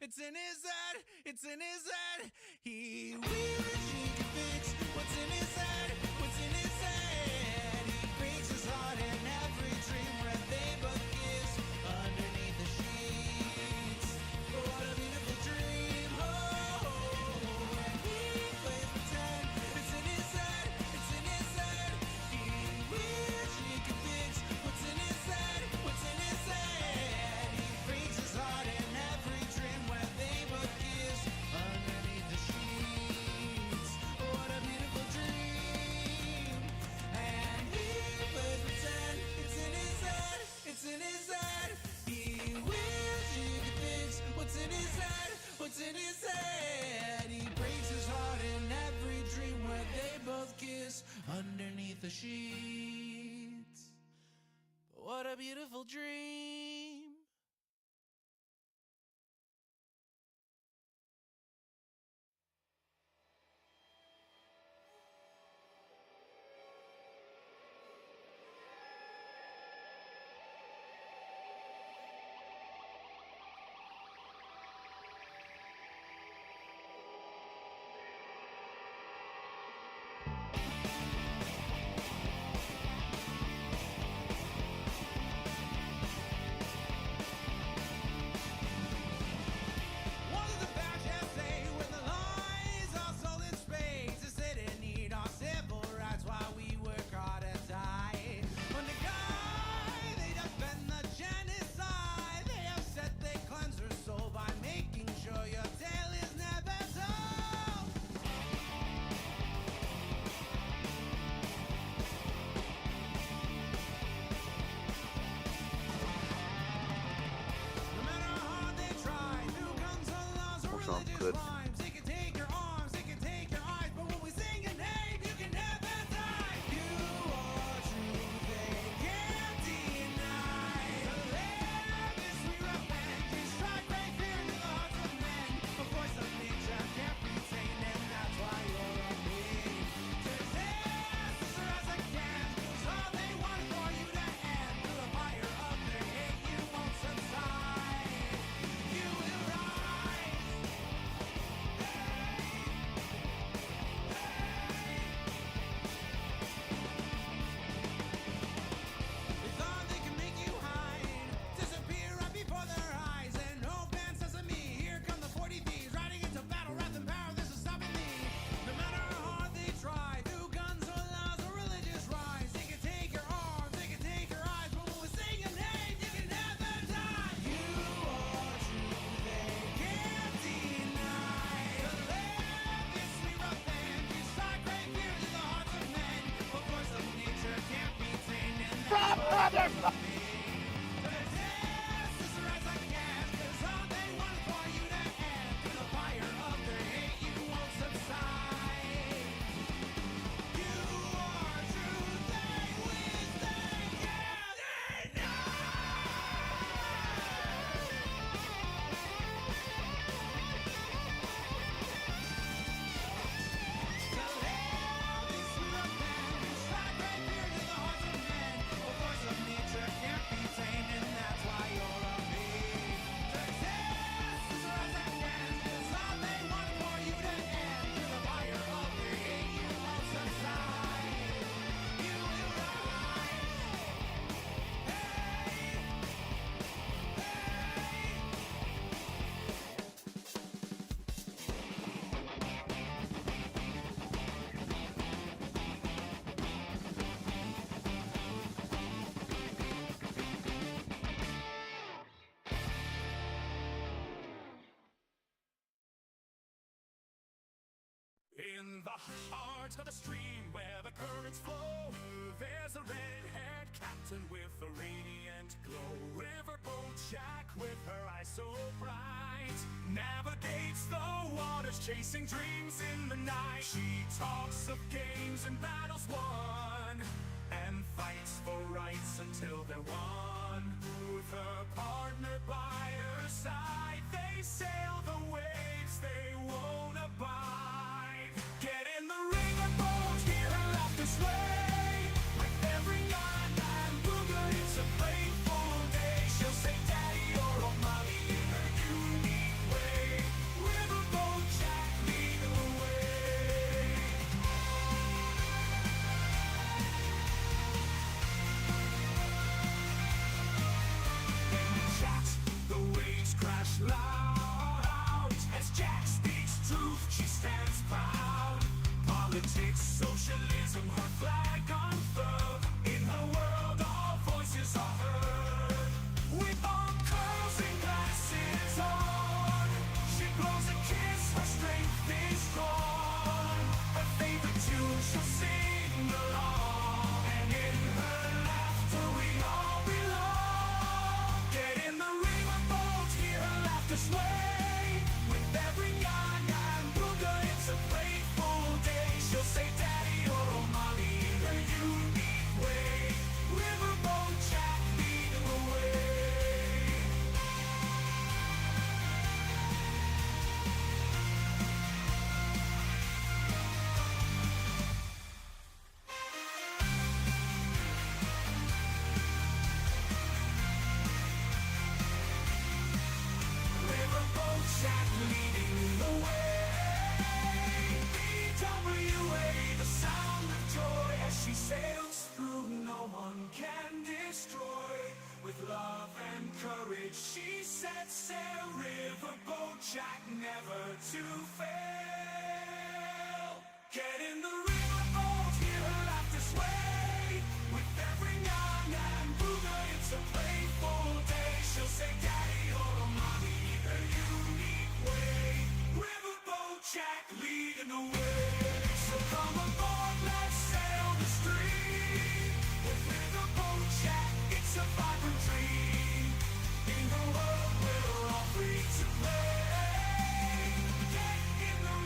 It's in his head, it's in his head. He wishes he could fix what's in his head, what's in his head. He breaks his heart in every dream where they both kiss underneath the sheets. What a beautiful dream. Oh, and he plays pretend. It's in his head, it's in his head. He wishes he could fix what's in his head, what's in his head. He breaks his heart in every dream where they both kiss underneath the sheets. What a beautiful dream. And he plays pretend. It's in his head, it's in his head. He wishes he could fix what's in his head, what's in his head. He breaks his heart in every dream where they both kiss underneath the sheets. What a beautiful dream. What does the bad jazz say when the lies are sold in space? They say they need our civil rights while we work hard and die. When the guy, they defend the genocide. They have said they cleanse your soul by making sure your tale is never told. No matter how hard they try, through guns or laws or sounds religious good. rhymes, they can take your arms, they can take your eyes, but when we sing your name, you can never die. You are true, they can't deny. To live is sweet revenge, you strike great fear into the hearts of men. A voice of nature can't be tamed, and that's why you're a being. To resist is as a can, 'cause all they want is for you to end. Through the fire of their hate, you won't subside. You will rise. They thought they could make you hide, disappear right before their eyes. And no man says to me, here come the 40 thieves, riding into battle, wrath and power, this is stopping me. No matter how hard they try, through guns or laws or religious rise, they can take your arms, they can take your eyes, but when we sing your name, you can never die. You are true, they can't deny. To live is sweet revenge, you strike great fear to the hearts of men. The voice of nature can't be tamed, and that's why you're a being. To resist is as a can, 'cause all they want is for you to end. Through the fire of their hate, you won't subside. You are true, they wish they can't deny. To live is sweet revenge, you strike great fear to the hearts of men. A voice of nature can't be tamed, and that's why you're a being. To resist is as a can, 'cause all they want is for you to end. Through the fire of their hate, you won't subside. You will rise. Hey, hey. In the heart of the stream where the currents flow, there's a red-haired captain with a radiant glow. Riverboat Jack with her eyes so bright navigates the waters, chasing dreams in the night. She talks of games and battles won, and fights for rights until they're won. With her partner by her side, they sail the waves they won't abide. Get in the riverboat, hear her laughter sway. With every night and booger, it's a playful day. She'll say, "Daddy," or "Oh, Mommy," in her unique way. politics, socialism, her flag unfurled. In her world, all voices are heard. With all curls and glasses on, she blows a kiss, her strength is gone. Her favorite tune she'll sing along, and in her laughter we all belong. Get in the ring with bolt, hear her laughter sway. With every yarn and booger, it's a playful day. She'll say daddy or oh mommy in her unique way. Riverboat Jack leading the way. Riverboat Jack leading the way. BWA, the sound of joy as she sails through, no one can destroy. With love and courage, she sets sail. Riverboat Jack, never to fail. Get in the riverboat, hear her laughter sway. With every yarn and booger, it's a playful day. She'll say daddy or oh, mommy in her unique way. Riverboat Jack leading the way. So come aboard, let's sail the stream. With Riverboat Jack, it's a vibrant dream. In the world we're all free to play. Get in the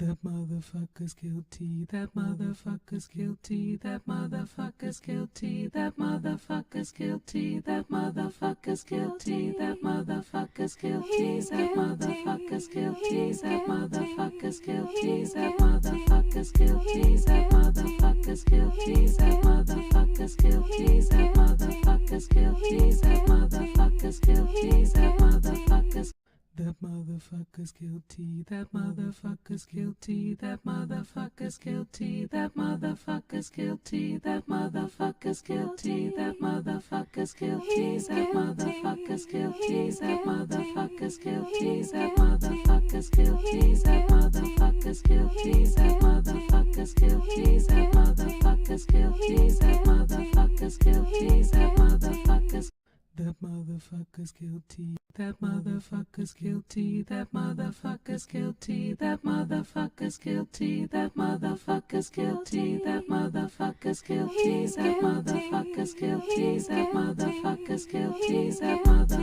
That motherfucker's guilty, that motherfucker's guilty, that motherfucker's guilty, that motherfucker's guilty, that motherfucker's guilty, that motherfucker's guilty, that motherfucker's guilty, that motherfucker's guilty, that motherfucker's guilty, that motherfucker's guilty, that motherfucker's guilty, that motherfucker's guilty, that motherfucker's guilty, that motherfucker's that motherfucker's guilty, that motherfucker's guilty, that motherfucker's guilty, that motherfucker's guilty, that motherfucker's guilty, that motherfucker's guilty, that motherfucker's guilty, that motherfucker's guilty, that motherfucker's guilty, that motherfucker's guilty, that motherfucker's guilty, that motherfucker's guilty, that motherfucker's guilty, that motherfucker's that motherfucker's guilty. That motherfucker's guilty. That motherfucker's guilty. That motherfucker's guilty. That motherfucker's guilty. That motherfucker's guilty. That motherfucker's guilty. That motherfucker's guilty. That motherfucker's guilty.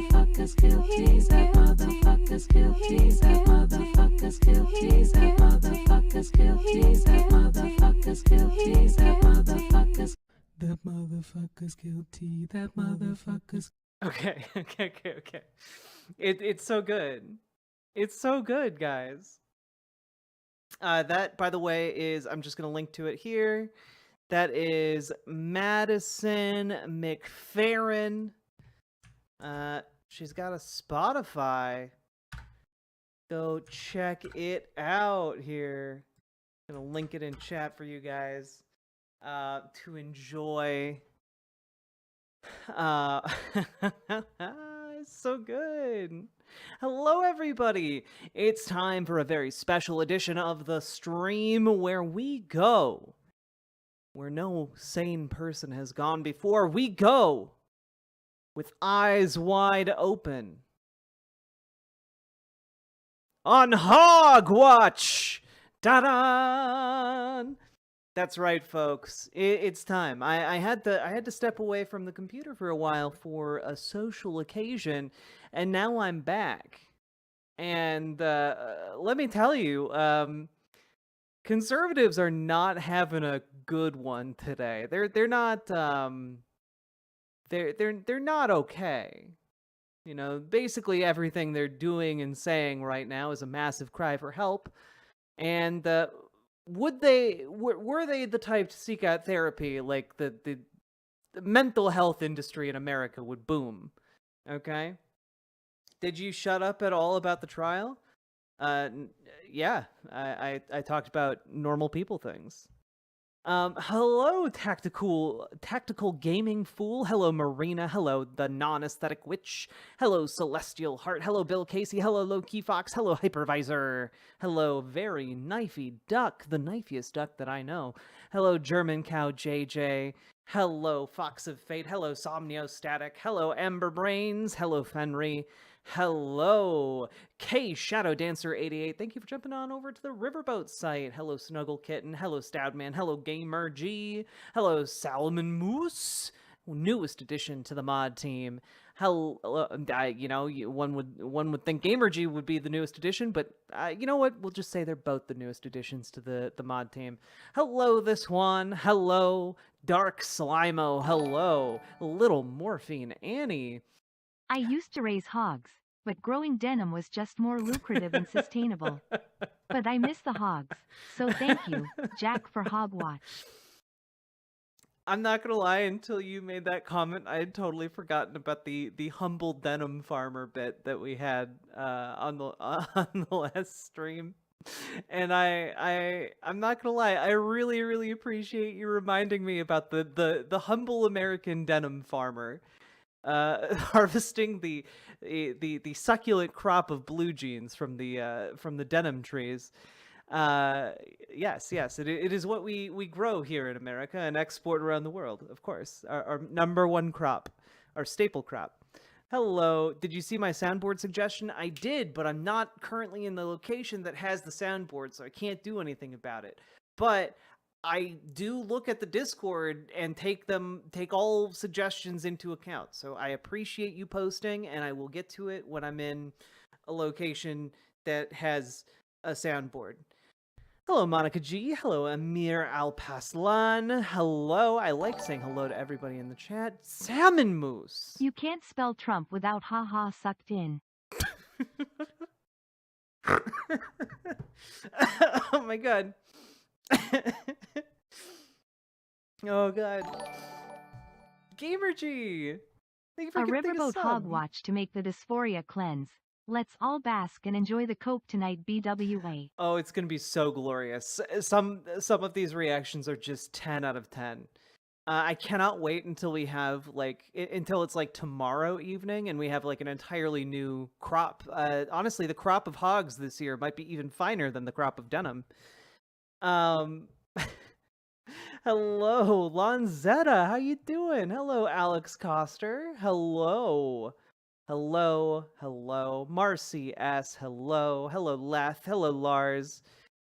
That motherfucker's guilty. That motherfucker's guilty. That motherfucker's guilty. That motherfucker's guilty. That motherfucker's that motherfucker's guilty. That motherfucker's Okay. It's so good. It's so good, guys. That, by the way, is, I'm just gonna link to it here. That is Madison McFerrin. She's got a Spotify. Go check it out here. Gonna link it in chat for you guys to enjoy. It's so good. Hello, everybody. It's time for a very special edition of the stream where we go where no sane person has gone before. We go with eyes wide open on Hogwatch. Ta-da! That's right, folks. It's time. I had to step away from the computer for a while for a social occasion, and now I'm back. And let me tell you, conservatives are not having a good one today. They're not they're not okay. You know, basically everything they're doing and saying right now is a massive cry for help, and were they the type to seek out therapy, like the mental health industry in America would boom? Okay. Did you shut up at all about the trial? Yeah, I talked about normal people things. Hello, tactical gaming fool. Hello, Marina. Hello, the non-aesthetic witch. Hello, Celestial Heart. Hello, Bill Casey. Hello, Low-Key Fox. Hello, Hypervisor. Hello, very knifey duck, the knifiest duck that I know. Hello, German Cow JJ. Hello, Fox of Fate. Hello, Somnio Static. Hello, Ember Brains. Hello, Fenry. Hello, K Shadow Dancer 88. Thank you for jumping on over to the Riverboat site. Hello, Snuggle Kitten. Hello, Stoudman. Hello, Gamer G. Hello, Salmon Moose. Newest addition to the mod team. Hello, one would think Gamer G would be the newest addition, but you know what? We'll just say they're both the newest additions to the mod team. Hello, this one. Hello, Dark Slimo. Hello, Little Morphine Annie. I used to raise hogs, but growing denim was just more lucrative and sustainable. But I miss the hogs, so thank you, Jack, for Hogwatch. I'm not gonna lie, until you made that comment, I had totally forgotten about the humble denim farmer bit that we had on the last stream. And I'm not gonna lie, I really appreciate you reminding me about the humble American denim farmer. Harvesting the succulent crop of blue jeans from the denim trees. Yes, it is what we grow here in America and export around the world, of course. Our number one crop, our staple crop. Hello, did you see my soundboard suggestion? I did, but I'm not currently in the location that has the soundboard, so I can't do anything about it. But I do look at the Discord and take all suggestions into account. So I appreciate you posting, and I will get to it when I'm in a location that has a soundboard. Hello, Monica G. Hello, Amir Alpaslan. Hello. I like saying hello to everybody in the chat. Salmon Moose. You can't spell Trump without haha sucked in. Oh my god. Oh god. Gamer G. Thank you for A gifting riverboat sub. hog watch to make the dysphoria cleanse. Let's all bask and enjoy the coke tonight, BWA. Oh, it's gonna be so glorious. Some of these reactions are just 10 out of 10. I cannot wait until we have until it's like tomorrow evening and we have like an entirely new crop. Honestly, the crop of hogs this year might be even finer than the crop of denim. Hello, Lanzetta. How you doing? Hello, Alex Coster. Hello. Hello. Marcy S. Hello. Hello, Leth. Hello, Lars.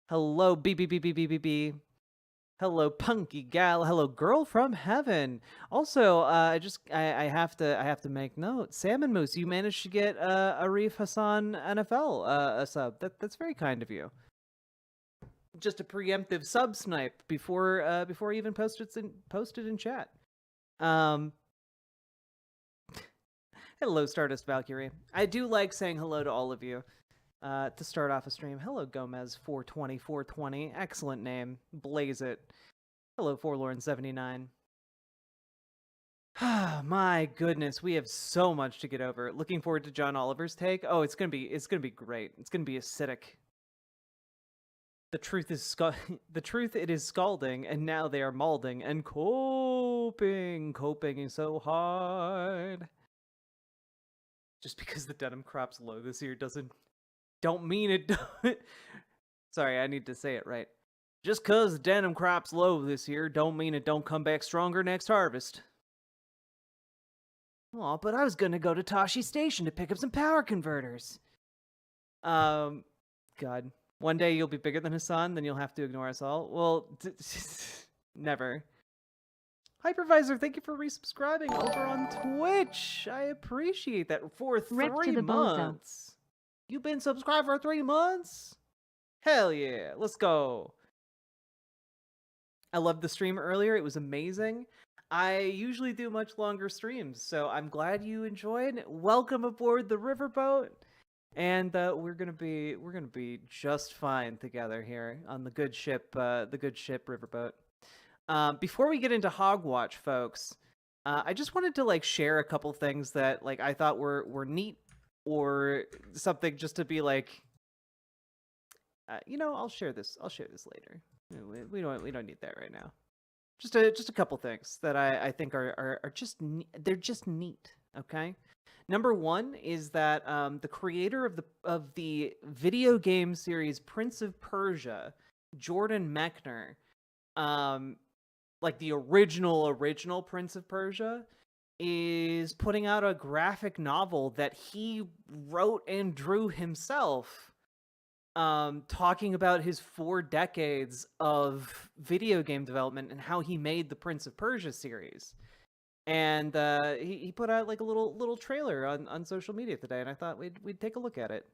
Hello, B. Hello, Punky Gal. Hello, Girl from Heaven. Also, I have to make note. Salmon Moose, you managed to get Arif Hassan NFL a sub. That's very kind of you. Just a preemptive sub snipe before I even posted in chat. Hello, Stardust Valkyrie. I do like saying hello to all of you. To start off a stream. Hello, Gomez420. Excellent name. Blaze it. Hello, Forlorn79. My goodness, we have so much to get over. Looking forward to John Oliver's take. Oh, it's gonna be great. It's gonna be acidic. The truth it is scalding, and now they are malding and coping so hard. Just because the denim crop's low this year don't mean it don't. Sorry, I need to say it right. Just cause the denim crop's low this year don't mean it don't come back stronger next harvest. Aw, but I was gonna go to Tashi Station to pick up some power converters. God. One day you'll be bigger than Hassan, then you'll have to ignore us all. Well, never. Hypervisor, thank you for resubscribing over on Twitch. I appreciate that for 3 Rip to the bozo. months. You've been subscribed for 3 months? Hell yeah, let's go. I loved the stream earlier. It was amazing. I usually do much longer streams, so I'm glad you enjoyed. Welcome aboard the riverboat. And we're gonna be just fine together here on the good ship riverboat. Before we get into Hogwatch, folks, I just wanted to like share a couple things that like I thought were neat or something, just to be like, I'll share this later. We don't need that right now. Just a couple things that I think are just they're just neat. Okay. Number one is that the creator of the video game series Prince of Persia, Jordan Mechner, like the original Prince of Persia, is putting out a graphic novel that he wrote and drew himself, talking about his 4 decades of video game development and how he made the Prince of Persia series. And he put out like a little trailer on social media today, and I thought we'd take a look at it,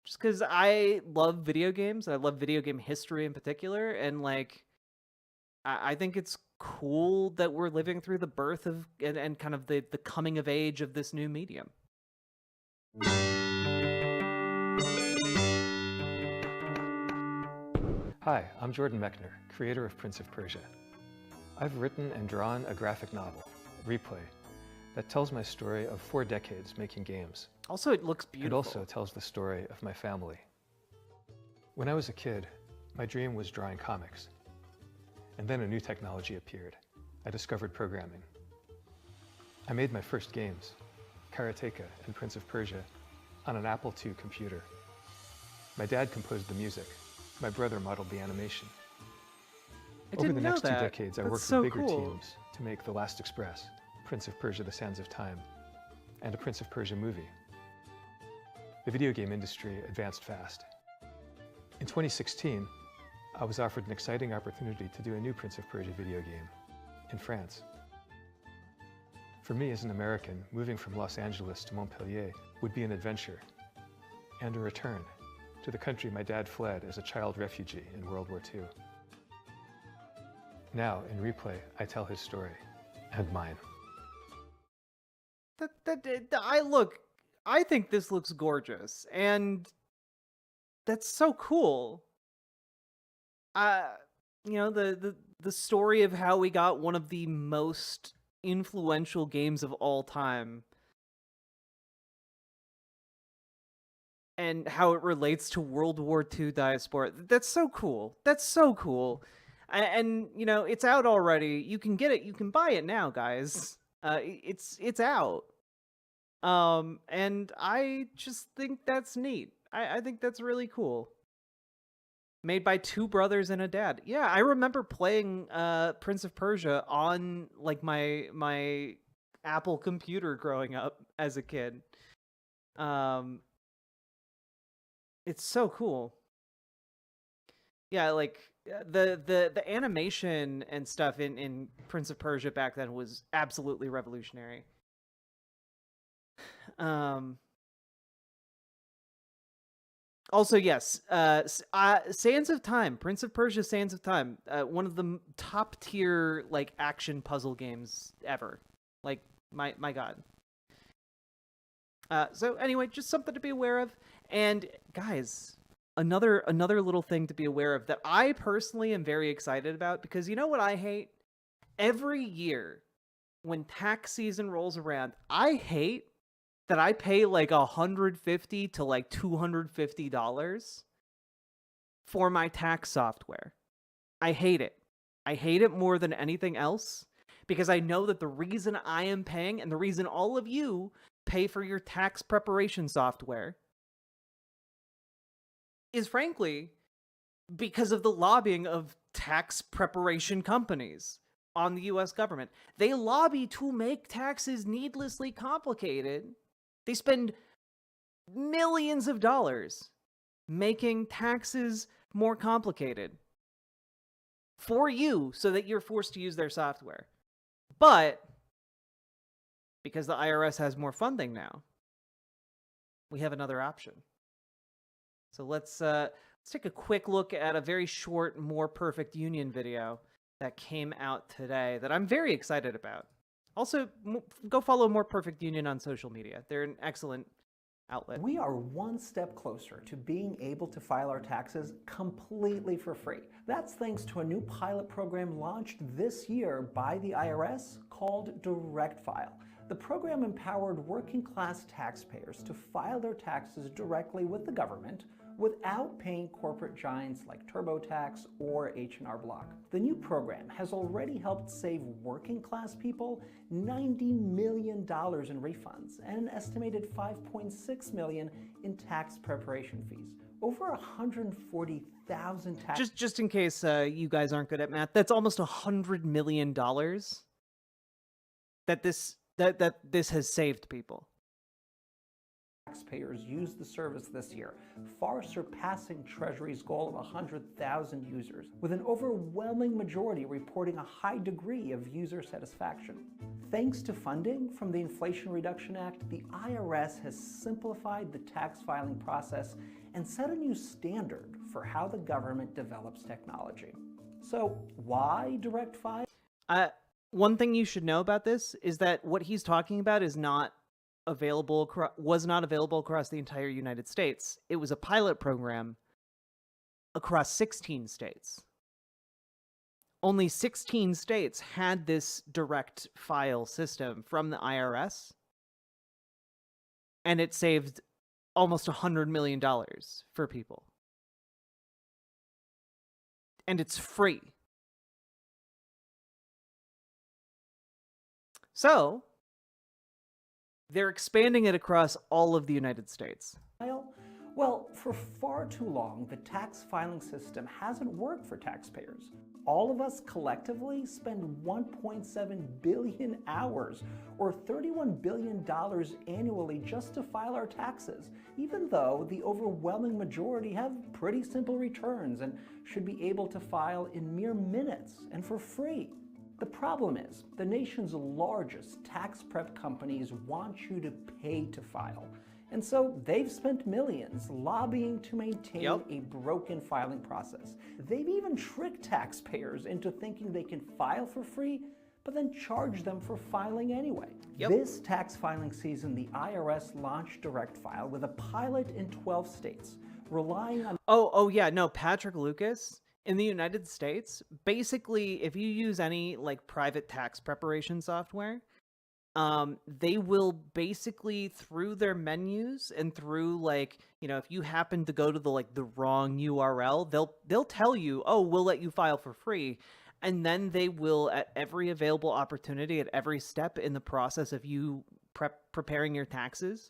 just because I love video games. I love video game history in particular, and like I think it's cool that we're living through the birth of and kind of the coming of age of this new medium. Hi, I'm Jordan Mechner, creator of Prince of Persia. I've written and drawn a graphic novel, Replay, that tells my story of 4 decades making games. Also, it looks beautiful. It also tells the story of my family. When I was a kid, my dream was drawing comics. And then a new technology appeared. I discovered programming. I made my first games, Karateka and Prince of Persia, on an Apple II computer. My dad composed the music. My brother modeled the animation. Over the next 2 decades, I worked with bigger teams to make The Last Express, Prince of Persia: The Sands of Time, and a Prince of Persia movie. The video game industry advanced fast. In 2016, I was offered an exciting opportunity to do a new Prince of Persia video game in France. For me as an American, moving from Los Angeles to Montpellier would be an adventure and a return to the country my dad fled as a child refugee in World War II. Now, in replay, I tell his story, and mine. I think this looks gorgeous, and that's so cool. The story of how we got one of the most influential games of all time, and how it relates to World War II diaspora. That's so cool. That's so cool. And it's out already. You can get it. You can buy it now, guys. It's out. And I just think that's neat. I think that's really cool. Made by two brothers and a dad. Yeah, I remember playing Prince of Persia on like my Apple computer growing up as a kid. It's so cool. Yeah, like the animation and stuff in Prince of Persia back then was absolutely revolutionary. Also, yes, Sands of Time, Prince of Persia: Sands of Time, one of the top tier like action puzzle games ever. Like my god. So anyway, just something to be aware of. And guys, another little thing to be aware of that I personally am very excited about, because you know what I hate? Every year when tax season rolls around, I hate that I pay like $150 to like $250 for my tax software. I hate it. I hate it more than anything else, because I know that the reason I am paying, and the reason all of you pay for your tax preparation software, is frankly because of the lobbying of tax preparation companies on the US government. They lobby to make taxes needlessly complicated. They spend millions of dollars making taxes more complicated for you so that you're forced to use their software. But because the IRS has more funding now, we have another option. So let's take a quick look at a very short More Perfect Union video that came out today that I'm very excited about. Also, go follow More Perfect Union on social media. They're an excellent outlet. We are one step closer to being able to file our taxes completely for free. That's thanks to a new pilot program launched this year by the IRS called Direct File. The program empowered working class taxpayers to file their taxes directly with the government without paying corporate giants like TurboTax or H&R Block. The new program has already helped save working class people $90 million in refunds and an estimated $5.6 million in tax preparation fees. Over 140,000 tax... Just in case you guys aren't good at math, that's almost $100 million that this has saved people. Taxpayers used the service this year, far surpassing Treasury's goal of 100,000 users, with an overwhelming majority reporting a high degree of user satisfaction. Thanks to funding from the Inflation Reduction Act, the IRS has simplified the tax filing process and set a new standard for how the government develops technology. So why Direct File? One thing you should know about this is that what he's talking about is not available, was not available across the entire United States. It was a pilot program across 16 states. Only 16 states had this direct file system from the IRS, and it saved almost $100 million for people. And it's free. So, they're expanding it across all of the United States. Well, for far too long, the tax filing system hasn't worked for taxpayers. All of us collectively spend 1.7 billion hours, or $31 billion annually just to file our taxes, even though the overwhelming majority have pretty simple returns and should be able to file in mere minutes and for free. The problem is, the nation's largest tax prep companies want you to pay to file. And so they've spent millions lobbying to maintain Yep. a broken filing process. They've even tricked taxpayers into thinking they can file for free, but then charge them for filing anyway. Yep. This tax filing season, the IRS launched Direct File with a pilot in 12 states, relying on Oh yeah, no, Patrick Lucas in the United States, basically if you use any like private tax preparation software, they will basically through their menus and through like, you know, if you happen to go to the wrong URL, they'll tell you, "Oh, we'll let you file for free." And then they will at every available opportunity at every step in the process of you preparing your taxes,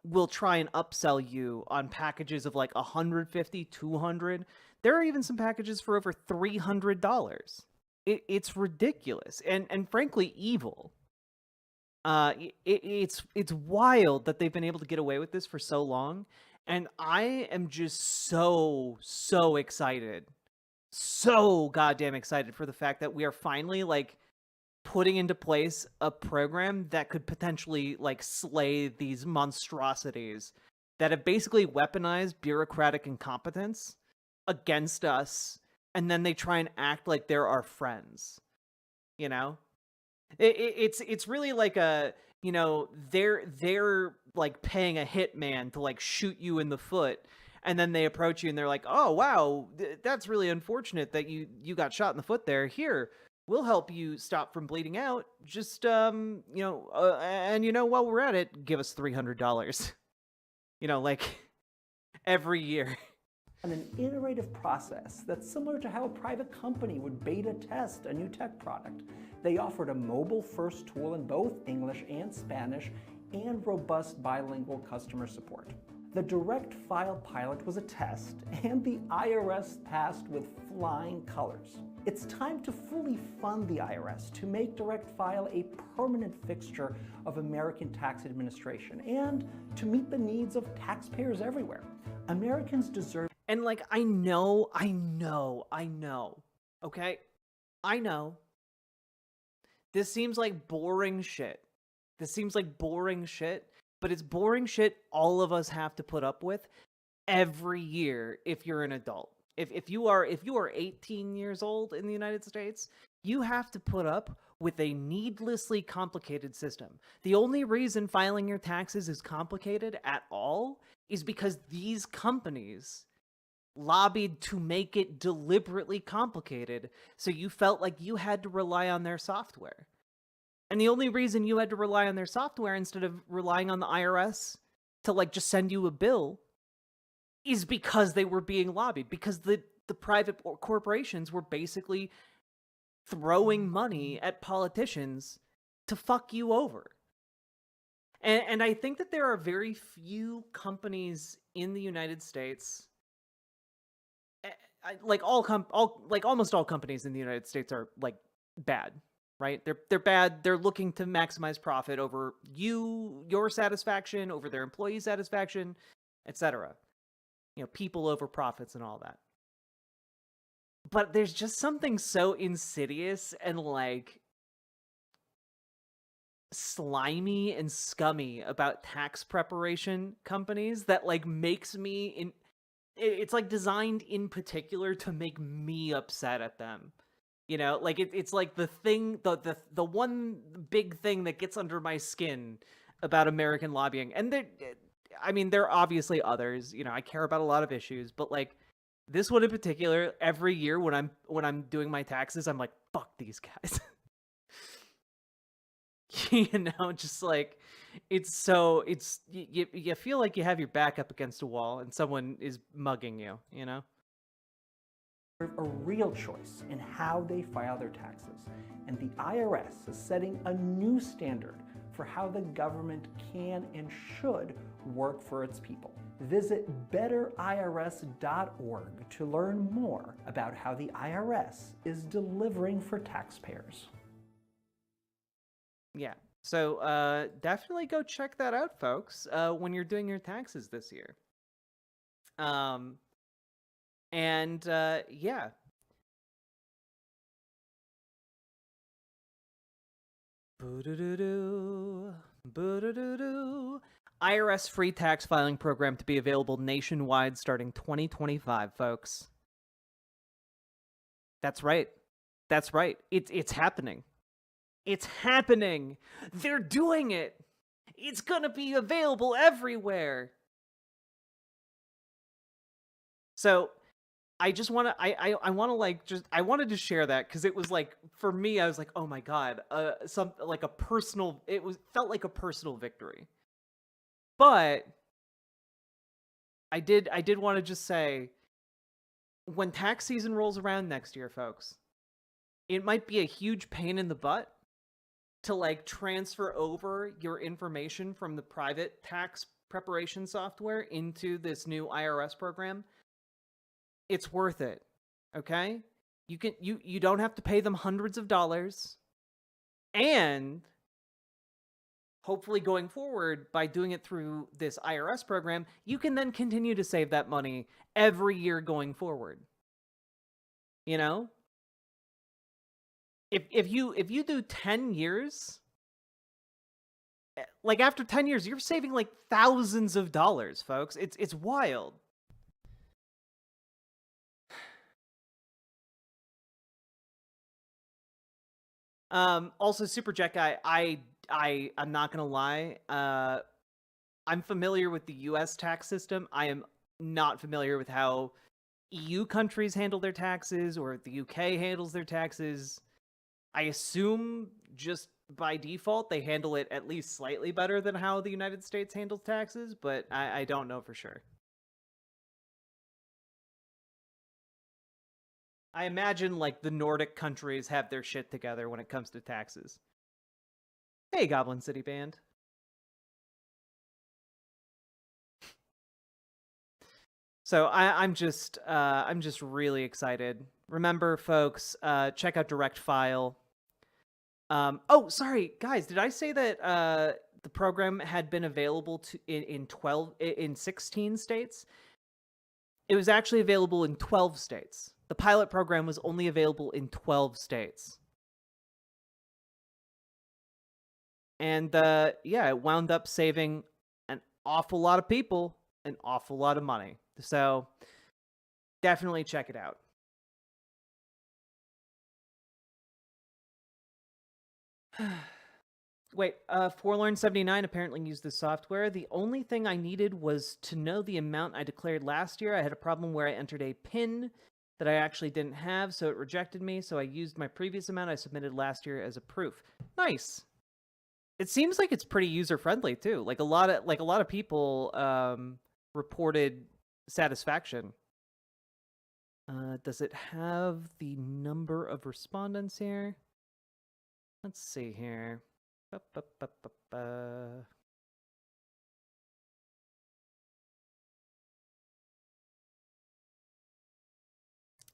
will try and upsell you on packages of like 150, 200. There are even some packages for over $300. It's ridiculous and frankly evil. It's wild that they've been able to get away with this for so long, and I am just so excited, so goddamn excited for the fact that we are finally like putting into place a program that could potentially like slay these monstrosities that have basically weaponized bureaucratic incompetence against us, and then they try and act like they're our friends, you know? It's really like a, you know, they're like paying a hitman to like shoot you in the foot, and then they approach you and they're like, "Oh wow, that's really unfortunate that you got shot in the foot there. Here, we'll help you stop from bleeding out. Just you know, and you know, while we're at it, give us $300." You know, like every year. an iterative process that's similar to how a private company would beta test a new tech product. They offered a mobile-first tool in both English and Spanish and robust bilingual customer support. The Direct File pilot was a test, and the IRS passed with flying colors. It's time to fully fund the IRS to make Direct File a permanent fixture of American tax administration and to meet the needs of taxpayers everywhere. Americans deserve. And like, I know, okay? I know. This seems like boring shit. But it's boring shit all of us have to put up with every year if you're an adult. If you are 18 years old in the United States, you have to put up with a needlessly complicated system. The only reason filing your taxes is complicated at all is because these companies lobbied to make it deliberately complicated, so you felt like you had to rely on their software. And the only reason you had to rely on their software instead of relying on the IRS to like just send you a bill is because they were being lobbied, because the private corporations were basically throwing money at politicians to fuck you over. And I think that there are very few companies in the United States, like almost all companies in the United States are like bad, right? They're bad. They're looking to maximize profit over your satisfaction, over their employee satisfaction, etc. You know, people over profits and all that. But there's just something so insidious and like slimy and scummy about tax preparation companies that like makes me it's like designed in particular to make me upset at them. You know, like it's like the thing, the one big thing that gets under my skin about American lobbying. And there are obviously others, you know, I care about a lot of issues, but like this one in particular, every year when I'm doing my taxes, I'm like, fuck these guys. You know, just like you feel like you have your back up against a wall and someone is mugging you, you know? A real choice in how they file their taxes, and the IRS is setting a new standard for how the government can and should work for its people. Visit betterirs.org to learn more about how the IRS is delivering for taxpayers. Yeah. So definitely go check that out, folks, when you're doing your taxes this year. And yeah. Boo-doo-doo-doo. Boo-doo-doo-doo. IRS free tax filing program to be available nationwide starting 2025, folks. That's right. That's right. It's happening. It's happening. They're doing it. It's gonna be available everywhere. So I just want to I want to like just I wanted to share that because it was like for me I was like, oh my god, some like a personal, felt like a personal victory. But I did want to just say, when tax season rolls around next year, folks, it might be a huge pain in the butt to like transfer over your information from the private tax preparation software into this new IRS program. It's worth it. Okay? You don't have to pay them hundreds of dollars. And hopefully going forward, by doing it through this IRS program, you can then continue to save that money every year going forward. You know? If you do 10 years, like after 10 years, you're saving like thousands of dollars, folks. It's wild. Also, Super Jet Guy, I'm not gonna lie. I'm familiar with the US tax system. I am not familiar with how EU countries handle their taxes or the UK handles their taxes. I assume just by default they handle it at least slightly better than how the United States handles taxes, but I don't know for sure. I imagine like the Nordic countries have their shit together when it comes to taxes. Hey, Goblin City Band. So I'm just really excited. Remember, folks, check out Direct File. Oh, sorry, guys. Did I say that the program had been available in 16 states? It was actually available in 12 states. The pilot program was only available in 12 states. And yeah, it wound up saving an awful lot of people an awful lot of money. So definitely check it out. Wait, Forlorn79 apparently used this software. The only thing I needed was to know the amount I declared last year. I had a problem where I entered a PIN that I actually didn't have, so it rejected me, so I used my previous amount I submitted last year as a proof. Nice. It seems like it's pretty user-friendly, too. Like a lot of people reported satisfaction. Does it have the number of respondents here? Let's see here.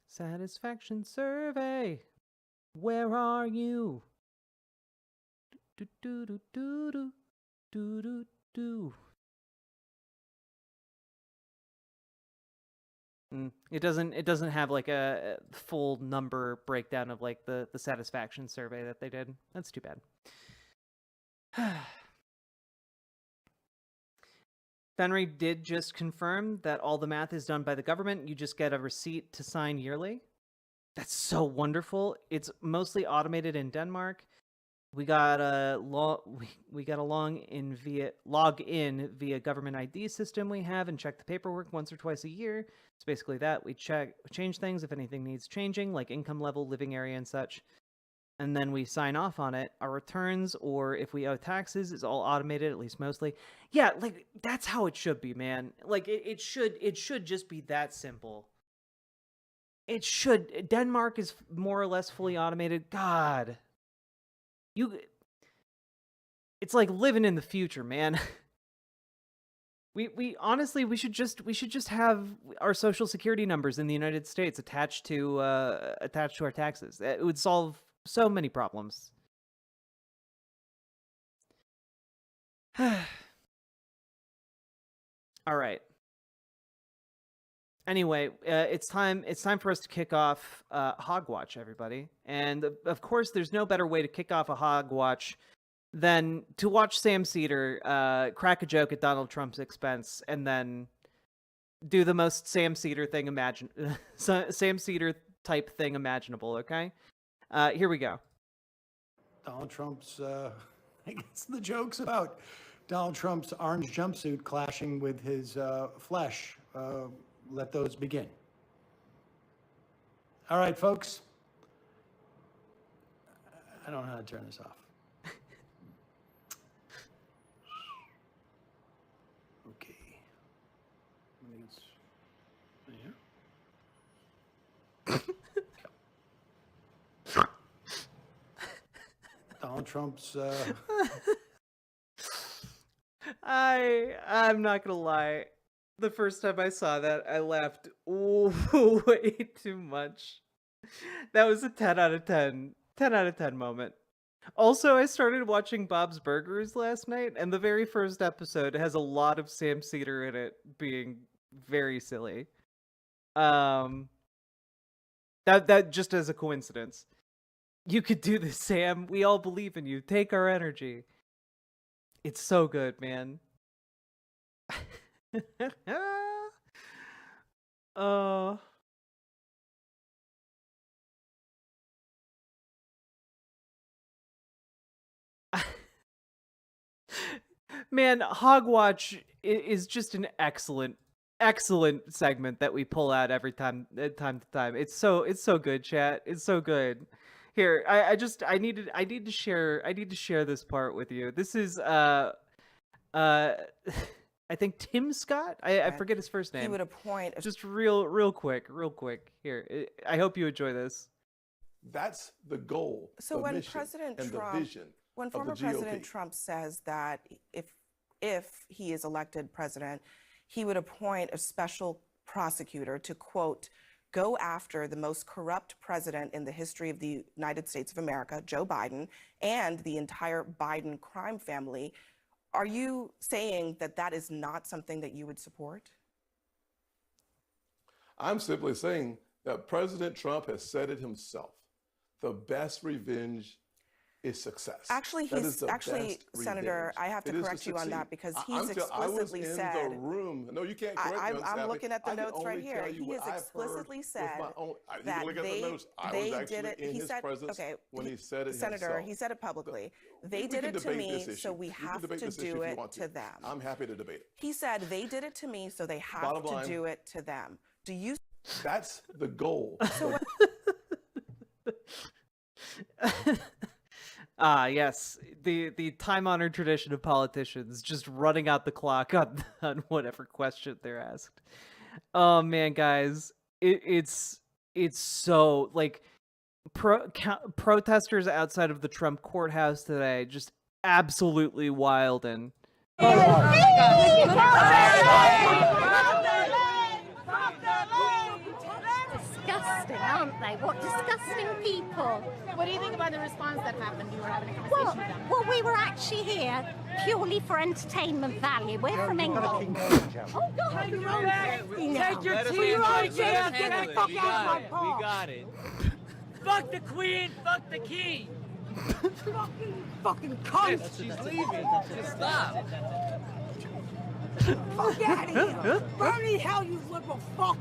Satisfaction survey. Where are you? Do do do do do do do do. It doesn't have like a full number breakdown of like the satisfaction survey that they did. That's too bad. Fenry did just confirm that all the math is done by the government. You just get a receipt to sign yearly. That's so wonderful. It's mostly automated in Denmark. We got a log in via government ID system we have and check the paperwork once or twice a year. It's basically that. We change things if anything needs changing, like income level, living area, and such. And then we sign off on it. Our returns, or if we owe taxes, is all automated, at least mostly. Yeah, like that's how it should be, man. Like it should just be that simple. It should. Denmark is more or less fully automated. God. It's like living in the future, man. We honestly we should just have our social security numbers in the United States attached to our taxes. It would solve so many problems. All right. Anyway, it's time for us to kick off Hogwatch, everybody. And of course, there's no better way to kick off a Hogwatch than to watch Sam Cedar crack a joke at Donald Trump's expense and then do the most Sam Cedar thing Sam Cedar type thing imaginable, okay? Here we go. Donald Trump's, I guess the joke's about Donald Trump's orange jumpsuit clashing with his flesh. Let those begin. All right, folks. I don't know how to turn this off. Okay. I think it's here. Donald Trump's. I'm not gonna lie. The first time I saw that, I laughed way too much. That was a 10 out of 10. 10 out of 10 moment. Also, I started watching Bob's Burgers last night, and the very first episode has a lot of Sam Cedar in it being very silly. That just as a coincidence. You could do this, Sam. We all believe in you. Take our energy. It's so good, man. Oh. Man, Hogwatch is just an excellent segment that we pull out every time to time. It's so good, chat. It's so good. Here, I need to share this part with you. This is I think Tim Scott. I forget his first name. He would appoint just real quick. Here, I hope you enjoy this. That's the goal. So the when mission, President and Trump, the vision when of former the GOP. President Trump says that if he is elected president, he would appoint a special prosecutor to, quote, go after the most corrupt president in the history of the United States of America, Joe Biden, and the entire Biden crime family. Are you saying that that is not something that you would support? I'm simply saying that President Trump has said it himself. The best revenge is success. Actually, Senator, I have to correct you on that because he's explicitly said. I was in the room. No, you can't correct me. I'm looking at the notes right here. He has explicitly said that they did it. He said, okay, when he said it Senator, himself. he said it publicly. They did it to me, so we have to do it to them. I'm happy to debate it. He said they did it to me, so they have to do it to them. Do you? That's the goal. Yes, the time-honored tradition of politicians just running out the clock on whatever question they're asked. Oh man, guys, it's so like protesters outside of the Trump courthouse today just absolutely wild and. Disgusting, aren't they? What disgusting people. What do you think about the response that happened? You were having a conversation with them. Well, we were actually here purely for entertainment value. We're from England. Oh, God. Take your 2-year-old jail. Get the fuck out of my paw. We got it. Fuck the queen. Fuck the king. Fucking cunt. She's leaving. Just stop. Fuck out of here. Burn in hell, you liberal fuck.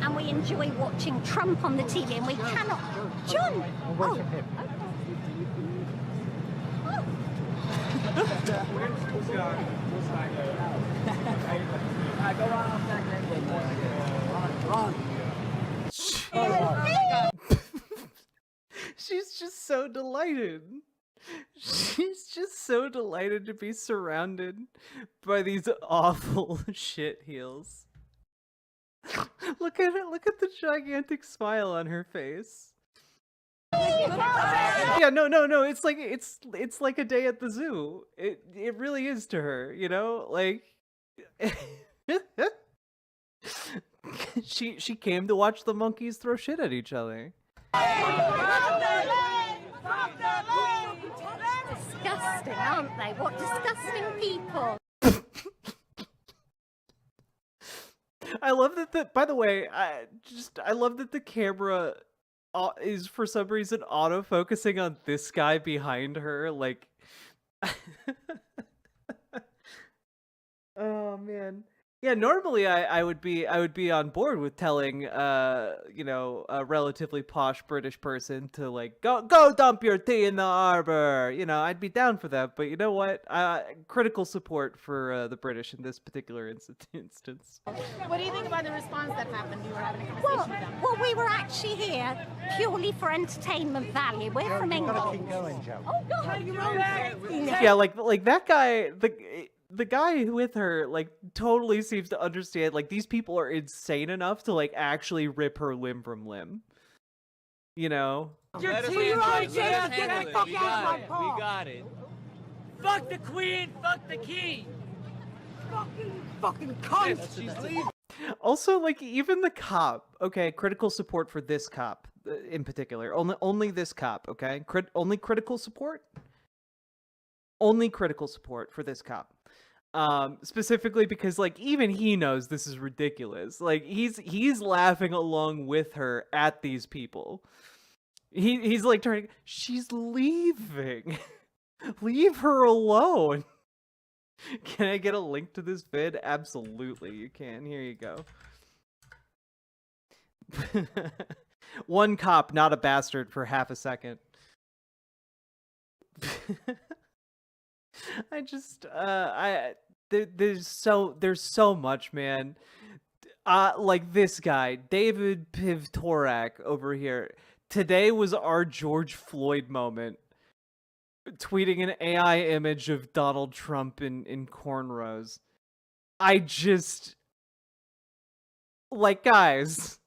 And we enjoy watching Trump on the TV, and we cannot. John! Oh. She's just so delighted. She's just so delighted to be surrounded by these awful shit heels. Look at it. Look at the gigantic smile on her face. Yeah, no. It's like a day at the zoo. It really is to her, you know? Like she came to watch the monkeys throw shit at each other. Disgusting, aren't they? What disgusting people. I love that by the way, I love that the camera is for some reason auto focusing on this guy behind her. Like, oh man. Yeah, normally I would be on board with telling a relatively posh British person to like go dump your tea in the arbor. I'd be down for that. But you know what? Critical support for the British in this particular instance. What do you think about the response that happened? You were having a conversation with them. Well, we were actually here purely for entertainment value. We're from England. Keep going, Joe. Oh God, you're Yeah, like that guy, the guy with her, like, totally seems to understand, like, these people are insane enough to, like, actually rip her limb from limb. You're Let us too right, handle it. Let us Get handle the it. fuck We out of got my it. paw. We got it. Fuck the queen, fuck the king. Fucking cunt. She's leaving. Also, like, even the cop, okay, critical support for this cop in particular. Only this cop, okay? Only critical support? Only critical support for this cop. Specifically because, like, even he knows this is ridiculous. Like, he's laughing along with her at these people. He's like turning, she's leaving. Leave her alone. Can I get a link to this vid? Absolutely, you can. Here you go. One cop, not a bastard, for half a second. There's so much, man. Like this guy, David Pivtorak over here. Today was our George Floyd moment. Tweeting an AI image of Donald Trump in cornrows. I just... Like, guys...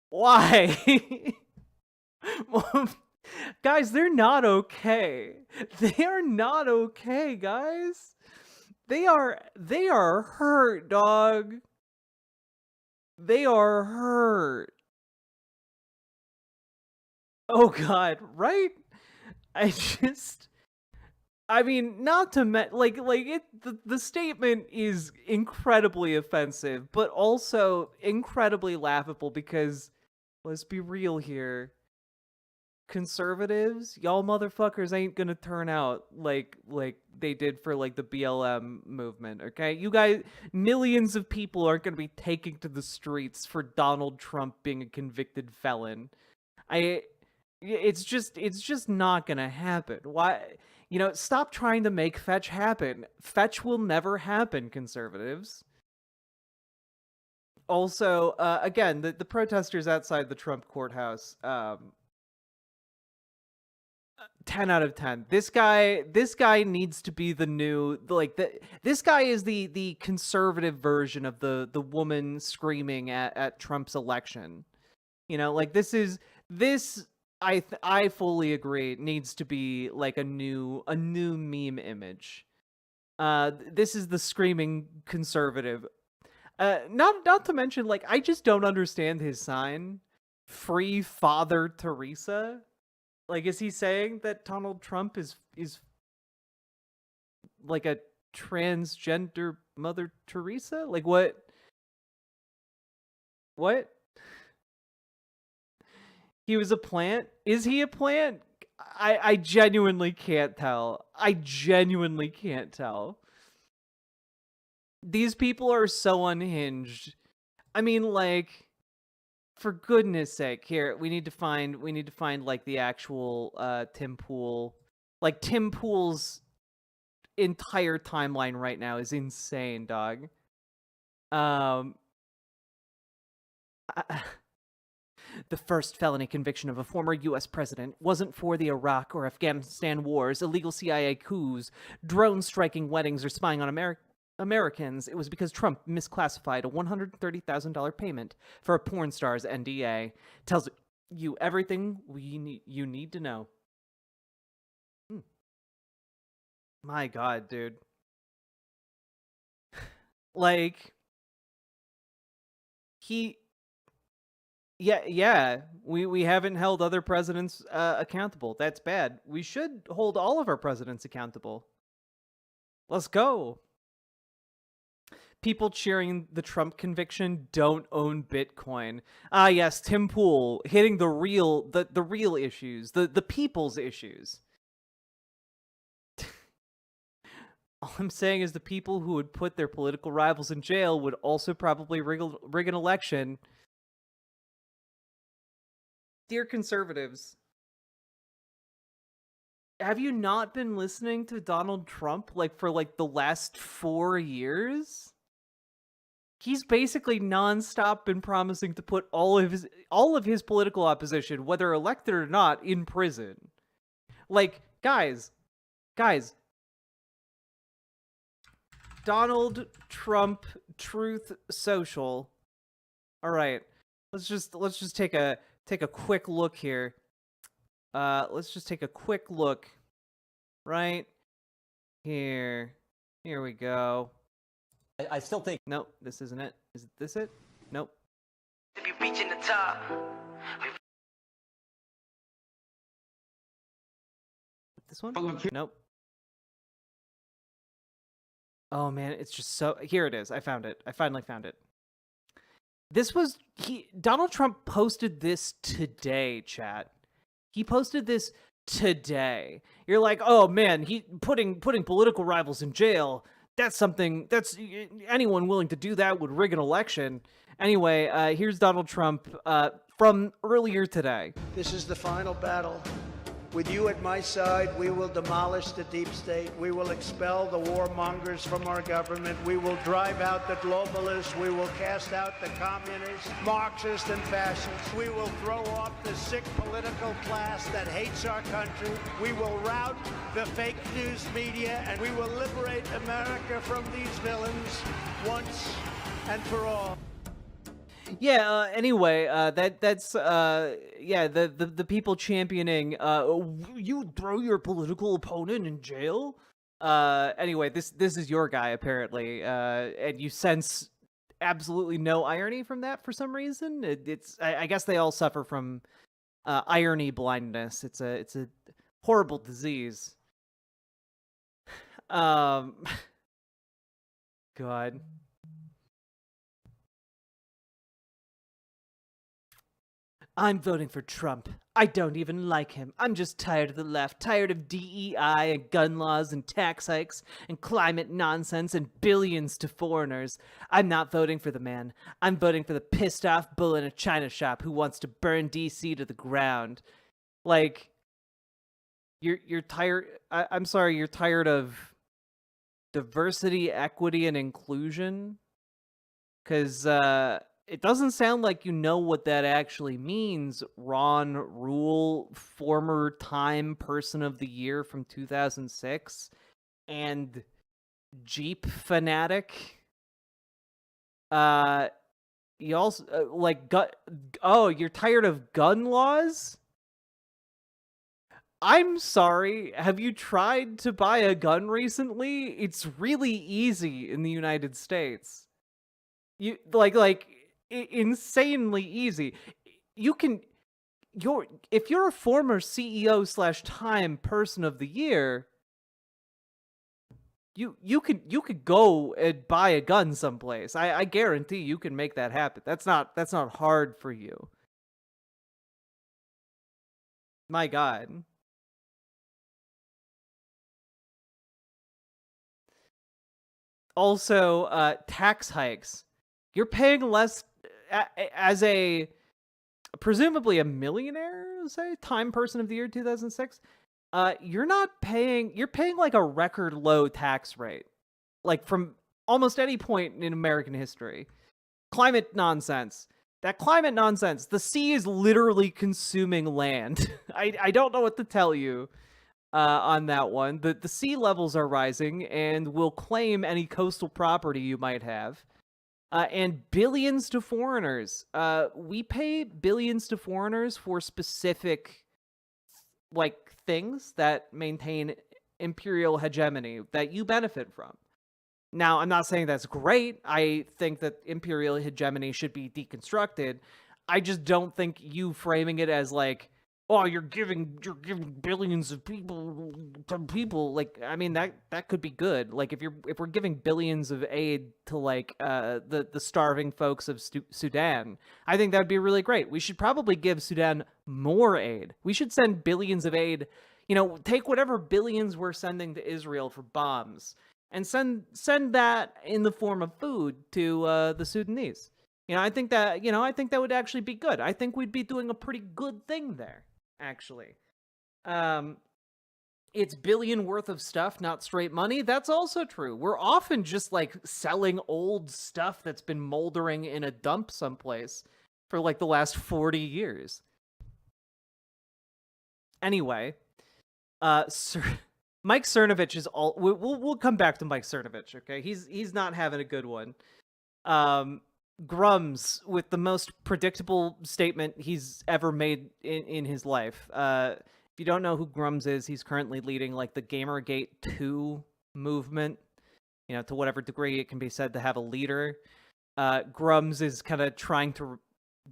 Why? Guys, they're not okay. They are not okay, guys. They are hurt, dog. They are hurt. Oh god, right? I mean, not to the statement is incredibly offensive, but also incredibly laughable because, let's be real here, conservatives, y'all motherfuckers ain't gonna turn out like they did for like the BLM movement, okay? You guys, millions of people aren't gonna be taking to the streets for Donald Trump being a convicted felon. It's just not gonna happen. Why? Stop trying to make fetch happen. Fetch will never happen, conservatives. Also, again, the protesters outside the Trump courthouse, 10 out of 10. This guy needs to be the new, this guy is the conservative version of the woman screaming at Trump's election. This I fully agree needs to be like a new meme image. This is the screaming conservative. Not to mention, like, I just don't understand his sign. Free Father Teresa. Like, is he saying that Donald Trump is like a transgender Mother Teresa? Like, what? What? He was a plant? Is he a plant? I genuinely can't tell. I genuinely can't tell. These people are so unhinged. I mean, like, for goodness sake, here we need to find like the actual Tim Pool. Like, Tim Pool's entire timeline right now is insane, dog. The first felony conviction of a former U.S. president wasn't for the Iraq or Afghanistan wars, illegal CIA coups, drone striking weddings, or spying on Americans. It was because Trump misclassified a $130,000 payment for a porn star's NDA. Tells you everything you need to know. My God, dude. Like, Yeah, we haven't held other presidents accountable. That's bad. We should hold all of our presidents accountable. Let's go. people cheering the Trump conviction don't own Bitcoin. Ah, yes, Tim Pool hitting the real issues, the people's issues. All I'm saying is the people who would put their political rivals in jail would also probably rig an election. Dear conservatives, have you not been listening to Donald Trump for the last 4 years? He's basically nonstop been promising to put all of his political opposition, whether elected or not, in prison. Guys, Donald Trump Truth Social. All right, let's just take a quick look here. Let's just take a quick look right here. Here we go. I still think. Nope, this isn't it. Is this it? Nope. To be reaching the top. This one? Nope. Oh man, it's just so. Here it is. I found it. I finally found it. This was Donald Trump posted this today, chat. He posted this today. You're like, oh man, he putting political rivals in jail. That's something. That's anyone willing to do that would rig an election. Anyway, here's Donald Trump from earlier today. This is the final battle. With you at my side, we will demolish the deep state. We will expel the warmongers from our government. We will drive out the globalists. We will cast out the communists, Marxists, and fascists. We will throw off the sick political class that hates our country. We will rout the fake news media, and we will liberate America from these villains once and for all. Yeah, anyway, that's the people championing you throw your political opponent in jail. Anyway, this is your guy apparently, and you sense absolutely no irony from that for some reason. I guess they all suffer from irony blindness. It's a horrible disease. God. I'm voting for Trump. I don't even like him. I'm just tired of the left, tired of DEI and gun laws and tax hikes and climate nonsense and billions to foreigners. I'm not voting for the man. I'm voting for the pissed off bull in a china shop who wants to burn DC to the ground. You're tired. I'm sorry, you're tired of diversity, equity, and inclusion? Because, it doesn't sound like you know what that actually means, Ron Rule, former Time Person of the Year from 2006, and Jeep fanatic. You also you're tired of gun laws? I'm sorry. Have you tried to buy a gun recently? It's really easy in the United States. You insanely easy. If you're a former CEO / Time Person of the Year, you could go and buy a gun someplace. I guarantee you can make that happen. That's not hard for you. My God. Also, tax hikes. You're paying less as presumably a millionaire, say, Time Person of the Year 2006. You're paying like a record low tax rate, like from almost any point in American history. Climate nonsense. That climate nonsense. The sea is literally consuming land. I don't know what to tell you on that one. The sea levels are rising and will claim any coastal property you might have. And billions to foreigners. We pay billions to foreigners for specific, things that maintain imperial hegemony that you benefit from. Now, I'm not saying that's great. I think that imperial hegemony should be deconstructed. I just don't think you framing it as, oh, you're giving billions of people to people. Like, I mean, that could be good. Like, if we're giving billions of aid to like the starving folks of Sudan, I think that'd be really great. We should probably give Sudan more aid. We should send billions of aid. You know, take whatever billions we're sending to Israel for bombs and send that in the form of food to the Sudanese. You know, I think that would actually be good. I think we'd be doing a pretty good thing there, actually. It's billion worth of stuff, not straight money. That's also true. We're often just like selling old stuff that's been moldering in a dump someplace for like the last 40 years. Anyway, Mike Cernovich is all. We'll come back to Mike Cernovich. Okay, he's not having a good one. Grums with the most predictable statement he's ever made in his life. If you don't know who Grums is, he's currently leading like the Gamergate 2 movement. You know, to whatever degree it can be said to have a leader. Grums is kind of trying to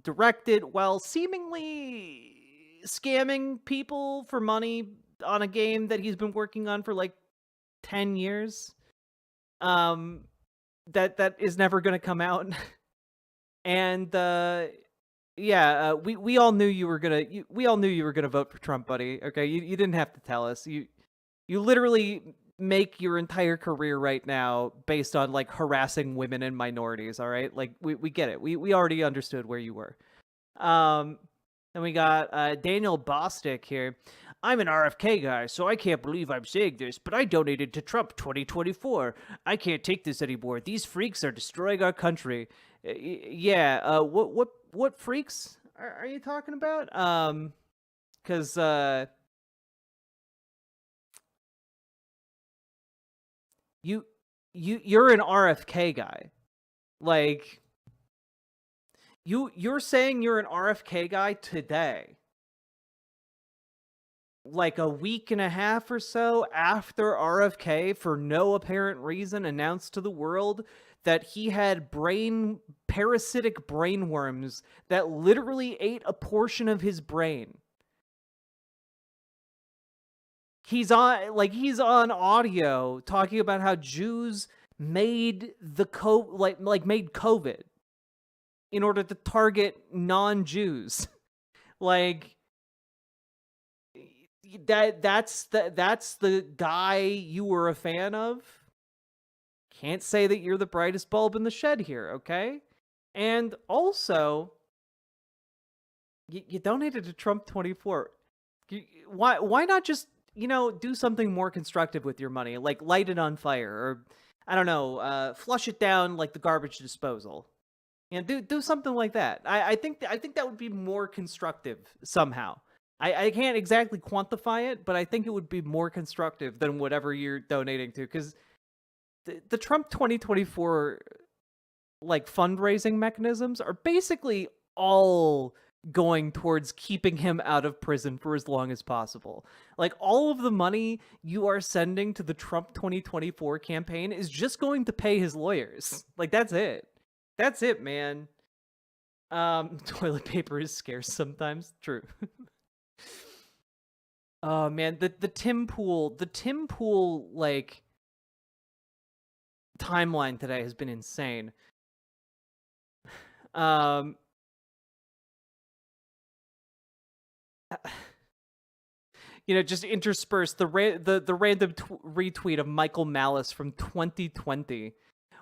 direct it while seemingly scamming people for money on a game that he's been working on for like 10 years. That is never going to come out. And we all knew you were gonna vote for Trump, buddy. Okay, you didn't have to tell us. You literally make your entire career right now based on like harassing women and minorities. All right, like we get it. We already understood where you were. Then we got Daniel Bostic here. I'm an RFK guy, so I can't believe I'm saying this, but I donated to Trump 2024. I can't take this anymore. These freaks are destroying our country. Yeah, what freaks are you talking about? Because you're an RFK guy. Like you're saying you're an RFK guy today. Like a week and a half or so after RFK, for no apparent reason, announced to the world that he had parasitic brainworms that literally ate a portion of his brain. He's on audio talking about how Jews made made COVID in order to target non-Jews. Like that's the guy you were a fan of. Can't say that you're the brightest bulb in the shed here, okay? And also, you donated to Trump 24. Why not just, do something more constructive with your money, like light it on fire, or I don't know, flush it down like the garbage disposal. Do something like that. I think that would be more constructive somehow. I can't exactly quantify it, but I think it would be more constructive than whatever you're donating to, because the Trump 2024 like fundraising mechanisms are basically all going towards keeping him out of prison for as long as possible. Like all of the money you are sending to the Trump 2024 campaign is just going to pay his lawyers. Like that's it. That's it, man. Toilet paper is scarce sometimes. True. Oh man, the Tim Pool like timeline today has been insane. Just intersperse the random retweet of Michael Malice from 2020.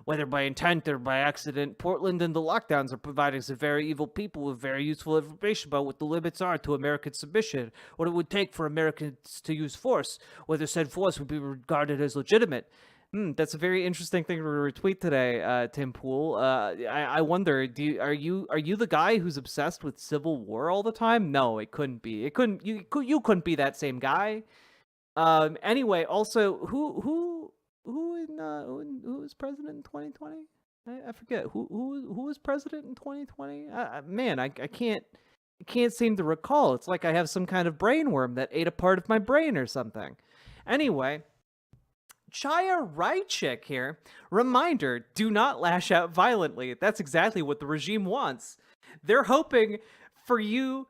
Whether by intent or by accident, Portland and the lockdowns are providing some very evil people with very useful information about what the limits are to American submission, what it would take for Americans to use force, whether said force would be regarded as legitimate. That's a very interesting thing to retweet today, Tim Pool. I wonder, are you the guy who's obsessed with Civil War all the time? No, it couldn't be. You couldn't be that same guy. Anyway, also, who was president in 2020? I forget who was president in 2020. Man, I can't seem to recall. It's like I have some kind of brain worm that ate a part of my brain or something. Anyway. Chaya Rychik here. Reminder, do not lash out violently. That's exactly what the regime wants. They're hoping for you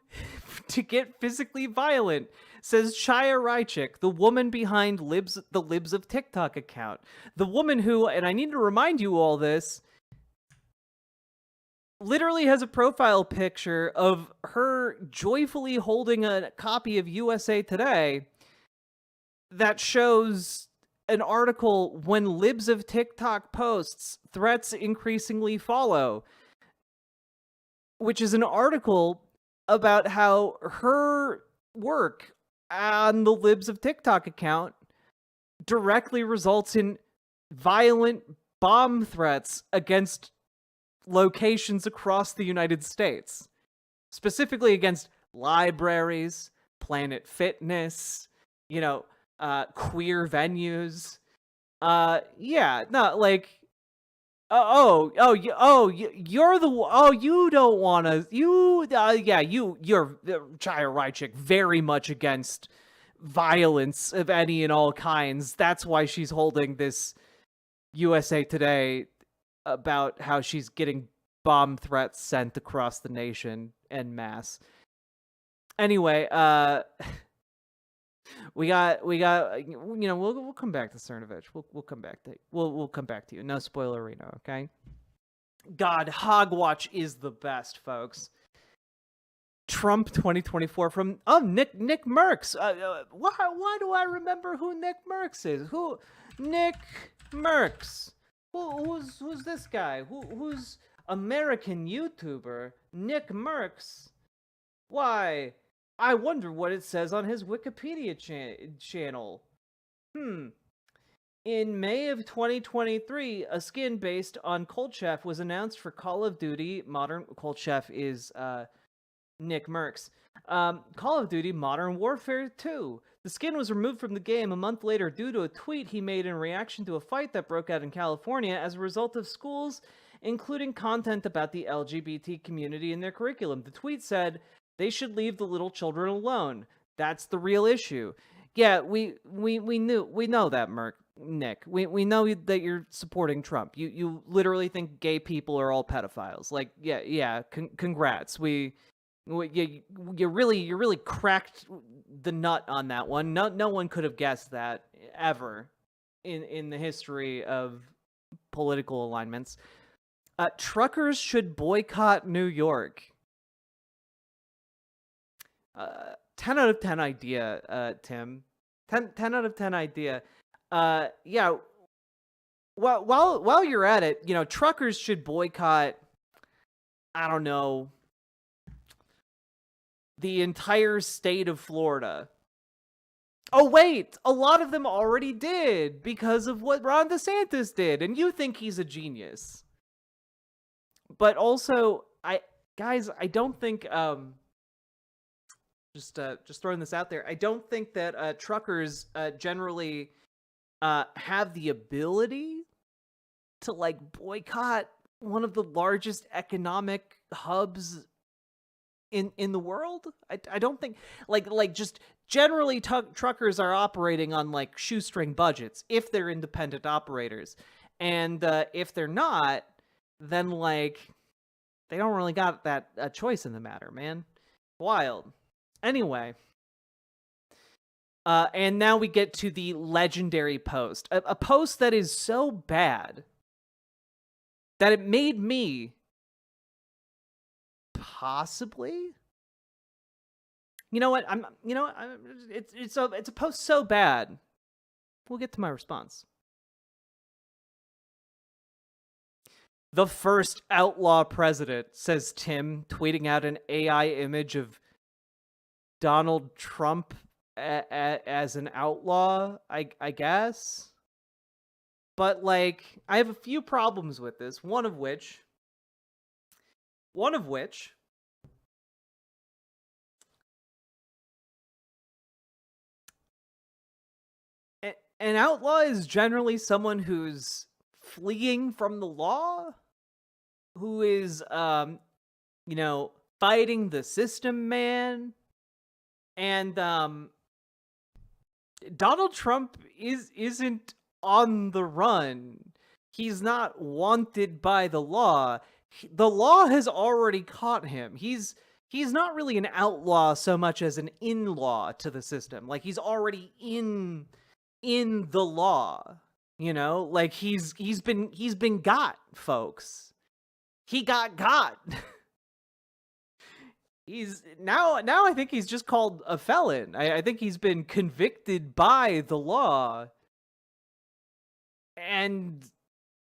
to get physically violent, says Chaya Raichik, the woman behind the Libs of TikTok account. The woman who, and I need to remind you all this, literally has a profile picture of her joyfully holding a copy of USA Today that shows an article, "When Libs of TikTok posts, threats increasingly follow," which is an article about how her work on the Libs of TikTok account directly results in violent bomb threats against locations across the United States, specifically against libraries, Planet Fitness, queer venues. You're Chaya Raichik, very much against violence of any and all kinds. That's why she's holding this USA Today about how she's getting bomb threats sent across the nation en masse. Anyway, we'll come back to Cernovich. We'll come back to you. No spoilerino, okay? God, Hogwatch is the best, folks. Trump 2024 from Nick Merckx. Why do I remember who Nick Merckx is? Who Nick Merckx? Who's this guy? Who's American YouTuber Nick Merckx? Why? I wonder what it says on his Wikipedia channel. In May of 2023, a skin based on Cold Chef was announced for Call of Duty Modern. Cold Chef is Nick Merckx. Call of Duty Modern Warfare 2. The skin was removed from the game a month later due to a tweet he made in reaction to a fight that broke out in California as a result of schools including content about the LGBT community in their curriculum. The tweet said, "They should leave the little children alone. That's the real issue." Yeah, we know that, Nick. We know that you're supporting Trump. You literally think gay people are all pedophiles. Like, yeah. Congrats. You really cracked the nut on that one. No one could have guessed that ever in the history of political alignments. Truckers should boycott New York. 10 out of 10 idea, Tim. 10 out of 10 idea. Yeah. While you're at it, truckers should boycott, I don't know, the entire state of Florida. Oh, wait, a lot of them already did because of what Ron DeSantis did, and you think he's a genius. But also, I don't think, just throwing this out there, I don't think that truckers generally have the ability to, boycott one of the largest economic hubs in the world. I don't think, just generally truckers are operating on, shoestring budgets if they're independent operators. And if they're not, then, they don't really got that choice in the matter, man. Wild. Anyway. And now we get to the legendary post. A post that is so bad that it made me possibly... You know what? It's a post so bad. We'll get to my response. The first outlaw president, says Tim, tweeting out an AI image of Donald Trump as an outlaw, I guess. But, I have a few problems with this. One of which an outlaw is generally someone who's fleeing from the law, who is, fighting the system, man. And, Donald Trump isn't on the run. He's not wanted by the law. The law has already caught him. He's he's not really an outlaw so much as an in-law to the system. Like, he's already in the law, you know? Like, he's been got, folks. He got. He's now I think he's just called a felon. I think he's been convicted by the law and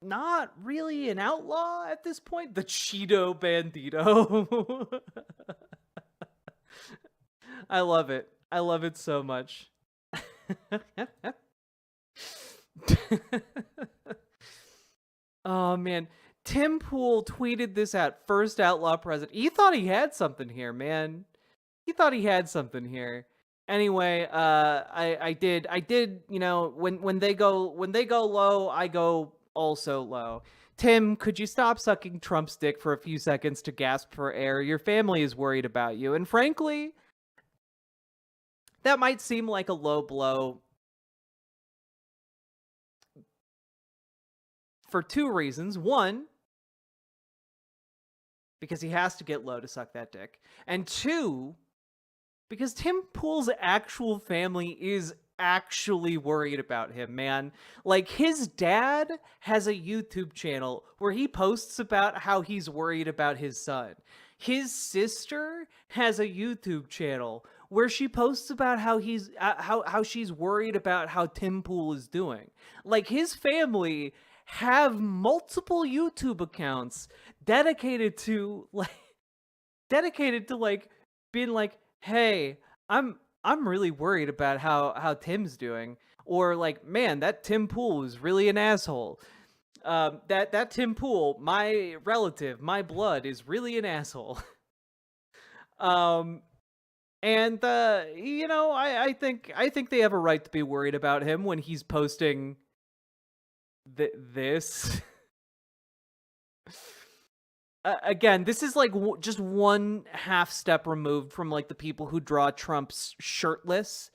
not really an outlaw at this point. The Cheeto Bandito. I love it. I love it so much. Oh man, Tim Pool tweeted this at first outlaw president. He thought he had something here, man. He thought he had something here. Anyway, I did, you know, when they go low, I go also low. Tim, could you stop sucking Trump's dick for a few seconds to gasp for air? Your family is worried about you. And frankly, that might seem like a low blow for two reasons. One, because he has to get low to suck that dick. And two, because Tim Pool's actual family is actually worried about him, man. Like, his dad has a YouTube channel where he posts about how he's worried about his son. His sister has a YouTube channel where she posts about how how she's worried about how Tim Pool is doing. Like, his family have multiple YouTube accounts dedicated to being like, hey, I'm really worried about how Tim's doing, or like, man, that Tim Pool is really an asshole. That Tim Pool, my relative, my blood, is really an asshole. And you know, I think they have a right to be worried about him when he's posting this. Again, this is like just one half step removed from like the people who draw Trump shirtless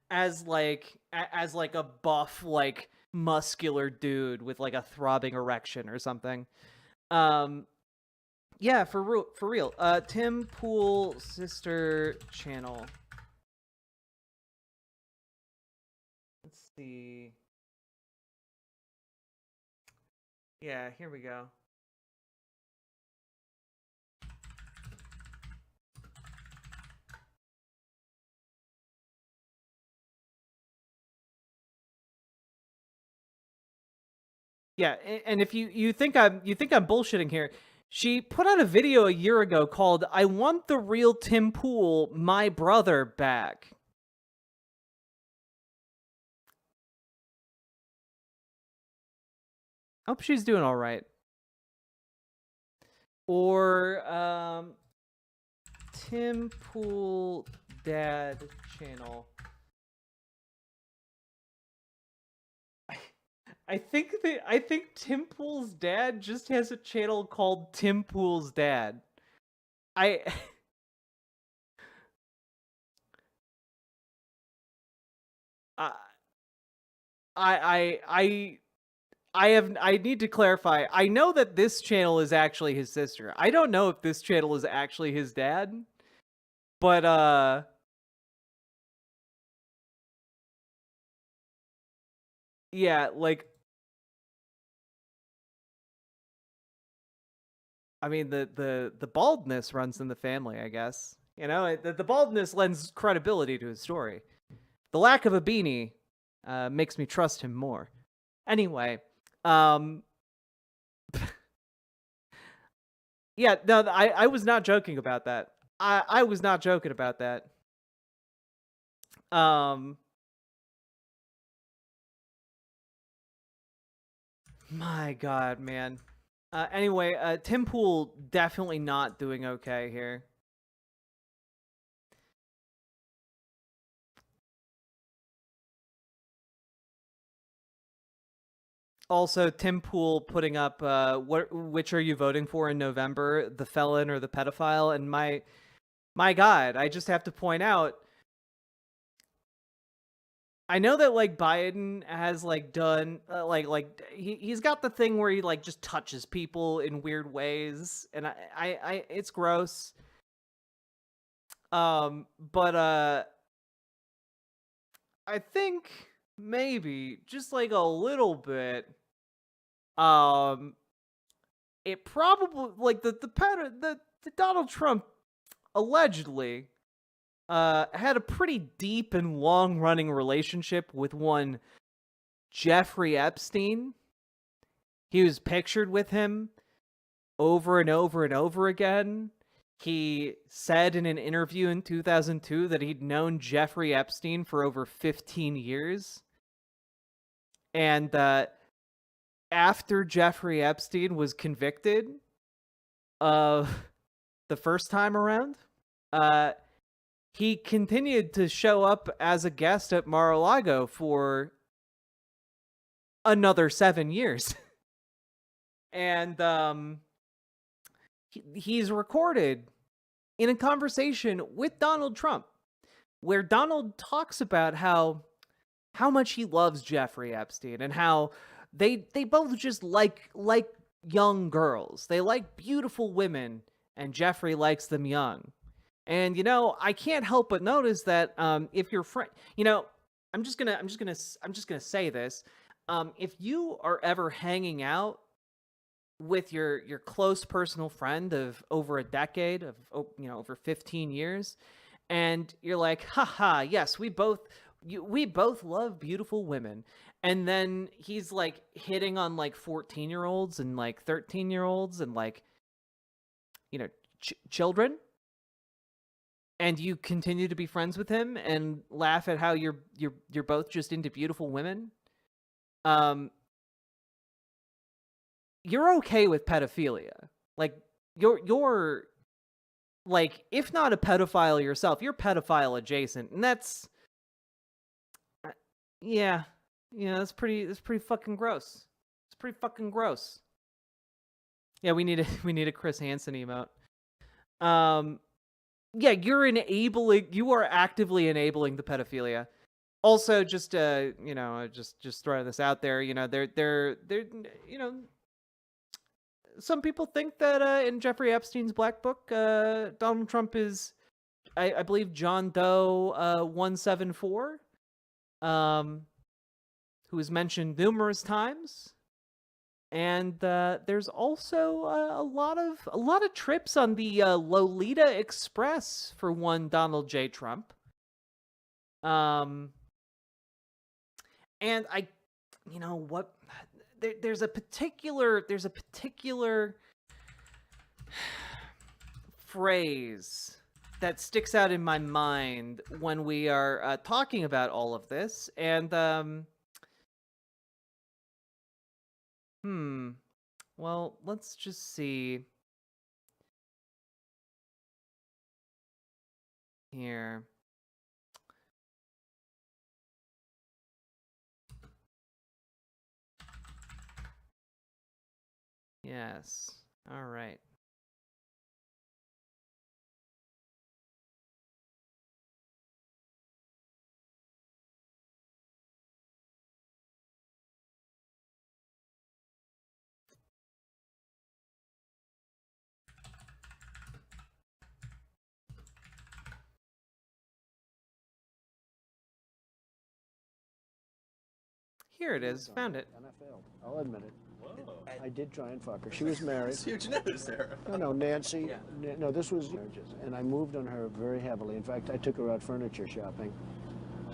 as like a buff, like muscular dude with like a throbbing erection or something. Yeah, for real. Tim Pool sister channel. Let's see. Yeah, here we go. Yeah, and if you think I'm bullshitting here, she put out a video a year ago called "I Want the Real Tim Pool, My Brother Back." Hope she's doing all right. Or Tim Pool Dad channel. I think Tim Pool's dad just has a channel called Tim Pool's Dad. I need to clarify. I know that this channel is actually his sister. I don't know if this channel is actually his dad. But yeah, like, I mean, the baldness runs in the family, I guess. You know, the baldness lends credibility to his story. The lack of a beanie makes me trust him more. Anyway, yeah, no, I was not joking about that. I was not joking about that. My God, man. Anyway, Tim Pool definitely not doing okay here. Also, Tim Pool putting up which are you voting for in November, the felon or the pedophile? And my God, I just have to point out, I know that like Biden has like done he's got the thing where he like just touches people in weird ways, and I it's gross. But I think maybe just like a little bit. It probably like the Donald Trump allegedly had a pretty deep and long running relationship with one Jeffrey Epstein. He was pictured with him over and over and over again. He said in an interview in 2002 that he'd known Jeffrey Epstein for over 15 years. And after Jeffrey Epstein was convicted the first time around, he continued to show up as a guest at Mar-a-Lago for another 7 years. And he's recorded in a conversation with Donald Trump, where Donald talks about how much he loves Jeffrey Epstein and how they both just like young girls. They like beautiful women, and Jeffrey likes them young. And I can't help but notice that if your friend, I'm just gonna say this, if you are ever hanging out with your close personal friend of over a decade, of over 15 years, and you're like, haha, yes, we both love beautiful women, and then he's like hitting on like 14-year-olds and like 13-year-olds and like children, and you continue to be friends with him and laugh at how you're both just into beautiful women, you're okay with pedophilia. Like you're like, if not a pedophile yourself, you're pedophile adjacent, and that's that's pretty fucking gross. It's pretty fucking gross. Yeah, we need a Chris Hansen emote. Yeah, you are actively enabling the pedophilia. Also, just just throwing this out there, they're some people think that in Jeffrey Epstein's Black Book, Donald Trump is, I believe, John Doe 174, who is mentioned numerous times, and there's also a lot of trips on the Lolita Express for one Donald J. Trump. And what? There's a particular phrase that sticks out in my mind when we are talking about all of this, and well, let's just see here. Yes. All right. Here it is. Found it. And I failed. I'll admit it. I did try and fuck her. She was married. It's huge news there. No, Nancy. No, this was marriages. And I moved on her very heavily. In fact, I took her out furniture shopping.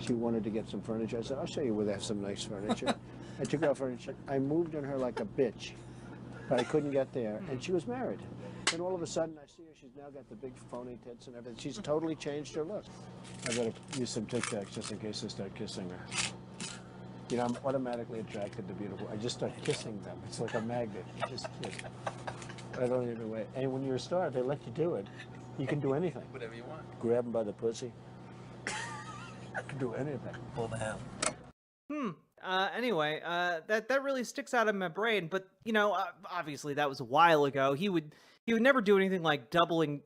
She wanted to get some furniture. I said, I'll show you where they have some nice furniture. I took her out furniture. I moved on her like a bitch. But I couldn't get there. And she was married. And all of a sudden, I see her. She's now got the big phony tits and everything. She's totally changed her look. I better use some Tic Tacs just in case I start kissing her. I'm automatically attracted to beautiful. I just start kissing them. It's like a magnet. You just kiss. I don't even wait. And when you're a star, they let you do it. You can do anything. Whatever you want. Grab them by the pussy. I can do anything. Pull the ham. Anyway, that really sticks out in my brain. But obviously that was a while ago. He would never do anything like doubling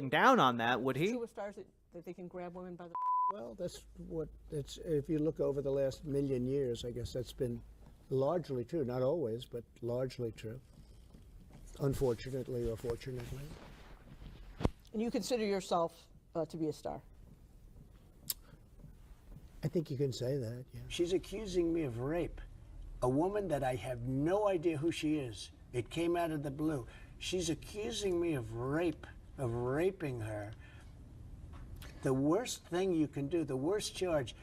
down on that, would he? Superstars that they can grab women by the. Well, that's what it's. If you look over the last million years, I guess that's been largely true. Not always, but largely true. Unfortunately or fortunately. And you consider yourself to be a star. I think you can say that, yeah. She's accusing me of rape. A woman that I have no idea who she is. It came out of the blue. She's accusing me of rape, of raping her. The worst thing you can do, the worst charge.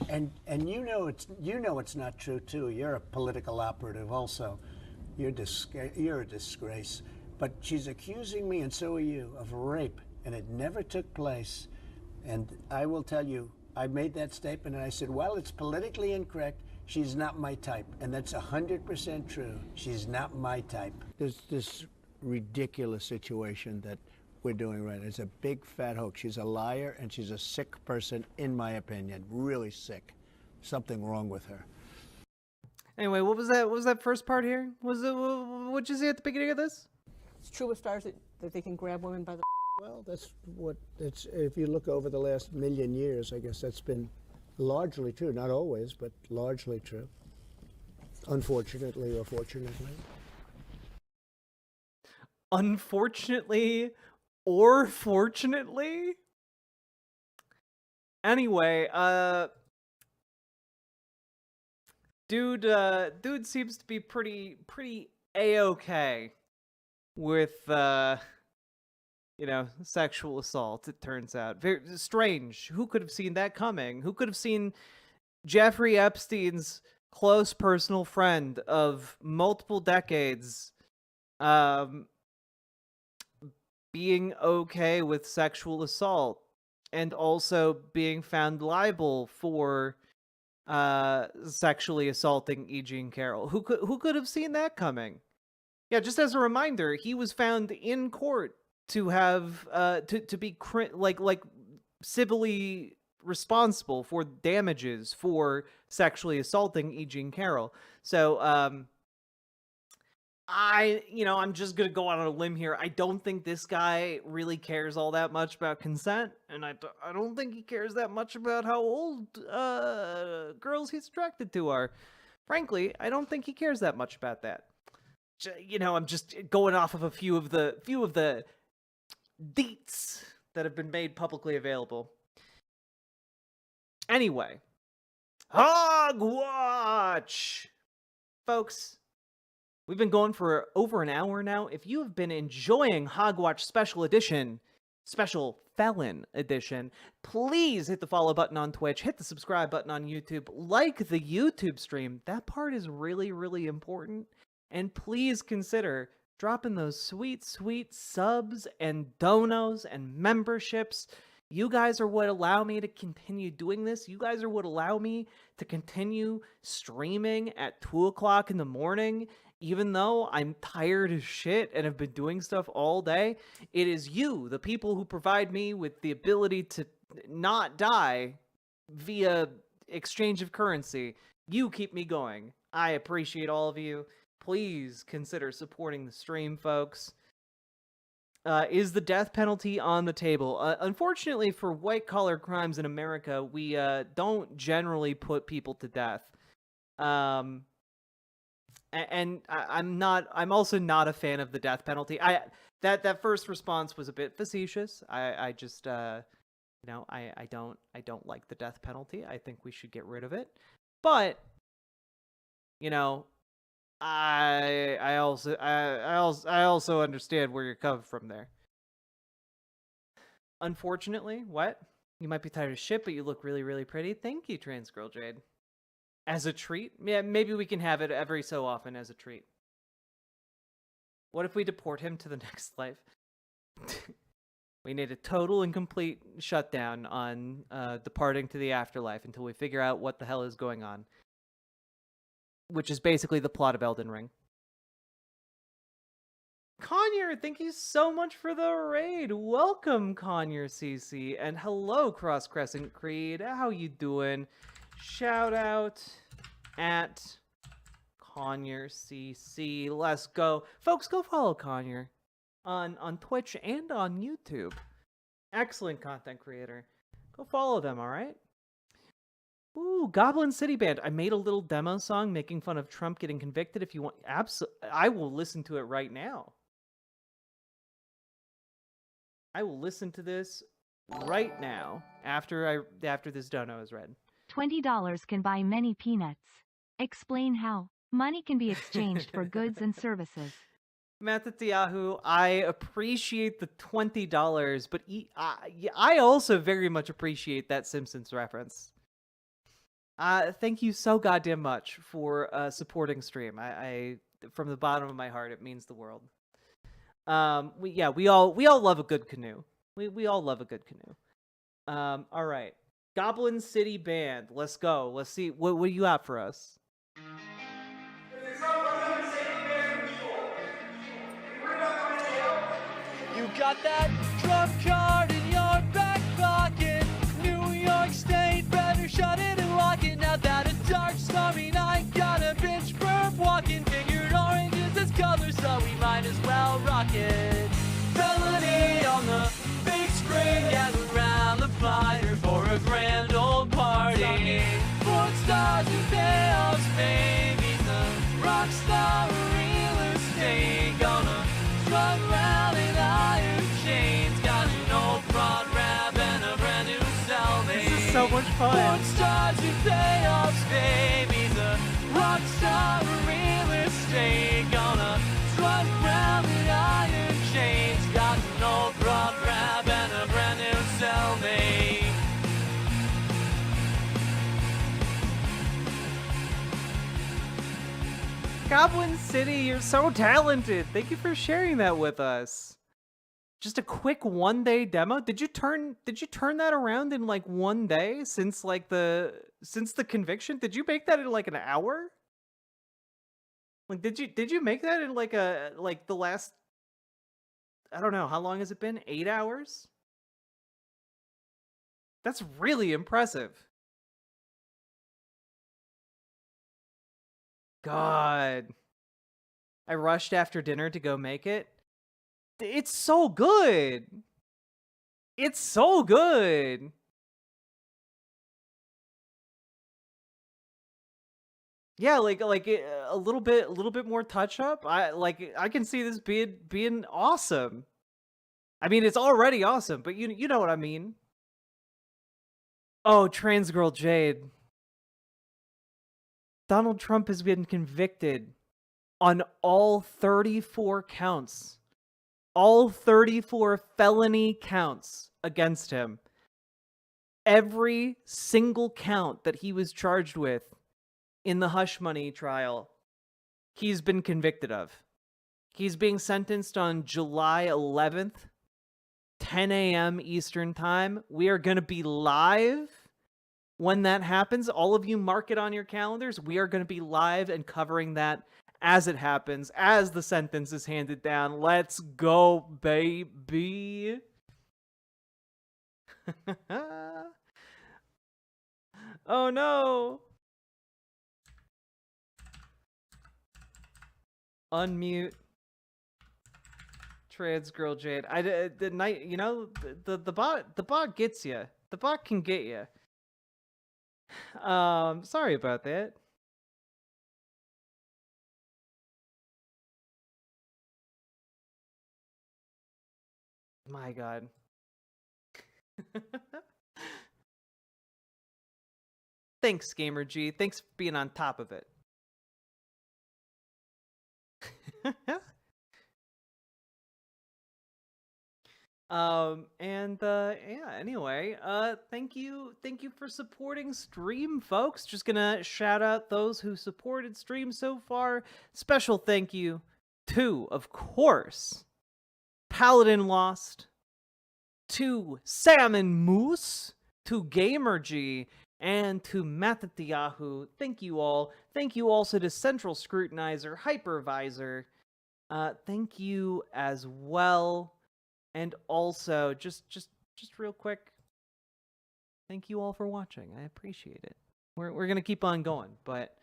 And you know it's not true too. You're a political operative also. You're a disgrace. But she's accusing me, and so are you, of rape, and it never took place. And I will tell you, I made that statement, and I said, while it's politically incorrect, she's not my type. And that's 100% true. She's not my type. There's this ridiculous situation that we're doing right now. It's a big fat hoax. She's a liar, and she's a sick person, in my opinion. Really sick. Something wrong with her. Anyway, what was that? What was that first part here? What'd you say at the beginning of this? It's true with stars that they can grab women by the. Well, that's what it's. If you look over the last million years, I guess that's been largely true. Not always, but largely true. Unfortunately or fortunately. Unfortunately or fortunately? Anyway, dude seems to be pretty A-okay with sexual assault, it turns out. Very strange. Who could have seen that coming? Who could have seen Jeffrey Epstein's close personal friend of multiple decades being okay with sexual assault and also being found liable for sexually assaulting E. Jean Carroll? Who could have seen that coming? Yeah, just as a reminder, he was found in court to have to be civilly responsible for damages for sexually assaulting E. Jean Carroll. So I'm just gonna go out on a limb here. I don't think this guy really cares all that much about consent, and I don't think he cares that much about how old girls he's attracted to are. Frankly, I don't think he cares that much about that. I'm just going off of a few of the deets that have been made publicly available. Anyway, Hogwatch, folks. We've been going for over an hour now. If you have been enjoying Hogwatch Special Edition, Special Felon Edition, please hit the follow button on Twitch, hit the subscribe button on YouTube, like the YouTube stream. That part is really, really important. And please consider dropping those sweet, sweet subs and donos and memberships. You guys are what allow me to continue doing this. You guys are what allow me to continue streaming at 2 o'clock in the morning. Even though I'm tired as shit and have been doing stuff all day, it is you, the people who provide me with the ability to not die via exchange of currency. You keep me going. I appreciate all of you. Please consider supporting the stream, folks. Is the death penalty on the table? Unfortunately, for white-collar crimes in America, we don't generally put people to death. And I'm also not a fan of the death penalty. That first response was a bit facetious. I just I don't like the death penalty. I think we should get rid of it. But I also understand where you're coming from there. Unfortunately, what? You might be tired of shit, but you look really, really pretty. Thank you, Trans Girl Jade. As a treat? Yeah, maybe we can have it every so often as a treat. What if we deport him to the next life? We need a total and complete shutdown on departing to the afterlife until we figure out what the hell is going on. Which is basically the plot of Elden Ring. Conyer, thank you so much for the raid. Welcome, Conyer CC. And hello, Cross Crescent Creed. How you doing? Shout out at Conyer CC. Let's go. Folks, go follow Conyer on Twitch and on YouTube. Excellent content creator. Go follow them, all right? Ooh, Goblin City Band. I made a little demo song making fun of Trump getting convicted. If you want, I will listen to it right now. I will listen to this right now after this dono is read. $20 can buy many peanuts. Explain how. Money can be exchanged for goods and services. Matatiahu, I appreciate the $20, but I also very much appreciate that Simpsons reference. Thank you so goddamn much for supporting stream. I from the bottom of my heart, it means the world. We all love a good canoe. We all love a good canoe. All right, Goblin City Band, let's go. Let's see what you got for us. You got that trump card in your back pocket. New York State better shut it and lock it. Now that a dark stormy night got a bitch burp walking. Figured orange is its color, so we might as well rock it. Felony on the big screen, gather around the fire for a grand old party. Sports stars and payoffs, baby, the rock star real estate. Gonna run round in iron chains. Got an old fraud rap and a brand new cellmate. This is so much fun. Sports stars and payoffs, baby, the rock star real estate. Gonna run round in iron chains. Got an old fraud rap and a brand new cellmate. Goblin City, you're so talented. Thank you for sharing that with us. Just a quick 1-day demo. Did you turn that around in like 1 day since the conviction? Did you make that in like an hour? Like did you make that in like the last, I don't know, how long has it been? 8 hours? That's really impressive. God. I rushed after dinner to go make it. It's so good. It's so good. Yeah, like a little bit more touch up. I can see this being awesome. I mean, it's already awesome, but you know what I mean. Oh, trans girl Jade. Donald Trump has been convicted on all 34 counts. All 34 felony counts against him. Every single count that he was charged with in the hush money trial, he's been convicted of. He's being sentenced on July 11th, 10 a.m. Eastern Time. We are going to be live when that happens. All of you mark it on your calendars. We are going to be live and covering that as it happens, as the sentence is handed down. Let's go, baby. Oh no. Unmute. Trans girl Jade. The night, you know, the bot gets you. The bot can get you. Sorry about that. My God. Thanks, Gamer G. Thanks for being on top of it. Yeah, anyway, thank you for supporting stream, folks. Just gonna shout out those who supported stream so far. Special thank you to, of course, Paladin Lost, to Salmon Moose, to Gamer G, and to Matatiahu. Thank you all. Thank you also to Central Scrutinizer, Hypervisor. Thank you as well. And also, just real quick, thank you all for watching. I appreciate it. We're gonna keep on going, but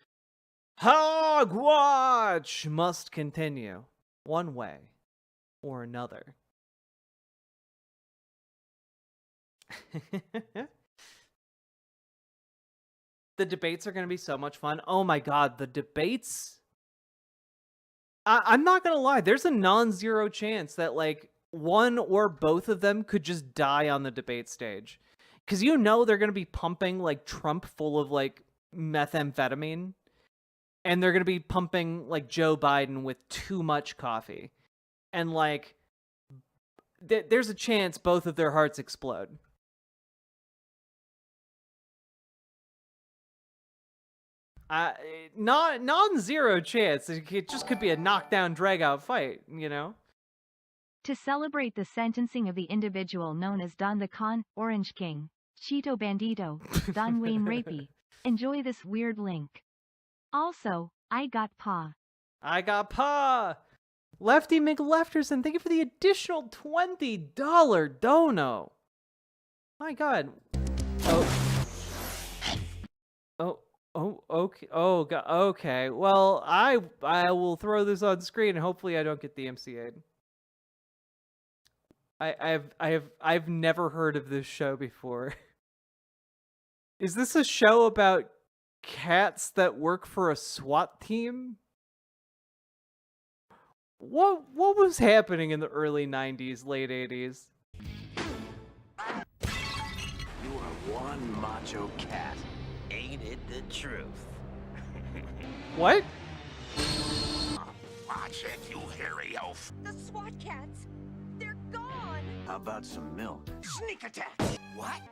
Hogwatch must continue one way or another. The debates are gonna be so much fun. Oh my God, the debates! I'm not gonna lie. There's a non-zero chance that like one or both of them could just die on the debate stage. Because you know they're going to be pumping like Trump full of like methamphetamine. And they're going to be pumping like Joe Biden with too much coffee. And like, there's a chance both of their hearts explode. Non-zero chance. It just could be a knockdown, drag-out fight, you know? To celebrate the sentencing of the individual known as Don the Con, Orange King, Cheeto Bandito, Don Wayne Rapey, enjoy this weird link. Also, I got Pa. I got Pa! Lefty McLefterson, thank you for the additional $20 dono. My God. Okay. Oh, God. Okay. Well, I will throw this on screen and hopefully I don't get the MCA'd. I've never heard of this show before. Is this a show about cats that work for a SWAT team? What was happening in the early 90s, late 80s? You are one macho cat. Ain't it the truth? What? Watch it, you hairy elf. The SWAT cats, they're gone. How about some milk? Sneak attack. What?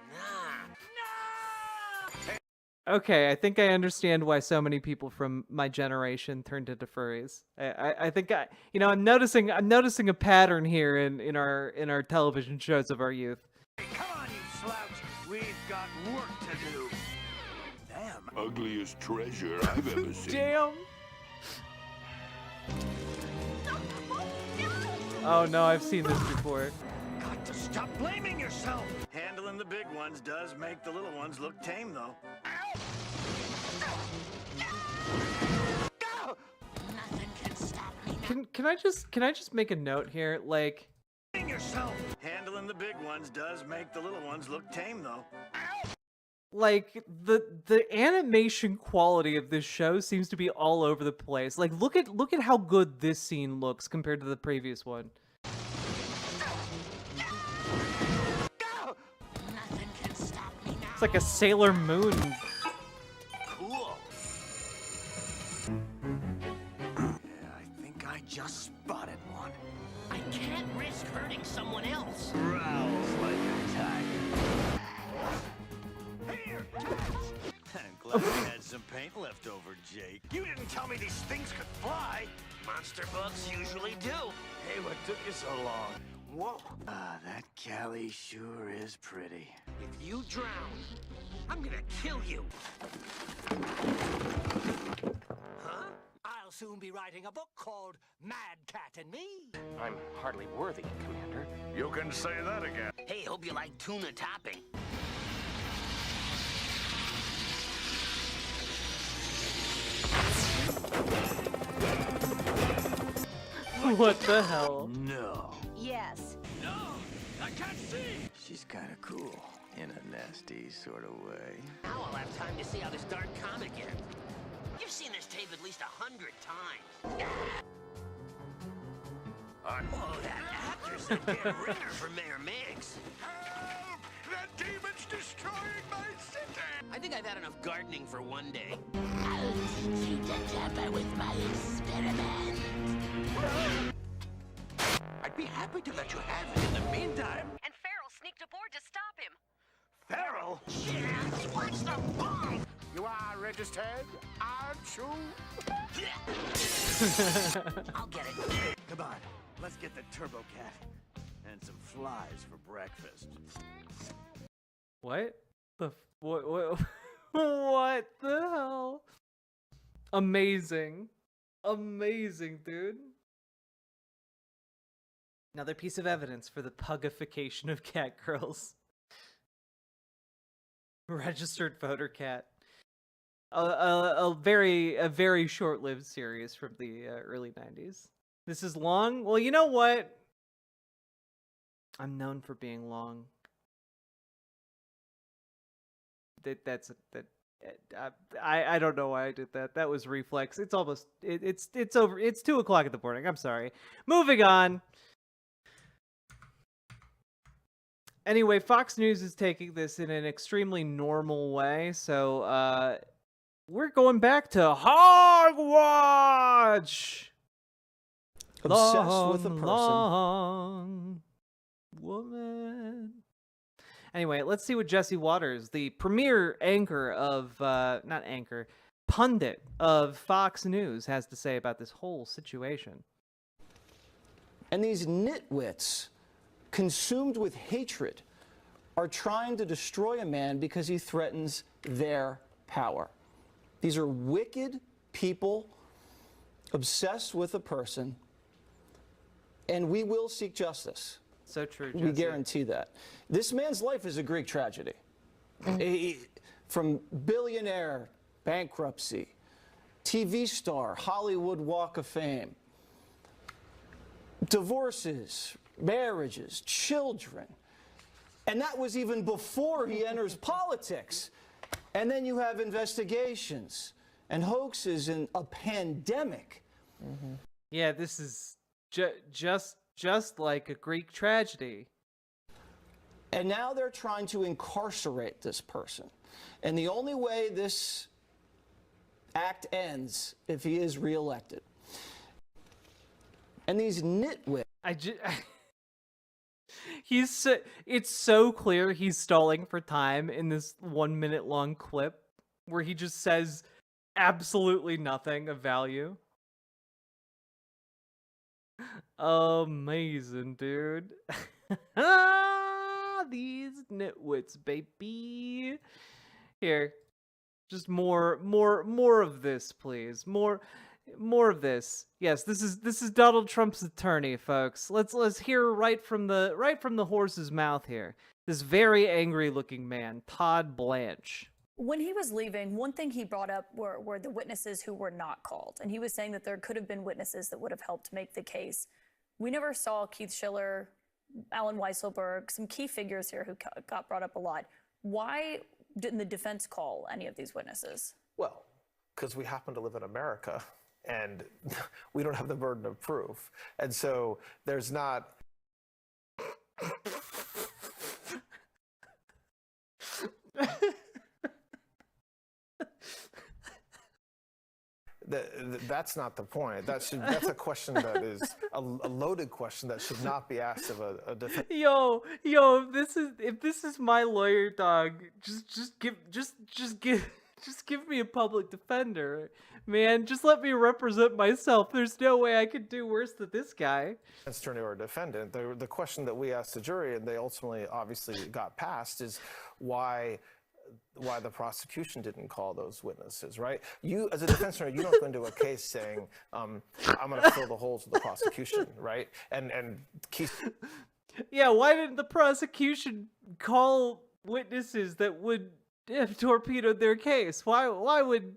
Okay, I think I understand why so many people from my generation turned into furries. I think I'm noticing a pattern here in our television shows of our youth. Come on, you slouch. We've got work to do. Damn. Ugliest treasure I've ever seen. Damn. Oh no, I've seen this before. Got to stop blaming yourself. Handling the big ones does make the little ones look tame, though. Nothing can stop me. Can I just make a note here? Like, Yourself. Handling the big ones does make the little ones look tame, though. like the animation quality of this show seems to be all over the place. Like, look at how good this scene looks compared to the previous one. Nothing can stop me now. It's like a Sailor Moon. Cool. Yeah, I think I just spotted one. I can't risk hurting someone else. Growls like a tiger. Here, I'm glad we had some paint left over, Jake. You didn't tell me these things could fly. Monster bugs usually do. Hey, what took you so long? Whoa. Ah, that Callie sure is pretty. If you drown, I'm gonna kill you. Huh? I'll soon be writing a book called Mad Cat and Me. I'm hardly worthy, Commander. You can say that again. Hey, hope you like tuna topping. What the hell? No. Yes. No, I can't see. She's kind of cool in a nasty sort of way. Now I'll have time to see how this darn comic ends. You've seen this tape at least 100 times. Oh, that actor's a dead ringer for Mayor Miggs. Help! That demon's destroying my city! I think I've had enough gardening for one day. I'll teach you to tamper with my experiment. I'd be happy to let you have it in the meantime. And Farrell sneaked aboard to stop him. Farrell? Yes, what's the bomb? You are registered, aren't you? I'll get it. Come on, let's get the Turbo Cat and some flies for breakfast. What? What what the hell? Amazing. Amazing, dude. Another piece of evidence for the pugification of cat girls. Registered voter cat. A very short-lived series from the early 90s. This is long. Well, you know what? I'm known for being long. I don't know why I did that. That was reflex. It's almost it's over. It's 2 o'clock in the morning. I'm sorry. Moving on. Anyway, Fox News is taking this in an extremely normal way, so we're going back to Hogwatch. Obsessed with a person. Long woman. Anyway, let's see what Jesse Waters, the premier anchor of not anchor, pundit of Fox News, has to say about this whole situation. And these nitwits, consumed with hatred, are trying to destroy a man because he threatens their power. These are wicked people obsessed with a person, and we will seek justice. So true, Jesse. We guarantee that. This man's life is a Greek tragedy. From billionaire, bankruptcy, TV star, Hollywood Walk of Fame, divorces, marriages, children. And that was even before he enters politics. And then you have investigations and hoaxes and a pandemic. Yeah, this is just like a Greek tragedy. And now they're trying to incarcerate this person. And the only way this act ends if he is reelected. And these nitwits. It's so clear he's stalling for time in this 1 minute long clip where he just says absolutely nothing of value. Amazing, dude. These nitwits, baby. Here, just more of this, please. More of this. Yes, this is Donald Trump's attorney, folks. Let's hear right from the horse's mouth here. This very angry looking man, Todd Blanche. When he was leaving, one thing he brought up were the witnesses who were not called. And he was saying that there could have been witnesses that would have helped make the case. We never saw Keith Schiller, Alan Weisselberg, some key figures here who got brought up a lot. Why didn't the defense call any of these witnesses? Well, because we happen to live in America and we don't have the burden of proof. And so there's not... That's not the point. That's a question that is a loaded question that should not be asked of a defense. Yo, if this is my lawyer, dog, just give me a public defender, man. Just let me represent myself. There's no way I could do worse than this guy. Attorney or defendant. The question that we asked the jury, and they ultimately obviously got passed, is why the prosecution didn't call those witnesses, right? You, as a defense attorney, you don't go into a case saying, I'm going to fill the holes of the prosecution, right? And Keith... Yeah, why didn't the prosecution call witnesses that would have torpedoed their case? Why, you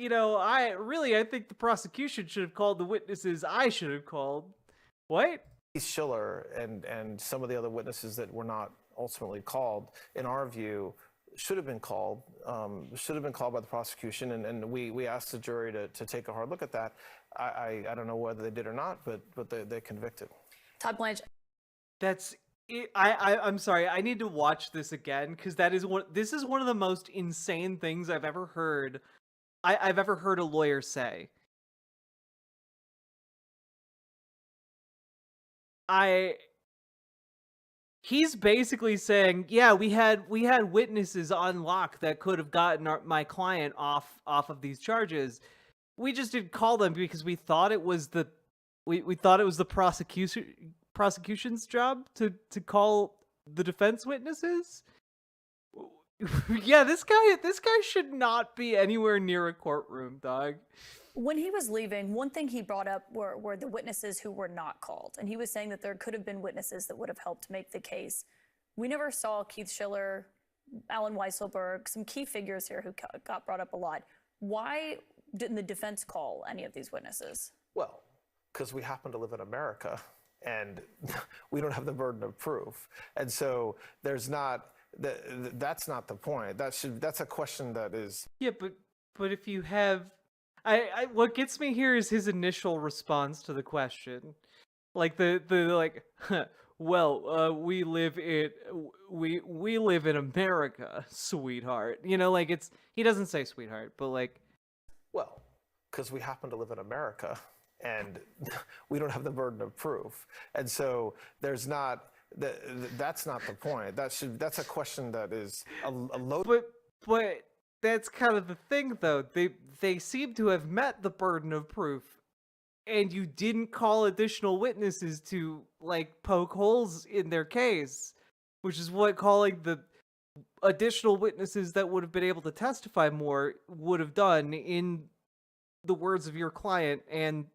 know, I think the prosecution should have called the witnesses I should have called. What? Keith Schiller and some of the other witnesses that were not ultimately called, in our view, should have been called by the prosecution, and we asked the jury to take a hard look at that. I don't know whether they did or not, but they convicted. Todd Blanche. That's it. I'm sorry. I need to watch this again because this is one of the most insane things I've ever heard. I've ever heard a lawyer say. He's basically saying, yeah, we had witnesses on lock that could have gotten my client off of these charges. We just didn't call them because we thought it was the prosecution's job to call the defense witnesses. Yeah, this guy should not be anywhere near a courtroom, dog. When he was leaving, one thing he brought up were the witnesses who were not called. And he was saying that there could have been witnesses that would have helped make the case. We never saw Keith Schiller, Alan Weisselberg, some key figures here who got brought up a lot. Why didn't the defense call any of these witnesses? Well, because we happen to live in America and we don't have the burden of proof. And so there's not... That's not the point. That's a question that is... Yeah, but if you have... what gets me here is his initial response to the question. Like we live in America, sweetheart. You know, like he doesn't say sweetheart, but like, Well, because we happen to live in America and we don't have the burden of proof. And so that's not the point. That's a question that is a load. But that's kind of the thing, though. They seem to have met the burden of proof, and you didn't call additional witnesses to like poke holes in their case, which is what calling the additional witnesses that would have been able to testify more would have done, in the words of your client, and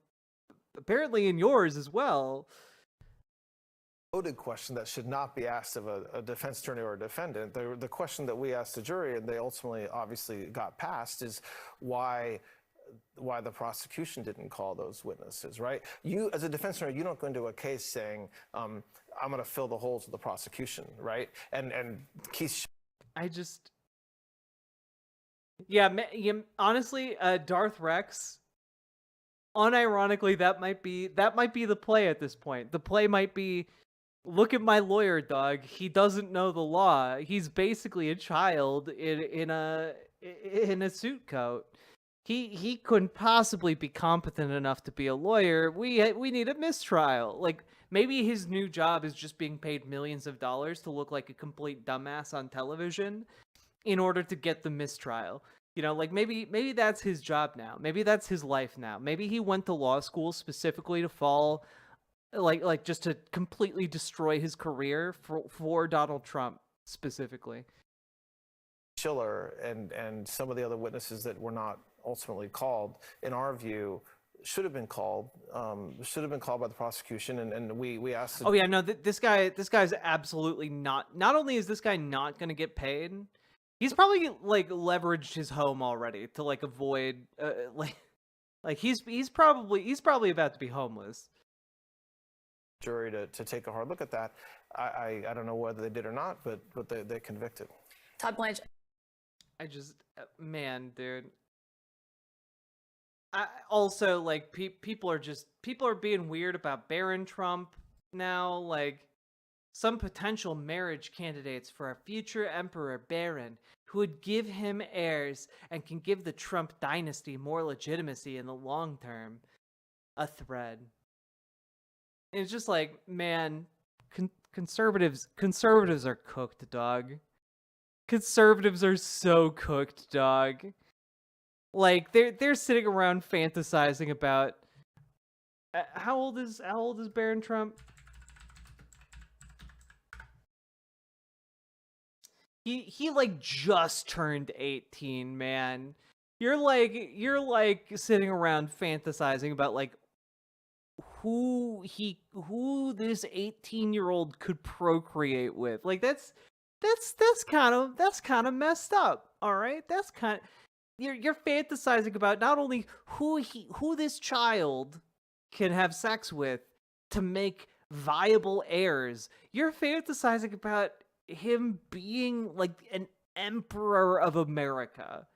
apparently in yours as well. Loaded question that should not be asked of a defense attorney or a defendant. The question that we asked the jury, and they ultimately obviously got passed, is why the prosecution didn't call those witnesses, right? You, as a defense attorney, you don't go into a case saying, I'm going to fill the holes of the prosecution, right? And Keith... Honestly, Darth Rex, unironically, that might be the play at this point. The play might be, look at my lawyer, dog. He doesn't know the law. He's basically a child in a suit coat. He couldn't possibly be competent enough to be a lawyer. We need a mistrial. Like, maybe his new job is just being paid millions of dollars to look like a complete dumbass on television in order to get the mistrial. You know, like maybe that's his job now. Maybe that's his life now. Maybe he went to law school specifically to fall, like just to completely destroy his career for Donald Trump specifically. Schiller and some of the other witnesses that were not ultimately called, in our view, should have been called by the prosecution, and we asked... Oh yeah, no, this guy's absolutely not... Not only is this guy not going to get paid, he's probably like leveraged his home already to like avoid like he's probably about to be homeless. Jury to take a hard look at that. I don't know whether they did or not, but they convicted. Todd Blanche. I just, man, dude. Also, like, people are being weird about Barron Trump now. Like, some potential marriage candidates for a future Emperor Barron who would give him heirs and can give the Trump dynasty more legitimacy in the long term. A thread. And it's just like, man, conservatives are cooked, dog. Conservatives are so cooked, dog. Like, they're sitting around fantasizing about how old is Barron Trump? He like just turned 18, man. You're like sitting around fantasizing about like who this 18-year-old could procreate with. Like that's kind of messed up. All right? That's kind of, you're fantasizing about not only who this child can have sex with to make viable heirs. You're fantasizing about him being like an emperor of America.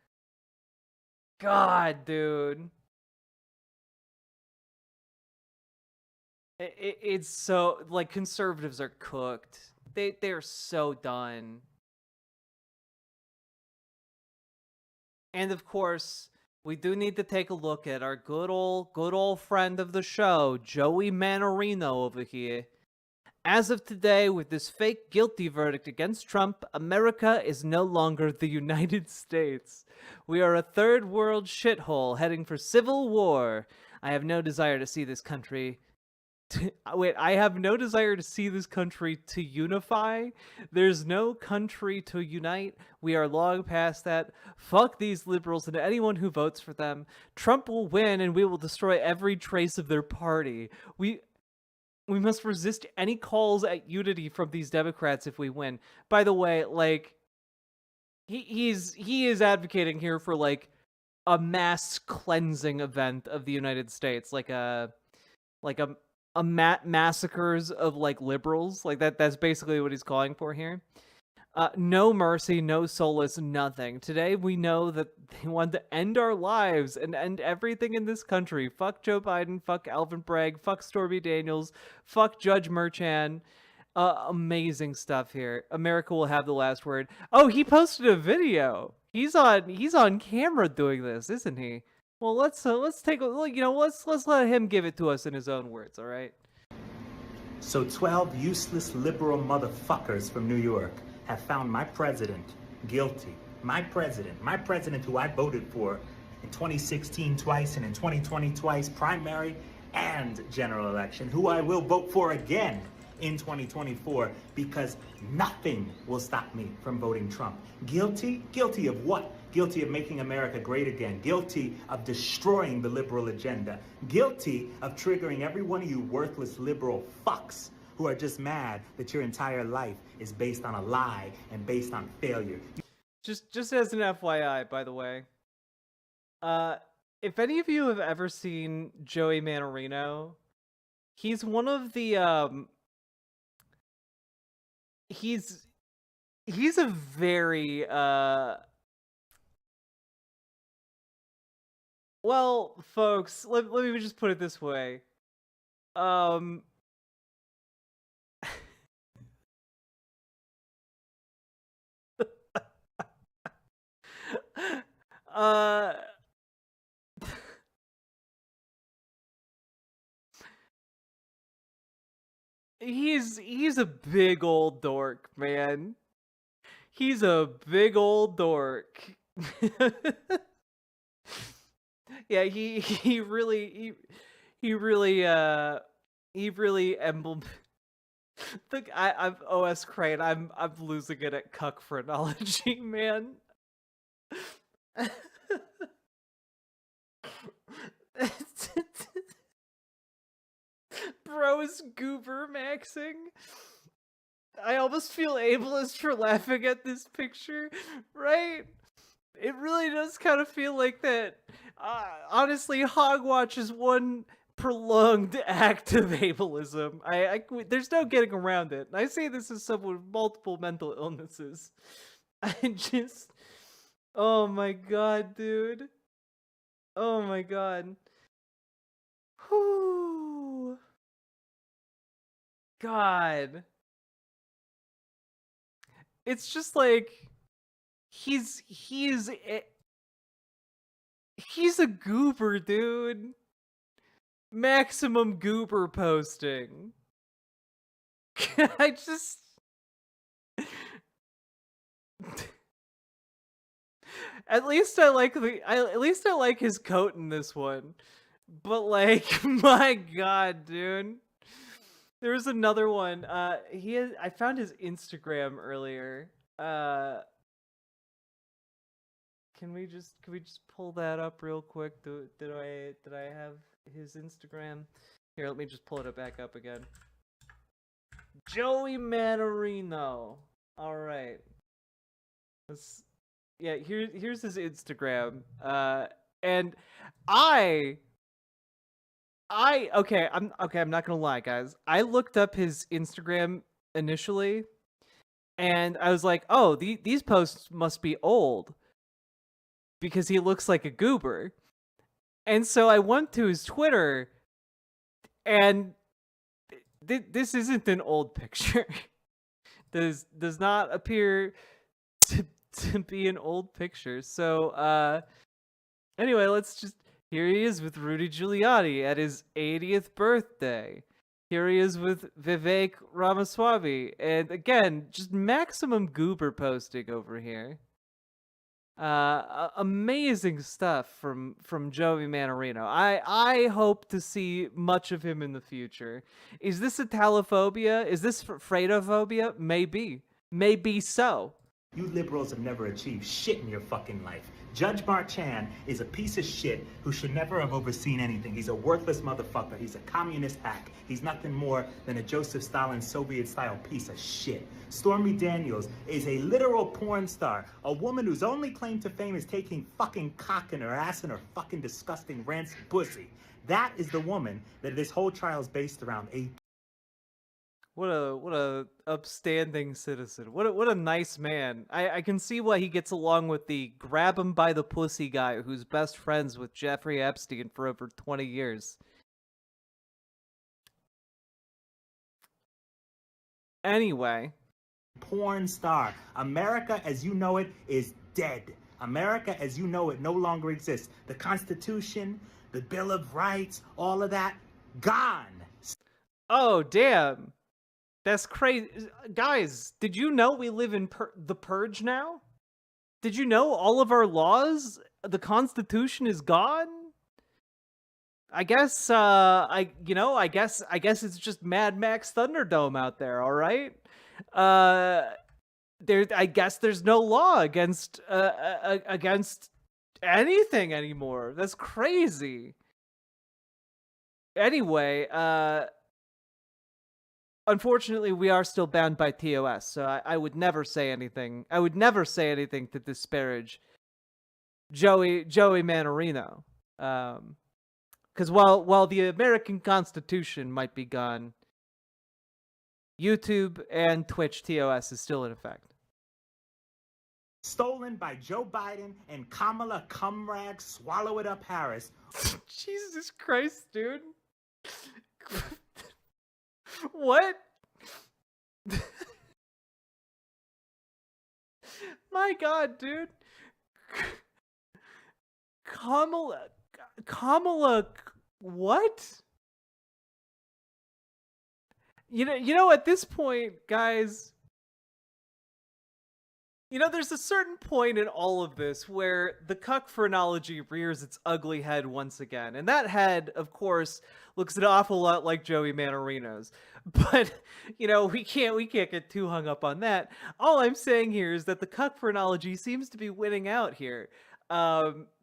God, dude. It's so, like, conservatives are cooked. They're so done. And of course, we do need to take a look at our good old friend of the show, Joey Manorino over here. As of today, with this fake guilty verdict against Trump, America is no longer the United States. We are a third world shithole heading for civil war. I have no desire to see this country... I have no desire to see this country to unify. There's no country to unite. We are long past that. Fuck these liberals and anyone who votes for them. Trump will win and we will destroy every trace of their party. We must resist any calls at unity from these Democrats if we win. By the way, like, he is advocating here for like a mass cleansing event of the United States, like a massacres of like liberals. Like that's basically what he's calling for here. No mercy, no solace, nothing. Today we know that they want to end our lives and end everything in this country. Fuck Joe Biden, fuck Alvin Bragg, fuck Stormy Daniels, fuck Judge Merchan. Amazing stuff here. America will have the last word. Oh, he posted a video. He's on camera doing this, isn't he? Well, let's take a look. Let's let him give it to us in his own words. All right. So 12 useless liberal motherfuckers from New York have found my president guilty. My president who I voted for in 2016 twice and in 2020 twice, primary and general election, who I will vote for again in 2024 because nothing will stop me from voting Trump. Guilty? Guilty of what? Guilty of making America great again. Guilty of destroying the liberal agenda. Guilty of triggering every one of you worthless liberal fucks who are just mad that your entire life is based on a lie and based on failure. Just as an FYI, by the way, if any of you have ever seen Joey Manorino, he's one of the he's a very well, folks, let me just put it this way. He's a big old dork, man. He's a big old dork. Yeah, he really emblem. Look, I'm OS Crane. I'm losing it at cuck phrenology, man. Bro is goober maxing. I almost feel ableist for laughing at this picture, right? It really does kind of feel like that. Honestly, Hogwatch is one prolonged act of ableism. There's no getting around it. I say this as someone with multiple mental illnesses. Oh my god, dude. Oh my god. Whew. God. It's just like he's a goober, dude. Maximum goober posting. I just at least I like his coat in this one. But like my god, dude. There was another one. I found his Instagram earlier. Can we just pull that up real quick? Did I have his Instagram? Here, let me just pull it back up again. Joey Manorino. All right. Here's his Instagram. And I'm not gonna lie, guys. I looked up his Instagram initially, and I was like, oh, these posts must be old because he looks like a goober. And so I went to his Twitter, and this isn't an old picture. does not appear to be an old picture. So anyway, here he is with Rudy Giuliani at his 80th birthday. Here he is with Vivek Ramaswamy. And again, just maximum goober posting over here. Amazing stuff from Joey Manorino. I hope to see much of him in the future. Is this a talophobia? Is this Fredophobia? Maybe so. You liberals have never achieved shit in your fucking life. Judge Marchand is a piece of shit who should never have overseen anything. He's a worthless motherfucker. He's a communist hack. He's nothing more than a Joseph Stalin Soviet-style piece of shit. Stormy Daniels is a literal porn star, a woman whose only claim to fame is taking fucking cock in her ass and her fucking disgusting rancid pussy. That is the woman that this whole trial is based around. What a upstanding citizen. What a nice man. I can see why he gets along with the grab him by the pussy guy who's best friends with Jeffrey Epstein for over 20 years. Anyway. Porn star. America as you know it is dead. America as you know it no longer exists. The Constitution, the Bill of Rights, all of that, gone. Oh, damn. That's crazy. Guys, did you know we live in the Purge now? Did you know all of our laws, the Constitution is gone? I guess, I guess it's just Mad Max Thunderdome out there, all right? I guess there's no law against anything anymore. That's crazy. Anyway, unfortunately, we are still banned by TOS, so I would never say anything. I would never say anything to disparage Joey Manorino. Because while the American Constitution might be gone, YouTube and Twitch TOS is still in effect. Stolen by Joe Biden and Kamala Cumrag Swallow It Up Harris. Jesus Christ, dude. What? My God, dude. Kamala, what? You know, at this point, guys, there's a certain point in all of this where the cuck phrenology rears its ugly head once again. And that head, of course, looks an awful lot like Joey Manorino's. But, we can't get too hung up on that. All I'm saying here is that the cuck phrenology seems to be winning out here.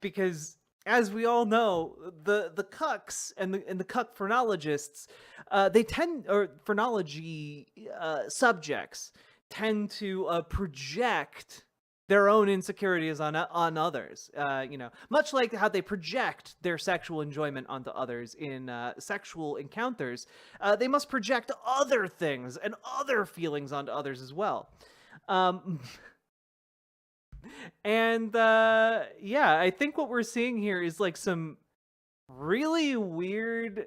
Because, as we all know, the cucks and the cuck phrenologists, phrenology subjects tend to project their own insecurities on others. Much like how they project their sexual enjoyment onto others in sexual encounters, they must project other things and other feelings onto others as well. Yeah, I think what we're seeing here is like some really weird.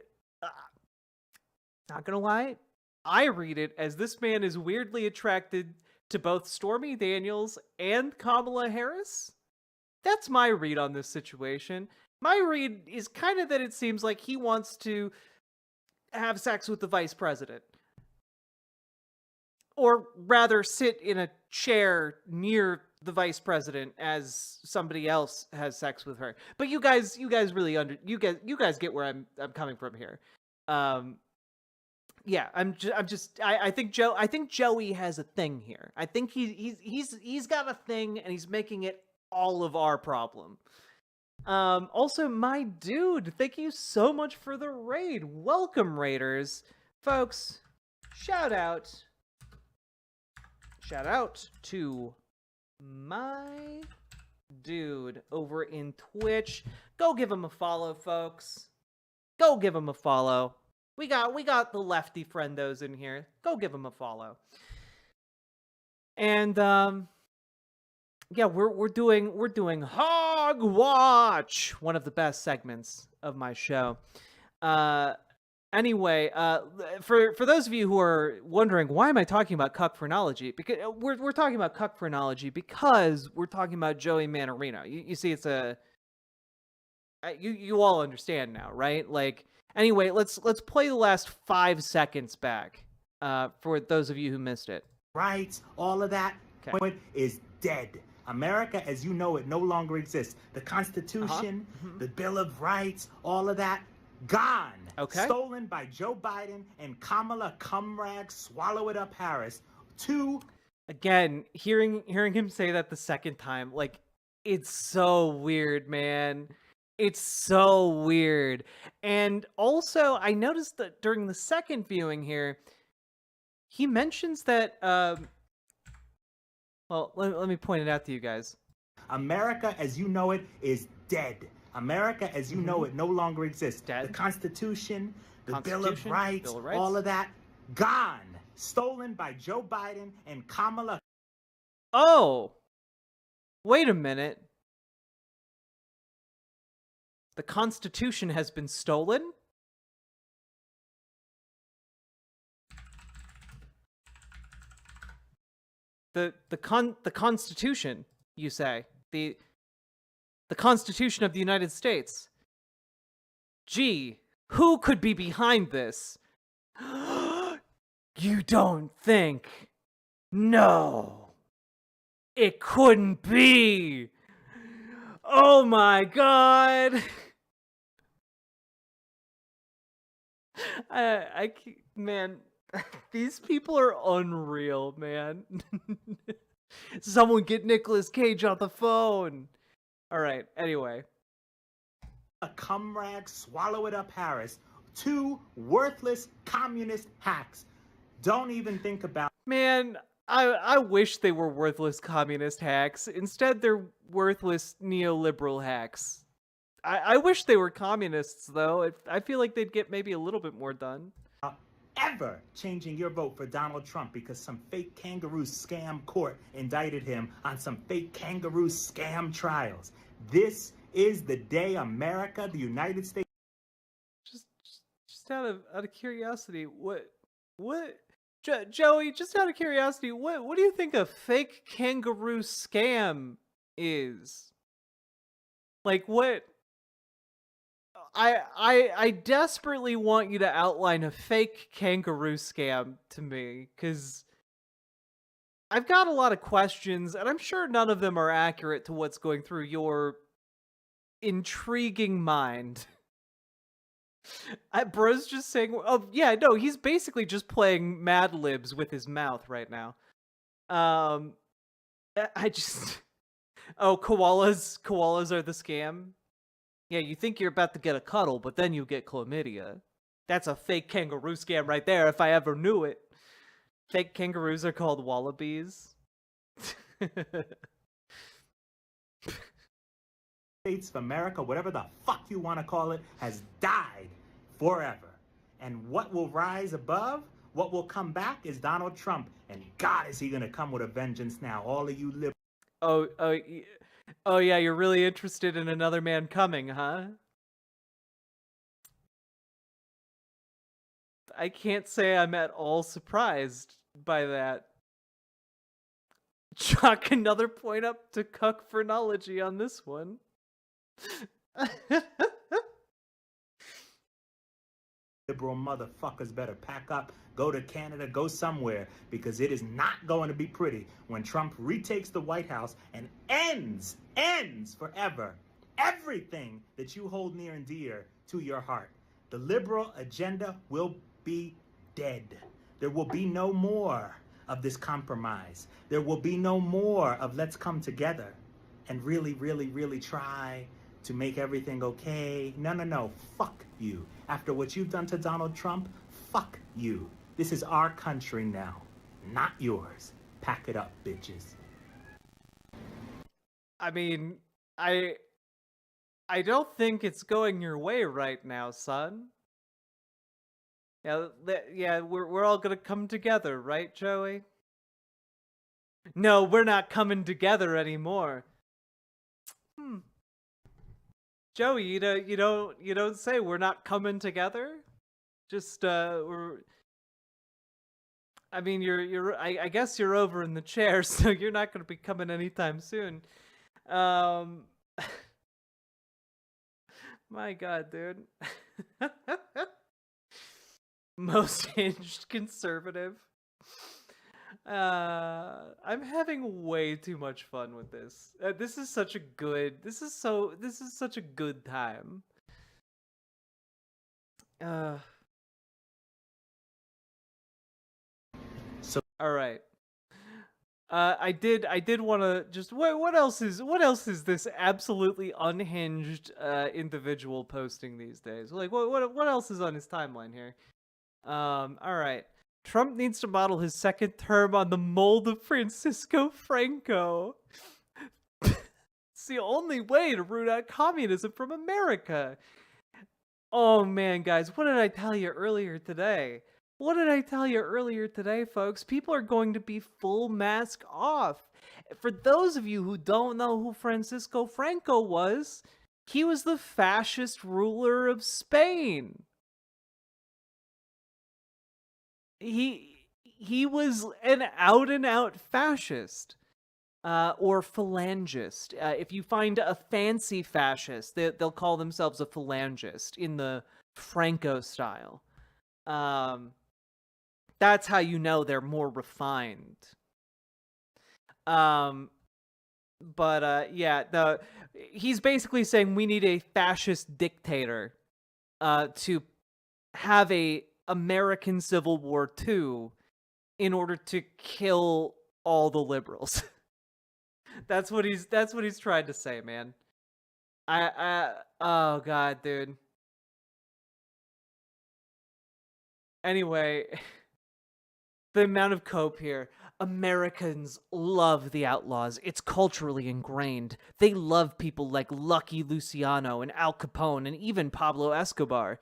Not gonna lie, I read it as this man is weirdly attracted to both Stormy Daniels and Kamala Harris. That's my read on this situation. My read is kind of that it seems like he wants to have sex with the vice president. Or rather sit in a chair near the vice president as somebody else has sex with her. But you guys really you guys get where I'm coming from here. Yeah, I think Joey has a thing here. I think he's got a thing and he's making it all of our problem. Also, my dude, thank you so much for the raid. Welcome, raiders. Folks, shout out to my dude over in Twitch. Go give him a follow, folks. Go give him a follow. We got the lefty friendos in here. Go give him a follow. And yeah, we're doing Hog Watch, one of the best segments of my show. Anyway, for those of you who are wondering, why am I talking about cuck phrenology? Because we're talking about cuck phrenology because we're talking about Joey Manorino. You see, it's you all understand now, right? Like, anyway, let's play the last 5 seconds back for those of you who missed it. Rights, all of that is dead. America as you know it no longer exists. The Constitution, the Bill of Rights, all of that, gone. Okay. Stolen by Joe Biden and Kamala Cumrag Swallow It Up Harris. Again, hearing him say that the second time, like, it's so weird, man. It's so weird. And also, I noticed that during the second viewing here, he mentions that, well, let me point it out to you guys. America as you know it is dead. America as you know it no longer exists. The Constitution, the Bill of Rights, all of that, gone. Stolen by Joe Biden and Kamala. Oh, wait a minute. The Constitution has been stolen? the Constitution, you say. The Constitution of the United States. Gee, who could be behind this? You don't think? No. It couldn't be. Oh my god. Man, these people are unreal, man. Someone get Nicolas Cage on the phone. All right, anyway. A comrade, swallow it up, Harris. Two worthless communist hacks. Don't even think about. Man, I wish they were worthless communist hacks. Instead, they're worthless neoliberal hacks. I wish they were communists, though. I feel like they'd get maybe a little bit more done. Ever changing your vote for Donald Trump because some fake kangaroo scam court indicted him on some fake kangaroo scam trials. This is the day America, the United States. Just out of curiosity, what Joey, just out of curiosity, what do you think a fake kangaroo scam is? Like, what? I desperately want you to outline a fake kangaroo scam to me, because I've got a lot of questions, and I'm sure none of them are accurate to what's going through your intriguing mind. Bro's just saying, oh yeah, no, he's basically just playing Mad Libs with his mouth right now. I just, oh, koalas are the scam. Yeah, you think you're about to get a cuddle, but then you get chlamydia. That's a fake kangaroo scam right there, if I ever knew it. Fake kangaroos are called wallabies. States of America, whatever the fuck you want to call it, has died forever. And what will rise above, what will come back is Donald Trump. And God, is he going to come with a vengeance now. All of you live. Oh yeah, you're really interested in another man coming, huh? I can't say I'm at all surprised by that. Chalk another point up to cuck phrenology on this one. Liberal motherfuckers better pack up, go to Canada, go somewhere, because it is not going to be pretty when Trump retakes the White House and ends forever everything that you hold near and dear to your heart. The liberal agenda will be dead. There will be no more of this compromise. There will be no more of let's come together and really, really, really try to make everything okay. No. Fuck you. After what you've done to Donald Trump, fuck you. This is our country now, not yours. Pack it up, bitches. I mean, I don't think it's going your way right now, son. Yeah, we're all gonna come together, right, Joey? No, we're not coming together anymore. Joey, you don't say we're not coming together. Just we're. I mean, I guess you're over in the chair, so you're not going to be coming anytime soon. My God, dude. Most hinged conservative. I'm having way too much fun with this. This is such a good time. So all right. I did want to just what else is this absolutely unhinged individual posting these days? Like what else is on his timeline here? All right. Trump needs to model his second term on the mold of Francisco Franco. It's the only way to root out communism from America. Oh man, guys, what did I tell you earlier today? Folks? People are going to be full mask off. For those of you who don't know who Francisco Franco was, he was the fascist ruler of Spain. he was an out and out fascist. Or phalangist. If you find a fancy fascist, they'll call themselves a phalangist in the Franco style. That's how you know they're more refined. He's basically saying we need a fascist dictator to have a American Civil War II in order to kill all the liberals. That's what he's trying to say, man. Oh god, dude. Anyway, the amount of cope here. Americans love the Outlaws. It's culturally ingrained. They love people like Lucky Luciano and Al Capone and even Pablo Escobar.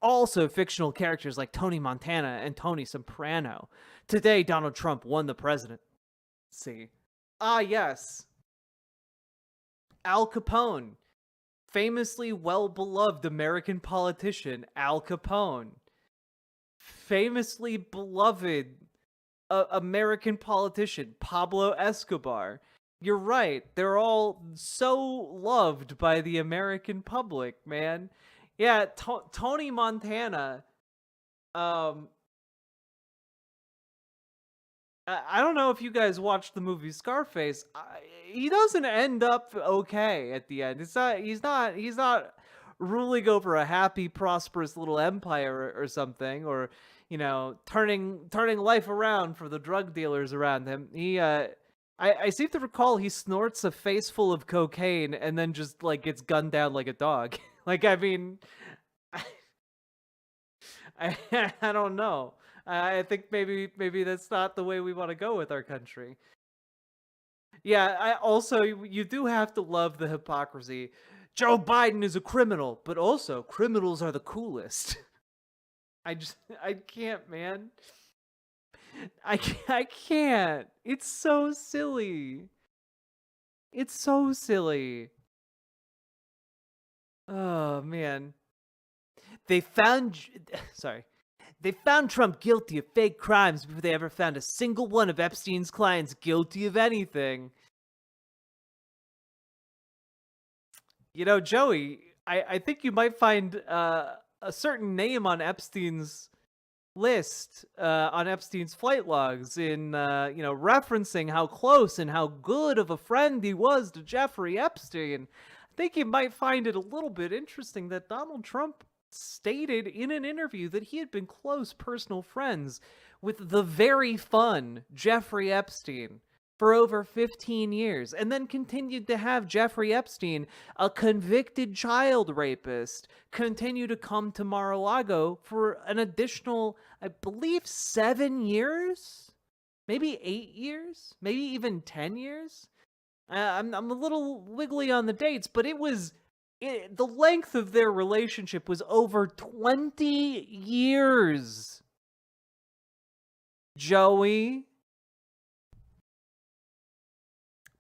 Also fictional characters like Tony Montana and Tony Soprano. Today, Donald Trump won the presidency. Ah, yes. Al Capone. Famously well-beloved American politician, Al Capone. Famously beloved American politician, Pablo Escobar. You're right. They're all so loved by the American public, man. Yeah, Tony Montana. I don't know if you guys watched the movie Scarface. He doesn't end up okay at the end. He's not ruling over a happy, prosperous little empire or something, or turning life around for the drug dealers around him. I seem to recall he snorts a face full of cocaine and then just like gets gunned down like a dog. Like, I mean, I don't know. I think maybe that's not the way we want to go with our country. Yeah, you do have to love the hypocrisy. Joe Biden is a criminal, but also criminals are the coolest. I can't, man. I can't. It's so silly. It's so silly. Oh, man. They found Trump guilty of fake crimes before they ever found a single one of Epstein's clients guilty of anything. Joey, I think you might find a certain name on Epstein's list, on Epstein's flight logs, in referencing how close and how good of a friend he was to Jeffrey Epstein. I think you might find it a little bit interesting that Donald Trump stated in an interview that he had been close personal friends with the very fun Jeffrey Epstein for over 15 years, and then continued to have Jeffrey Epstein, a convicted child rapist, continue to come to Mar-a-Lago for an additional, I believe, 7 years? Maybe 8 years? Maybe even 10 years? I'm a little wiggly on the dates, but the length of their relationship was over 20 years. Joey.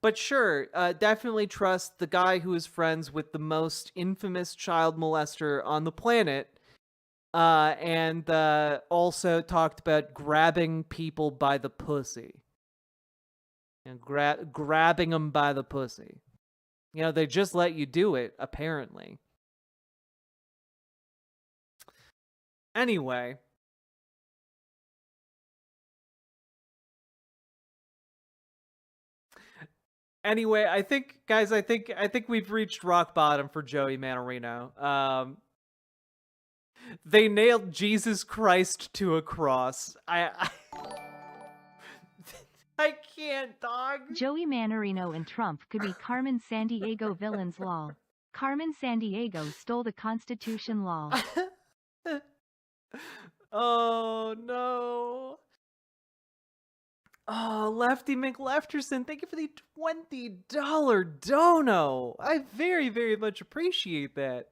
But sure, definitely trust the guy who is friends with the most infamous child molester on the planet. And also talked about grabbing people by the pussy. Grabbing them by the pussy. They just let you do it, apparently. Anyway. I think we've reached rock bottom for Joey Manorino. They nailed Jesus Christ to a cross. I can't, dog. Joey Manorino and Trump could be Carmen Sandiego villains law. Carmen Sandiego stole the Constitution law. Oh, no. Oh, Lefty McLefterson, thank you for the $20 dono. I very, very much appreciate that.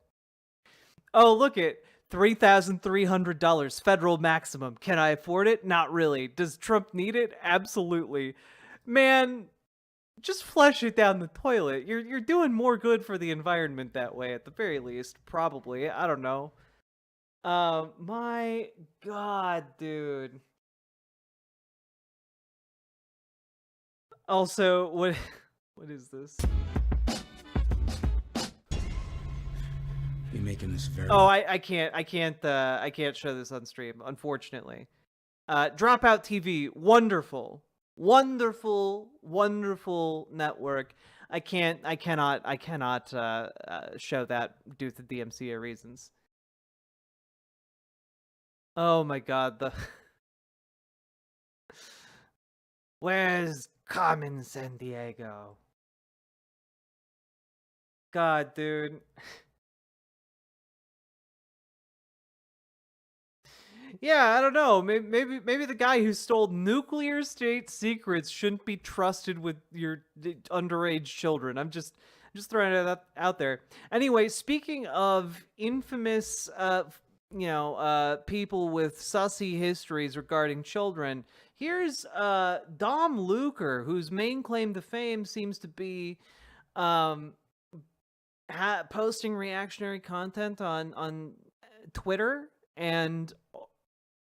Oh, look it. $3,300 federal maximum. Can I afford it? Not really. Does Trump need it? Absolutely. Man, just flush it down the toilet. You're doing more good for the environment that way, at the very least. Probably. I don't know. My God, dude. Also, what is this? You're making this very. Oh, I can't show this on stream, unfortunately. Dropout TV, wonderful network. I cannot show that due to DMCA reasons. Oh my god, where's Carmen San Diego? God, dude. Yeah, I don't know. Maybe the guy who stole nuclear state secrets shouldn't be trusted with your underage children. I'm just throwing that out there. Anyway, speaking of infamous, people with sussy histories regarding children, here's Dom Luker, whose main claim to fame seems to be posting reactionary content on Twitter and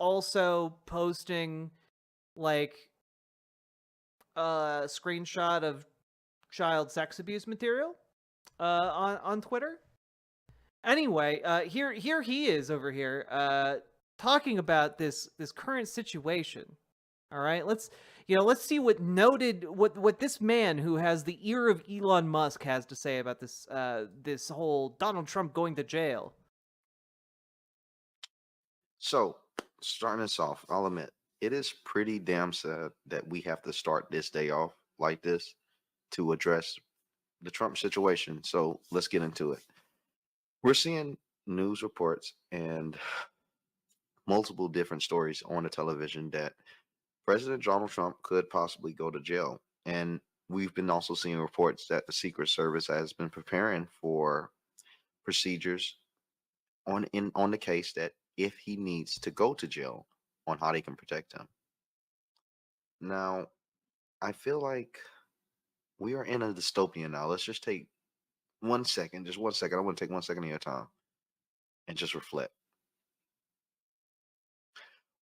also posting like a screenshot of child sex abuse material on Twitter. Anyway, here he is over here talking about this current situation. All right, let's see what this man who has the ear of Elon Musk has to say about this whole Donald Trump going to jail. So, starting us off, I'll admit, it is pretty damn sad that we have to start this day off like this to address the Trump situation. So, let's get into it. We're seeing news reports and multiple different stories on the television that President Donald Trump could possibly go to jail. And we've been also seeing reports that the Secret Service has been preparing for procedures on the case that if he needs to go to jail, on how they can protect him. Now, I feel like we are in a dystopian now. Let's just take 1 second, just 1 second. I want to take 1 second of your time and just reflect.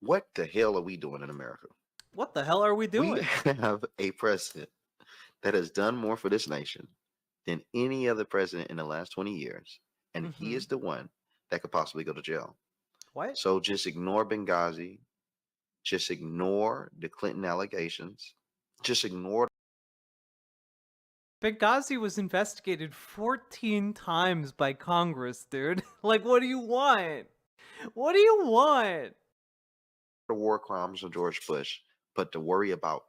What the hell are we doing in America? What the hell are we doing? We have a president that has done more for this nation than any other president in the last 20 years. And he is the one that could possibly go to jail. What? So just ignore Benghazi. Just ignore the Clinton allegations. Just ignore. Benghazi was investigated 14 times by Congress, dude. Like, what do you want? What do you want? The war crimes of George Bush, but to worry about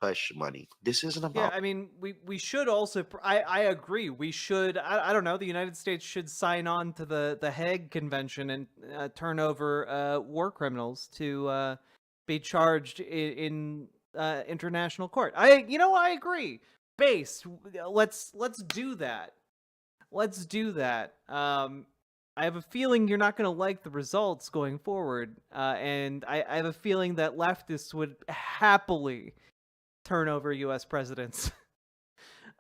hush money. This isn't about. Yeah, I mean, we should also. I agree. We should. I don't know. The United States should sign on to the Hague Convention and turn over war criminals to be charged in international court. I agree. Base. Let's do that. Let's do that. I have a feeling you're not going to like the results going forward, and I have a feeling that leftists would happily turn over U.S. presidents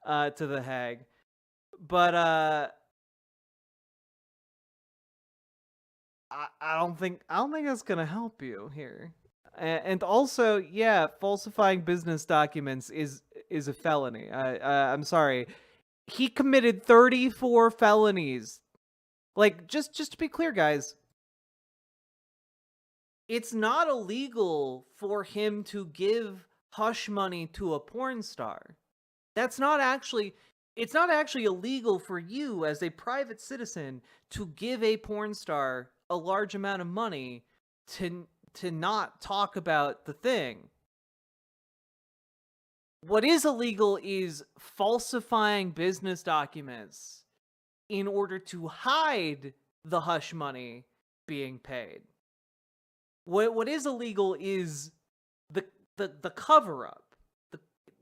to the Hague. But I don't think that's gonna help you here. And also, yeah, falsifying business documents is a felony. I'm sorry. He committed 34 felonies. Like, just to be clear, guys, it's not illegal for him to give hush money to a porn star. It's not actually illegal for you as a private citizen to give a porn star a large amount of money to not talk about the thing. What is illegal is falsifying business documents in order to hide the hush money being paid. What is illegal is the cover up.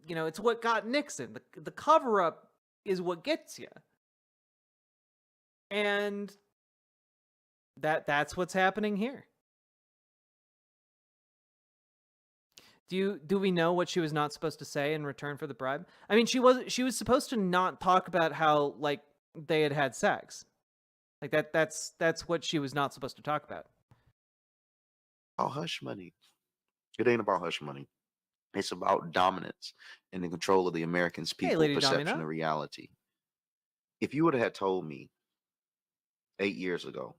It's what got Nixon. The cover up is what gets you. And that's what's happening here. Do we know what she was not supposed to say in return for the bribe? I mean, she was supposed to not talk about how like they had sex. Like that's what she was not supposed to talk about. About hush money. It ain't about hush money. It's about dominance and the control of the Americans' people Lady perception Domino. of reality. If you would have told me 8 years ago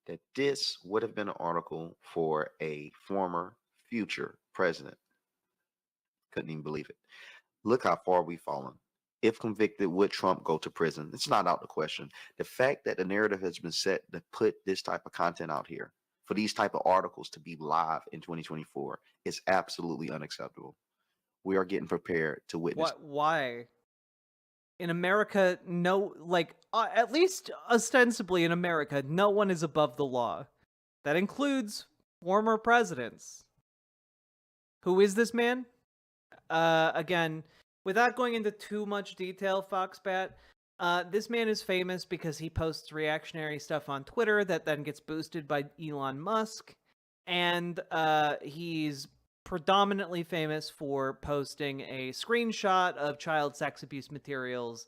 that this would have been an article for a former future president, couldn't even believe it. Look how far we've fallen. If convicted, would Trump go to prison? It's not out the question. The fact that the narrative has been set to put this type of content out here, for these type of articles to be live in 2024, is absolutely unacceptable. We are getting prepared to witness. Why? In America, no, like, at least ostensibly in America, no one is above the law. That includes former presidents. Who is this man? Again, without going into too much detail, Foxbat, this man is famous because he posts reactionary stuff on Twitter that then gets boosted by Elon Musk. And he's predominantly famous for posting a screenshot of child sex abuse materials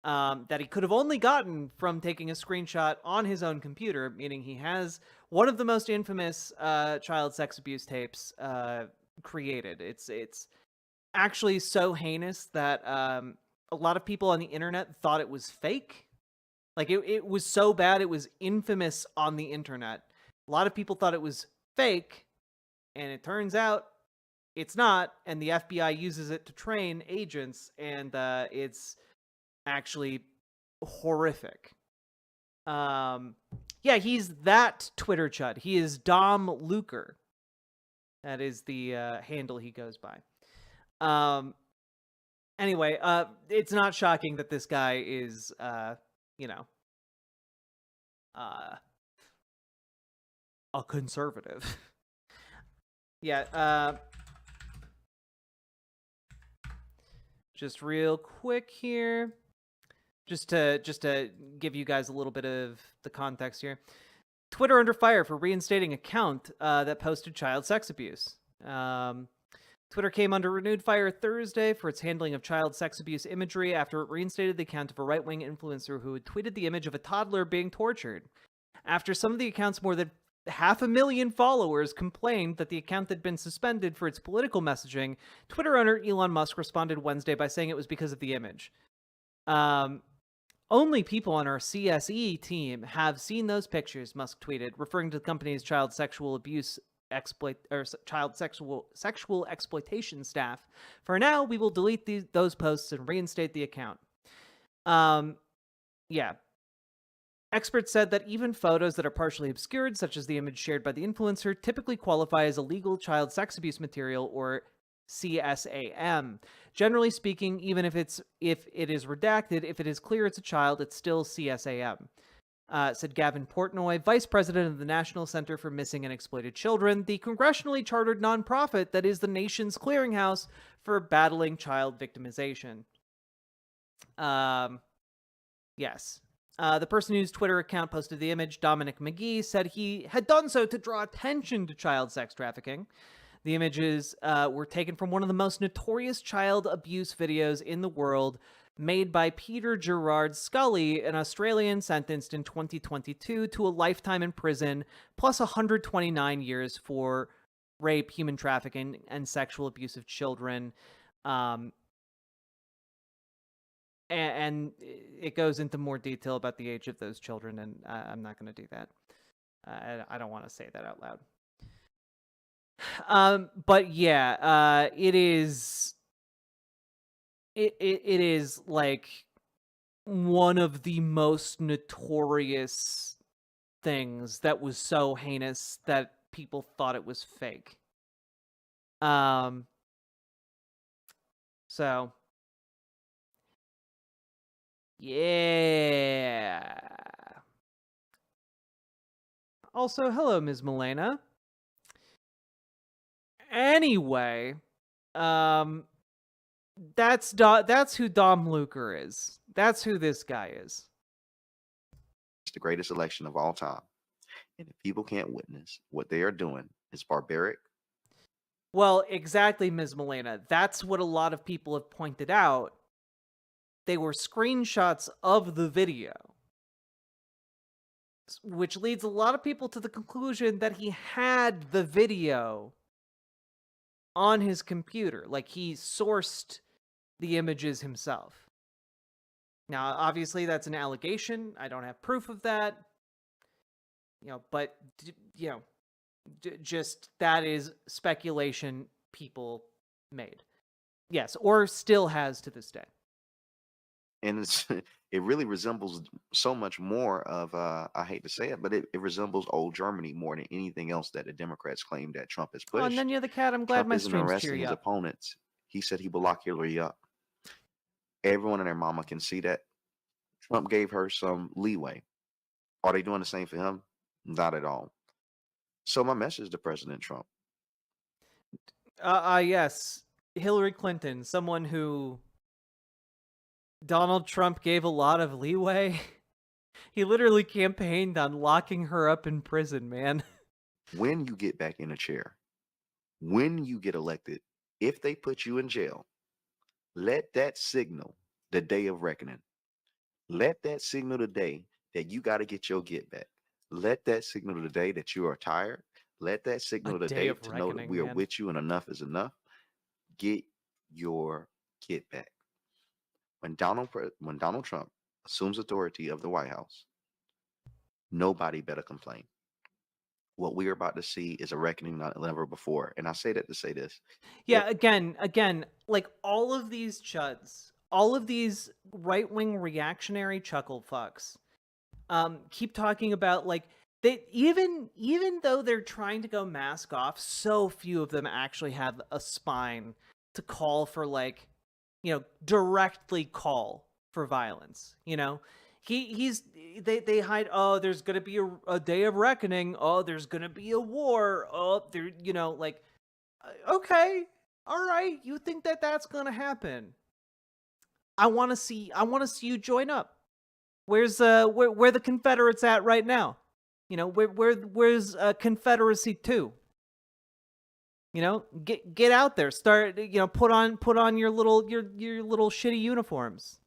that he could have only gotten from taking a screenshot on his own computer, meaning he has one of the most infamous child sex abuse tapes created. It's actually so heinous that a lot of people on the internet thought it was fake. Like, it was so bad, it was infamous on the internet. A lot of people thought it was fake, and it turns out it's not, and the FBI uses it to train agents, and it's actually horrific. Yeah, he's that Twitter chud. He is Dom Luker. That is the handle he goes by. Anyway, it's not shocking that this guy is, you know, a conservative. Yeah, just real quick here, just to give you guys a little bit of the context here. Twitter under fire for reinstating account that posted child sex abuse. Twitter came under renewed fire Thursday for its handling of child sex abuse imagery after it reinstated the account of a right-wing influencer who had tweeted the image of a toddler being tortured. After some of the account's more than 500,000 followers complained that the account had been suspended for its political messaging, Twitter owner Elon Musk responded Wednesday by saying it was because of the image. Only people on our CSE team have seen those pictures, Musk tweeted, referring to the company's child sexual exploitation staff. For now, we will delete those posts and reinstate the account. Yeah. Experts said that even photos that are partially obscured, such as the image shared by the influencer, typically qualify as illegal child sex abuse material, or CSAM. Generally speaking, even if it is redacted, if it is clear it's a child, it's still CSAM. Said Gavin Portnoy, vice president of the National Center for Missing and Exploited Children, the congressionally chartered nonprofit that is the nation's clearinghouse for battling child victimization. Yes. The person whose Twitter account posted the image, Dominic McGee, said he had done so to draw attention to child sex trafficking. The images were taken from one of the most notorious child abuse videos in the world, made by Peter Gerard Scully, an Australian sentenced in 2022 to a lifetime in prison, plus 129 years for rape, human trafficking, and sexual abuse of children. And it goes into more detail about the age of those children, and I'm not going to do that. I don't want to say that out loud. But yeah, it is like one of the most notorious things that was so heinous that people thought it was fake. So yeah. Also, hello, Ms. Milena. Anyway, that's who Dom Luker is. That's who this guy is. It's the greatest election of all time. And if people can't witness what they are doing, it's barbaric. Well, exactly, Ms. Milena. That's what a lot of people have pointed out. They were screenshots of the video, which leads a lot of people to the conclusion that he had the video on his computer. Like, he sourced the images himself. Now, obviously, that's an allegation. I don't have proof of that. But, just that is speculation people made. Yes, or still has to this day. And it really resembles so much more of I hate to say it, but it resembles old Germany more than anything else that the Democrats claim that Trump has pushed. Oh, and then you're the cat. I'm glad Trump my isn't streams cheer arresting you his up. opponents. He said he will lock Hillary up. Everyone and their mama can see that. Trump gave her some leeway. Are they doing the same for him? Not at all. So my message to President Trump. Yes. Hillary Clinton, someone who Donald Trump gave a lot of leeway. He literally campaigned on locking her up in prison, man. When you get back in a chair, when you get elected, if they put you in jail, let that signal the day of reckoning. Let that signal the day that you got to get your get back. Let that signal the day that you are tired. Let that signal the day to know that we are with you and enough is enough. Get your get back. When Donald Trump assumes authority of the White House, nobody better complain. What we are about to see is a reckoning not never before. And I say that to say this. Yeah, again, like all of these chuds, all of these right-wing reactionary chuckle fucks, keep talking about like they even though they're trying to go mask off, so few of them actually have a spine to call for like, directly call for violence. They hide. Oh, there's gonna be a day of reckoning. Oh, there's gonna be a war. Oh, there, like, okay, all right. You think that that's gonna happen? I want to see you join up. Where's where the Confederates at right now? Where's Confederacy 2? Get out there. Start, put on your little shitty uniforms.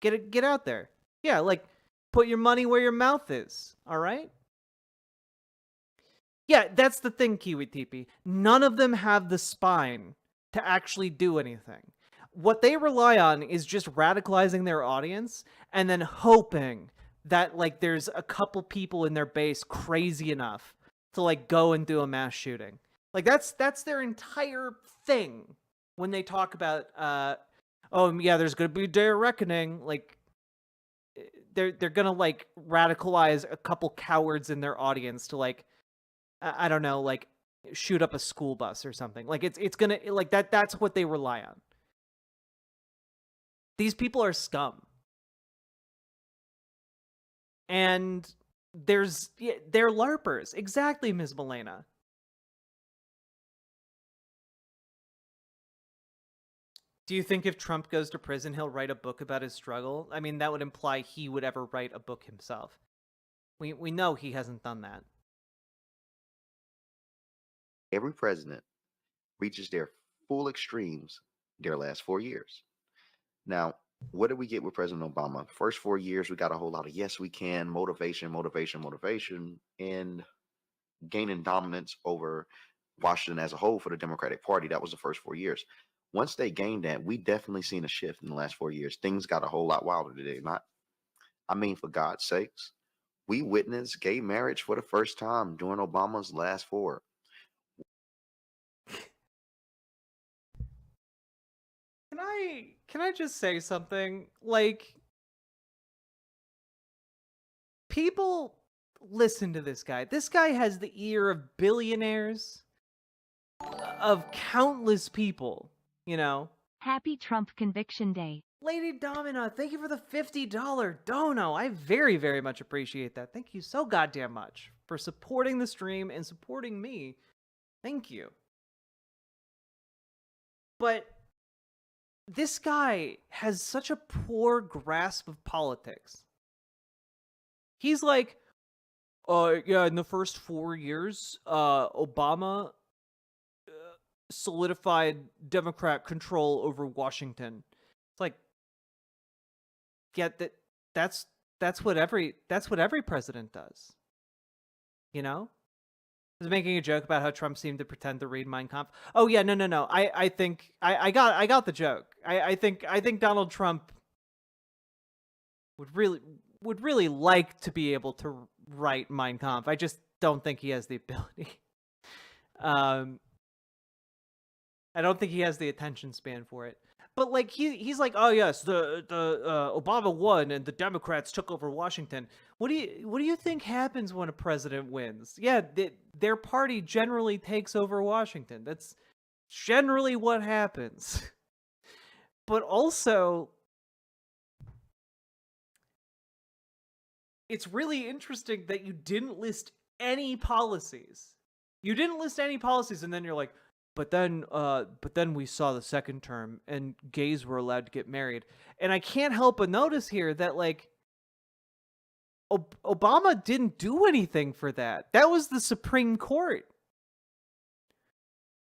Get out there. Yeah, like put your money where your mouth is. All right? Yeah, that's the thing, Kiwi Teepee. None of them have the spine to actually do anything. What they rely on is just radicalizing their audience and then hoping that like there's a couple people in their base crazy enough to like go and do a mass shooting. Like that's their entire thing when they talk about oh yeah, there's gonna be a day of reckoning. Like they're gonna like radicalize a couple cowards in their audience to like I don't know, like shoot up a school bus or something. Like it's gonna like that's what they rely on. These people are scum. And they're LARPers. Exactly, Ms. Milena. Do you think if Trump goes to prison, he'll write a book about his struggle? I mean, that would imply he would ever write a book himself. We know he hasn't done that. Every president reaches their full extremes their last 4 years. Now, what did we get with President Obama? First 4 years, we got a whole lot of yes, we can, motivation, and gaining dominance over Washington as a whole for the Democratic Party. That was the first 4 years. Once they gained that, we definitely seen a shift in the last 4 years. Things got a whole lot wilder today. I mean, for God's sakes, we witnessed gay marriage for the first time during Obama's last 4. Can I just say something? Like, people listen to this guy. This guy has the ear of billionaires, of countless people, Happy Trump Conviction Day. Lady Domina, thank you for the $50 dono. I very, very much appreciate that. Thank you so goddamn much for supporting the stream and supporting me. Thank you. But this guy has such a poor grasp of politics. He's like, yeah, in the first 4 years, Obama solidified Democrat control over Washington. It's like, yeah, that's what every president does. was making a joke about how Trump seemed to pretend to read Mein Kampf. Oh yeah, no. I think I got the joke. I think Donald Trump would really like to be able to write Mein Kampf. I just don't think he has the ability. I don't think he has the attention span for it. But like he's like, oh yes, the Obama won and the Democrats took over Washington. What do you think happens when a president wins? Yeah, their party generally takes over Washington. That's generally what happens. But also, it's really interesting that you didn't list any policies. You didn't list any policies, and then you're like, but then we saw the second term, and gays were allowed to get married. And I can't help but notice here that, like, Obama didn't do anything for that. That was the Supreme Court.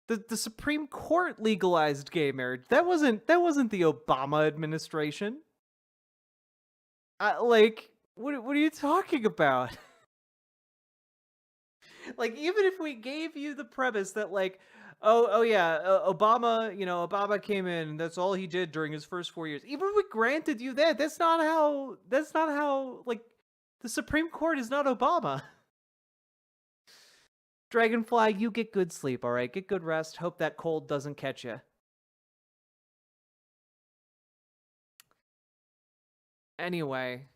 The Supreme Court legalized gay marriage. That wasn't the Obama administration. Like, what are you talking about? Like, even if we gave you the premise that, like, oh yeah, Obama came in, and that's all he did during his first 4 years. Even if we granted you that, that's not how, like, the Supreme Court is not Obama. Dragonfly, you get good sleep, all right? Get good rest. Hope that cold doesn't catch you. Anyway.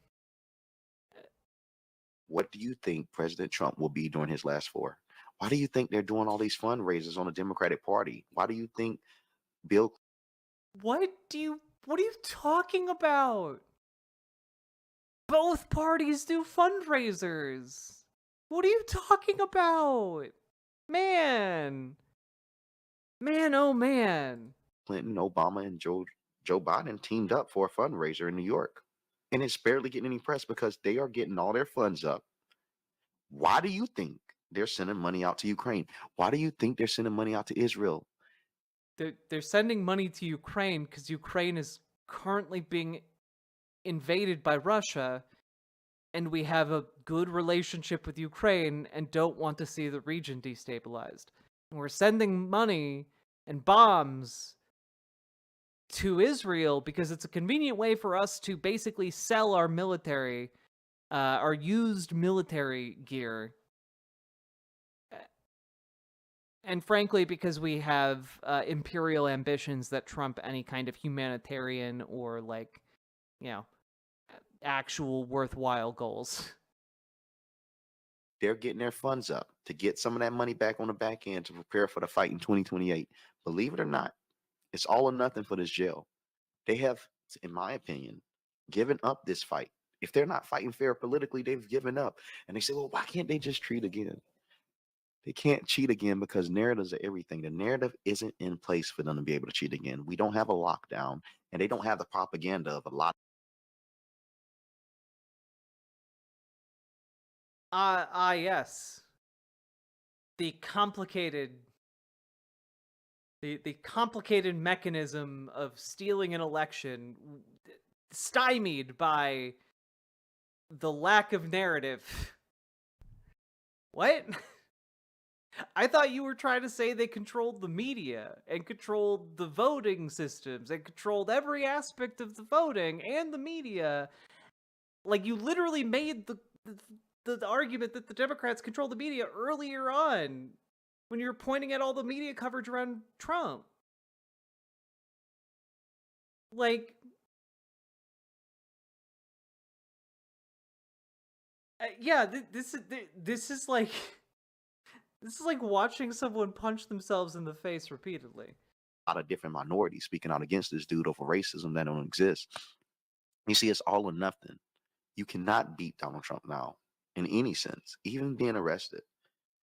What do you think President Trump will be during his last 4? Why do you think they're doing all these fundraisers on the Democratic Party? Why do you think Bill? What are you talking about? Both parties do fundraisers. What are you talking about? Man, oh man. Clinton, Obama, and Joe Biden teamed up for a fundraiser in New York. And it's barely getting any press because they are getting all their funds up. Why do you think they're sending money out to Ukraine? Why do you think they're sending money out to Israel? They're sending money to Ukraine because Ukraine is currently being invaded by Russia, and we have a good relationship with Ukraine and don't want to see the region destabilized. And we're sending money and bombs to Israel because it's a convenient way for us to basically sell our military, our used military gear. And frankly, because we have imperial ambitions that trump any kind of humanitarian or, like, actual worthwhile goals. They're getting their funds up to get some of that money back on the back end to prepare for the fight in 2028. Believe it or not, it's all or nothing for this jail. They have, in my opinion, given up this fight. If they're not fighting fair politically, they've given up. And they say, well, why can't they just cheat again? They can't cheat again because narratives are everything. The narrative isn't in place for them to be able to cheat again. We don't have a lockdown, and they don't have the propaganda of a lot. Yes. The complicated mechanism of stealing an election, stymied by the lack of narrative. What? I thought you were trying to say they controlled the media and controlled the voting systems and controlled every aspect of the voting and the media. Like, you literally made the argument that the Democrats control the media earlier on when you were pointing at all the media coverage around Trump. Like, yeah, this is like watching someone punch themselves in the face repeatedly. A lot of different minorities speaking out against this dude over racism that don't exist. You see, it's all or nothing. You cannot beat Donald Trump now in any sense, even being arrested.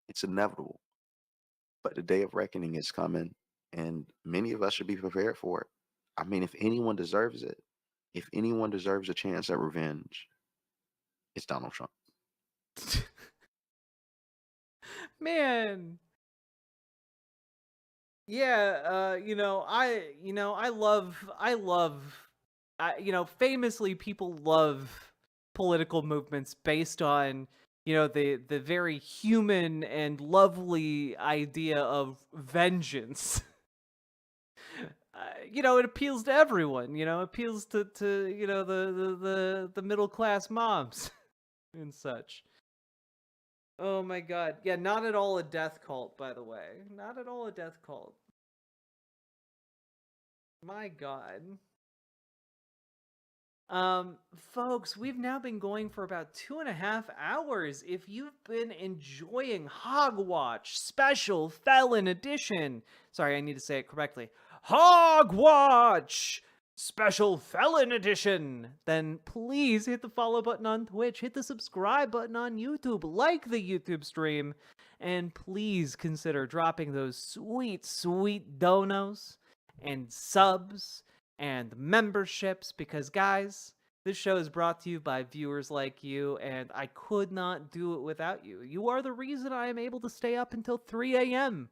It's inevitable. But the day of reckoning is coming, and many of us should be prepared for it. I mean, if anyone deserves it, if anyone deserves a chance at revenge, it's Donald Trump. Man. Yeah, famously people love political movements based on the very human and lovely idea of vengeance. It appeals to everyone. It appeals to the middle class moms and such. Oh my god. Yeah, not at all a death cult, by the way. Not at all a death cult. My god. Folks, we've now been going for about 2.5 hours. If you've been enjoying Hogwatch Special Felon Edition, sorry, I need to say it correctly, Hogwatch Special Felon Edition, then please hit the follow button on Twitch, hit the subscribe button on YouTube, like the YouTube stream, and please consider dropping those sweet, sweet donos and subs and memberships, because guys, this show is brought to you by viewers like you, and I could not do it without you. You are the reason I am able to stay up until 3 a.m.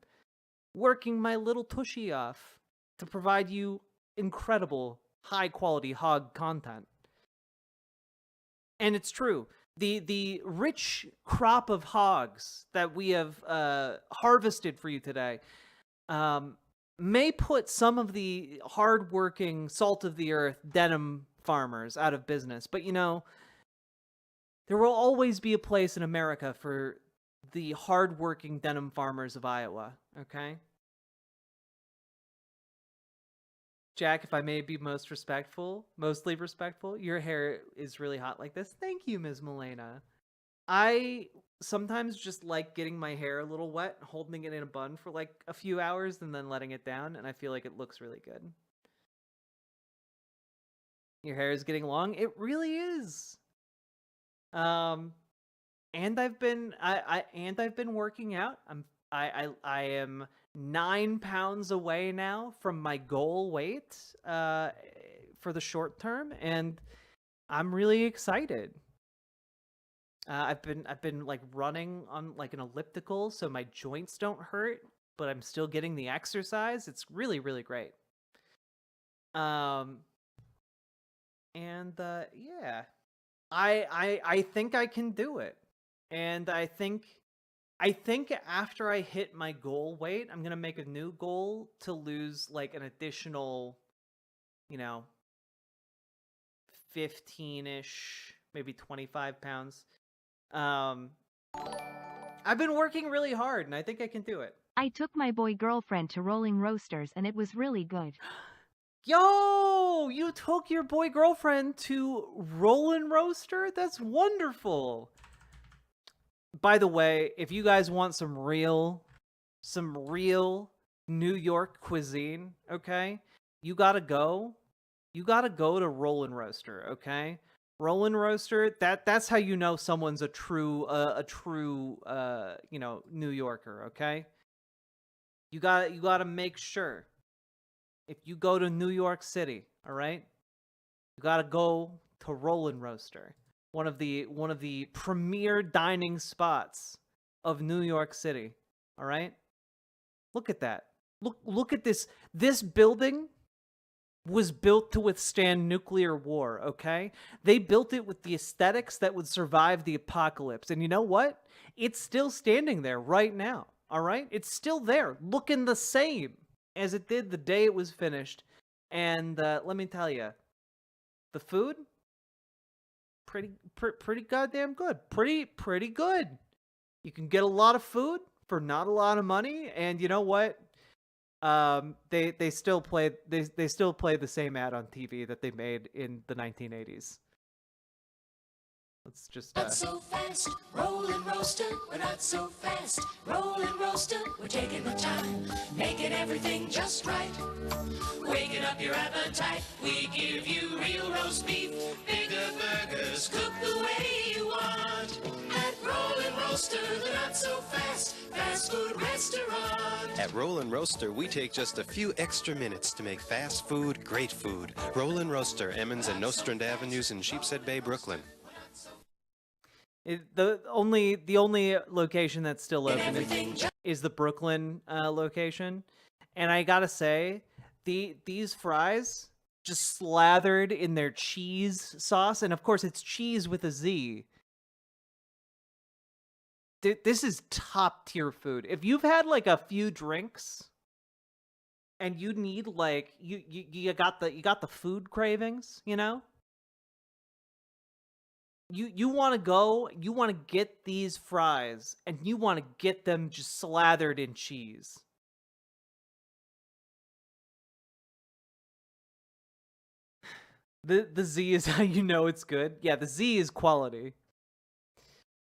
working my little tushy off to provide you incredible, high-quality hog content. And it's true. The rich crop of hogs that we have harvested for you today may put some of the hard-working, salt-of-the-earth denim farmers out of business. But, there will always be a place in America for the hard-working denim farmers of Iowa, okay? Jack, if I may be mostly respectful, your hair is really hot like this. Thank you, Ms. Milena. I sometimes just like getting my hair a little wet, holding it in a bun for like a few hours and then letting it down, and I feel like it looks really good. Your hair is getting long. It really is. And I've been working out. I am 9 pounds away now from my goal weight for the short term, and I'm really excited. I've been like running on like an elliptical so my joints don't hurt, but I'm still getting the exercise. It's really, really great. Yeah. I think I can do it. And I think after I hit my goal weight, I'm going to make a new goal to lose like an additional 15-ish, maybe 25 pounds. I've been working really hard, and I think I can do it. I took my boy girlfriend to Rolling Roasters, and it was really good. Yo, you took your boy girlfriend to Rollin' Roaster? That's wonderful. By the way, if you guys want some real New York cuisine, okay? You gotta go to Rollin' Roaster, okay? Rollin' Roaster, that's how you know someone's a true New Yorker, okay? You gotta make sure. If you go to New York City, all right? You gotta go to Rollin' Roaster, one of the premier dining spots of New York City, all right? Look at that. Look at this. This building was built to withstand nuclear war, okay? They built it with the aesthetics that would survive the apocalypse. And you know what? It's still standing there right now, all right? It's still there, looking the same as it did the day it was finished. And let me tell you, the food, pretty goddamn good. Pretty good. You can get a lot of food for not a lot of money, and you know what? They still play the same ad on TV that they made in the 1980s. Let's just Not so fast, Rollin' Roaster. We're not so fast, Rollin' Roaster. We're taking the time, making everything just right. Waking up your appetite. We give you real roast beef, bigger burgers, cooked the way you want. At Rollin' Roaster, the not so fast food restaurant. At Rollin' Roaster, we take just a few extra minutes to make fast food great food. Rollin' Roaster, Emmons and Nostrand Avenues in Sheepshead Bay, Brooklyn. The only location that's still open is the Brooklyn location, and I gotta say, these fries just slathered in their cheese sauce, and of course it's cheese with a Z. this is top tier food. If you've had like a few drinks and you need like you got the food cravings, you know? You want to go, you want to get these fries and you want to get them just slathered in cheese. The Z is how you know it's good. Yeah, the Z is quality.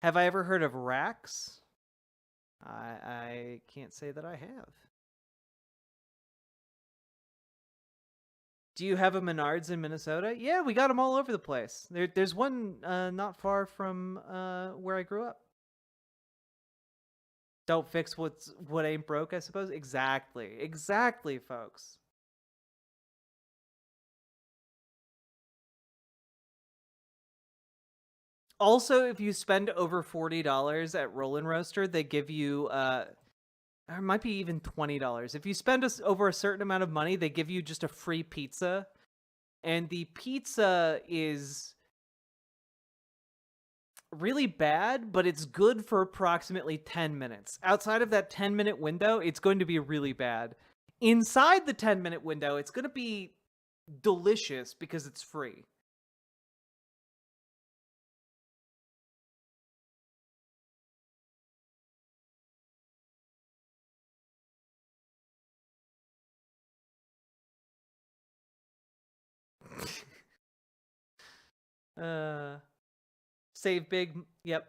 Have I ever heard of Rax? I can't say that I have. Do you have a Menards in Minnesota? Yeah, we got them all over the place. There's one not far from where I grew up. Don't fix what ain't broke, I suppose. Exactly, folks. Also, if you spend over $40 at Rollin' Roaster, they give you or it might be even $20. If you spend over a certain amount of money, they give you just a free pizza. And the pizza is really bad, but it's good for approximately 10 minutes. Outside of that 10-minute window, it's going to be really bad. Inside the 10-minute window, it's going to be delicious because it's free.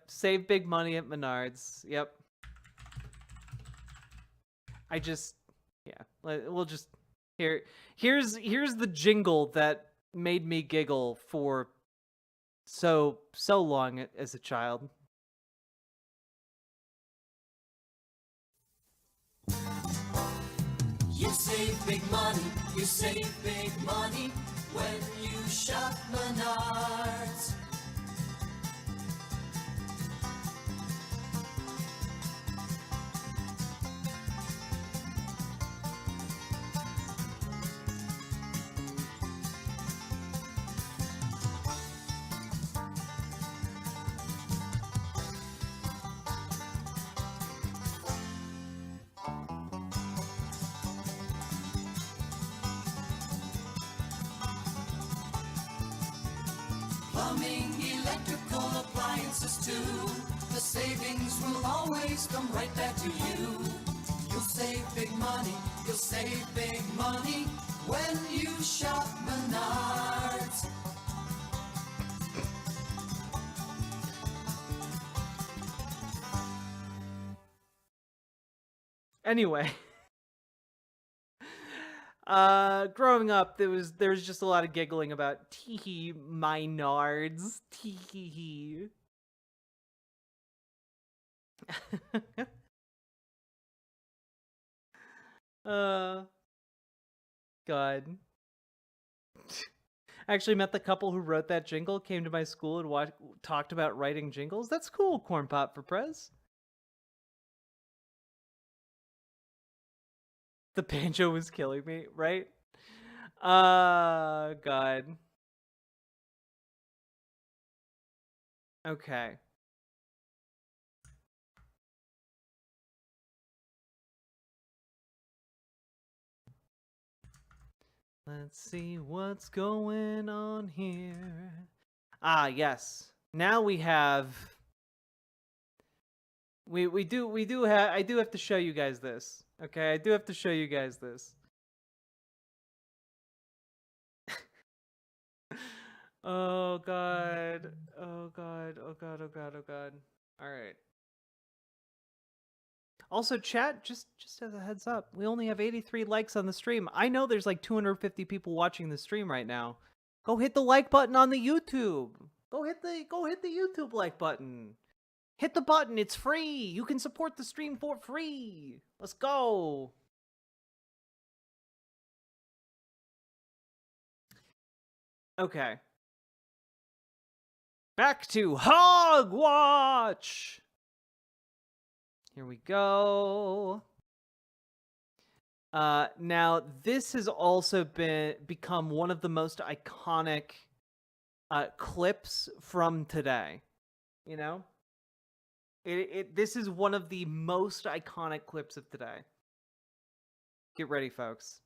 Save big money at Menards. Yep. We'll just here's the jingle that made me giggle for so long as a child. You save big money when you shop Menards. Plumbing, electrical appliances too. The savings will always come right back to you. You'll save big money when you shop Menards. Anyway. Growing up, there was just a lot of giggling about teehee Menards. Teehee. God. I actually met the couple who wrote that jingle, came to my school and talked about writing jingles. That's cool, Corn Pop for Prez. The banjo was killing me, right? God. Okay. Let's see what's going on here. Ah, yes. Now we have... I do have to show you guys this. Okay, I do have to show you guys this. Oh God. Oh God. Oh God. Oh God. Oh God. All right. Also, chat, just as a heads up, we only have 83 likes on the stream. I know there's like 250 people watching the stream right now. Go hit the like button on the YouTube. Go hit the YouTube like button. Hit the button. It's free. You can support the stream for free. Let's go. Okay. Back to Hogwatch. Here we go. Now, this has also become one of the most iconic clips from today. You know? This is one of the most iconic clips of today. Get ready, folks.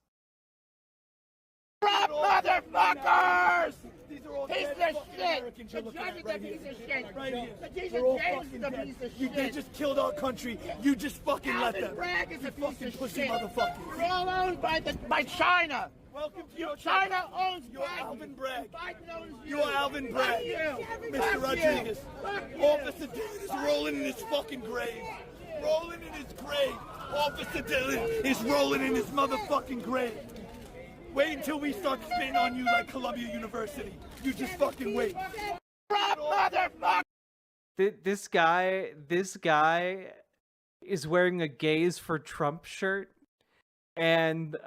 Motherfuckers! Piece of shit! The judge is a piece of shit! The piece of James is a piece of shit! They just killed our country. You just fucking let them. Alvin Bragg is a piece of pussy shit! motherfuckers. We're all owned by China! Welcome to your China owns You're Biden. Alvin Bragg. Biden owns you. You're Alvin Bragg. Fuck you. Mr. Fuck Rodriguez. you. Fuck you. Officer Dillon is rolling in his fucking grave. Rolling in his grave. Officer Dillon is rolling in his motherfucking grave. Wait until we start spitting on you like Columbia University. You just fucking wait. Motherfucker! This guy is wearing a Gays for Trump shirt, and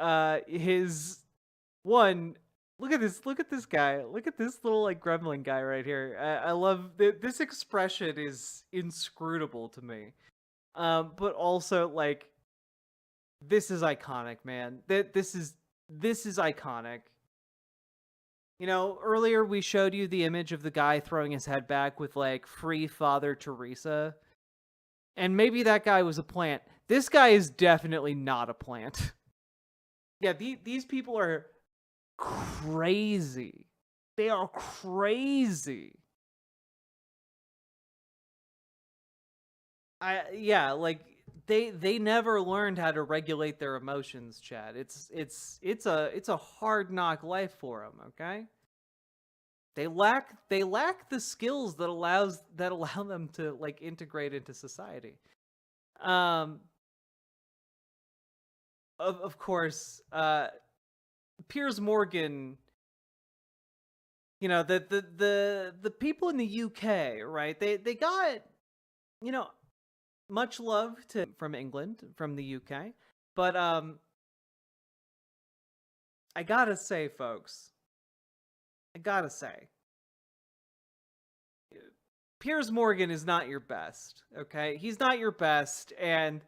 his one. Look at this guy. Look at this little like gremlin guy right here. I love this expression is inscrutable to me, but also like this is iconic, man. This is iconic. You know, earlier we showed you the image of the guy throwing his head back with like "Free Father Teresa," and maybe that guy was a plant. This guy is definitely not a plant. Yeah, these people are crazy. They are crazy. Like they never learned how to regulate their emotions, Chad. It's a hard knock life for them, okay? They lack the skills that allow them to like integrate into society. Of course, Piers Morgan, you know, the people in the UK, right? They got, you know, much love from England, from the UK, but I gotta say, folks, Piers Morgan is not your best, okay? He's not your best, and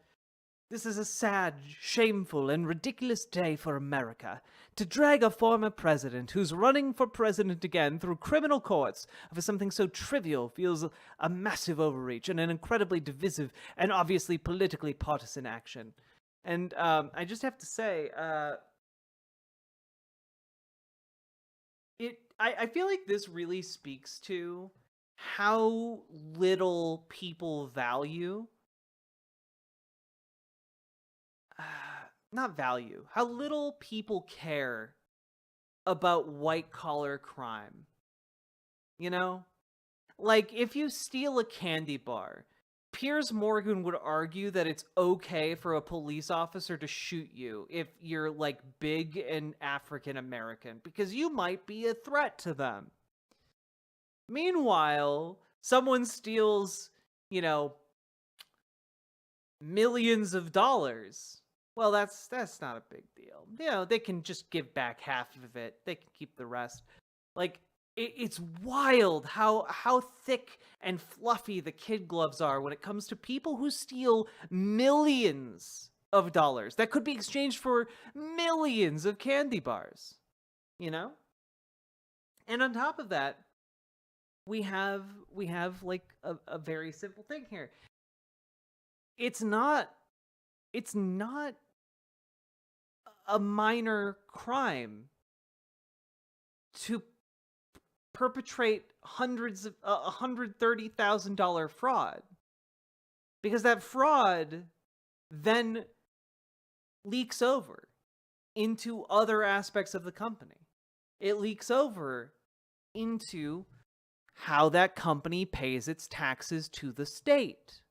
this is a sad, shameful, and ridiculous day for America. To drag a former president who's running for president again through criminal courts over something so trivial feels a massive overreach and an incredibly divisive and obviously politically partisan action. And I just have to say, I feel like this really speaks to how little people value how little people care about white-collar crime. You know? Like, if you steal a candy bar, Piers Morgan would argue that it's okay for a police officer to shoot you if you're, like, big and African-American, because you might be a threat to them. Meanwhile, someone steals, you know, millions of dollars. Well, that's not a big deal. You know, they can just give back half of it. They can keep the rest. Like, it's wild how thick and fluffy the kid gloves are when it comes to people who steal millions of dollars that could be exchanged for millions of candy bars. You know? And on top of that, we have like a very simple thing here. It's not a minor crime to perpetrate $130,000 fraud, because that fraud then leaks over into other aspects of the company. It leaks over into how that company pays its taxes to the state.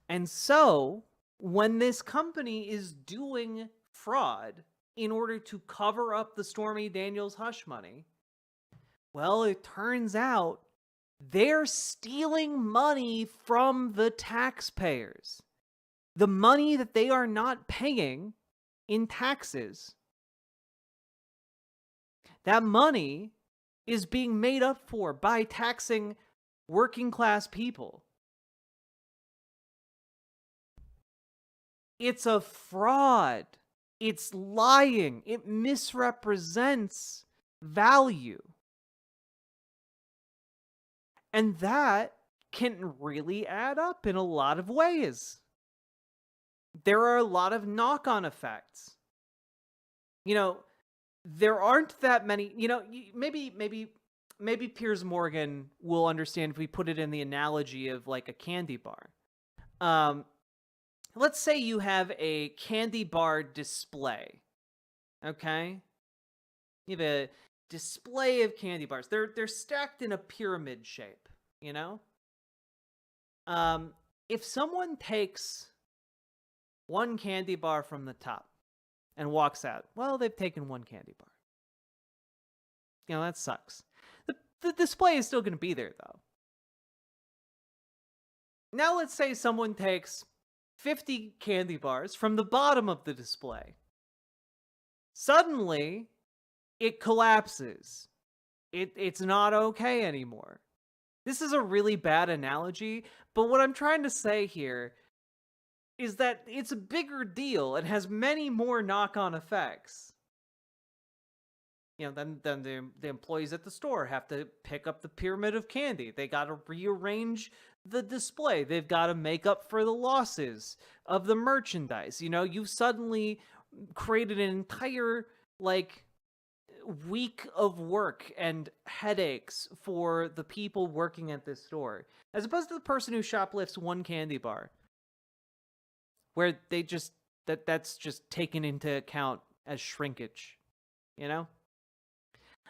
And so, when this company is doing fraud in order to cover up the Stormy Daniels hush money, well, it turns out they're stealing money from the taxpayers. The money that they are not paying in taxes, that money is being made up for by taxing working class people. It's a fraud. It's lying. It misrepresents value. And that can really add up in a lot of ways. There are a lot of knock-on effects. You know, there aren't that many, you know, maybe Piers Morgan will understand if we put it in the analogy of like a candy bar. Let's say you have a candy bar display. Okay? You have a display of candy bars. They're stacked in a pyramid shape, you know? If someone takes one candy bar from the top and walks out, well, they've taken one candy bar. You know, that sucks. The display is still going to be there, though. Now let's say someone takes 50 candy bars from the bottom of the display. Suddenly, it collapses. It's not okay anymore. This is a really bad analogy, but what I'm trying to say here is that it's a bigger deal and has many more knock-on effects. You know, then the employees at the store have to pick up the pyramid of candy. They got to rearrange the display. They've got to make up for the losses of the merchandise. You know, you've suddenly created an entire, like, week of work and headaches for the people working at this store, as opposed to the person who shoplifts one candy bar, where they just that's just taken into account as shrinkage, you know?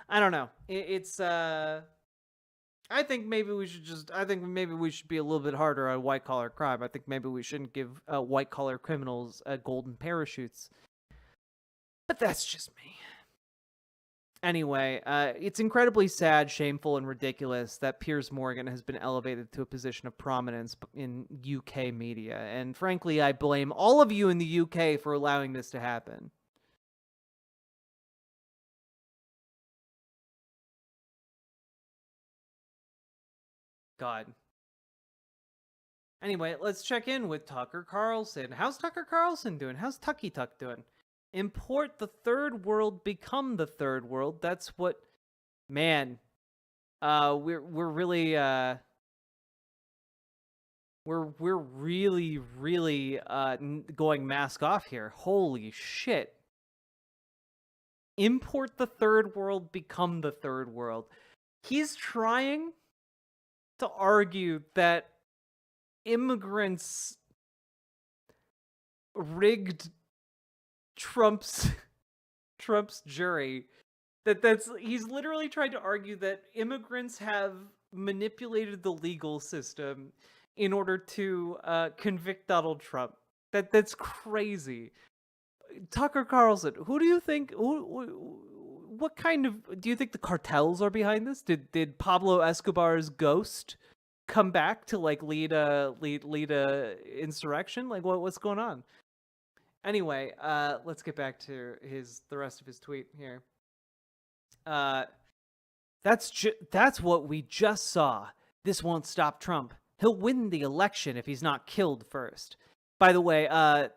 I don't know. It's I think maybe we should be a little bit harder on white collar crime. I think maybe we shouldn't give white collar criminals golden parachutes. But that's just me. Anyway, it's incredibly sad, shameful, and ridiculous that Piers Morgan has been elevated to a position of prominence in UK media. And frankly, I blame all of you in the UK for allowing this to happen. God. Anyway, let's check in with Tucker Carlson. How's Tucker Carlson doing? How's Tucky Tuck doing? Import the third world, become the third world. That's what, man. We're really going mask off here. Holy shit. Import the third world, become the third world. He's trying to argue that immigrants rigged Trump's jury. He's literally trying to argue that immigrants have manipulated the legal system in order to convict Donald Trump. That's crazy. Tucker Carlson, who do you think? What kind of? Do you think the cartels are behind this? Did Pablo Escobar's ghost come back to like lead a insurrection? Like what's going on? Anyway, let's get back to the rest of his tweet here. That's what we just saw. This won't stop Trump. He'll win the election if he's not killed first. By the way,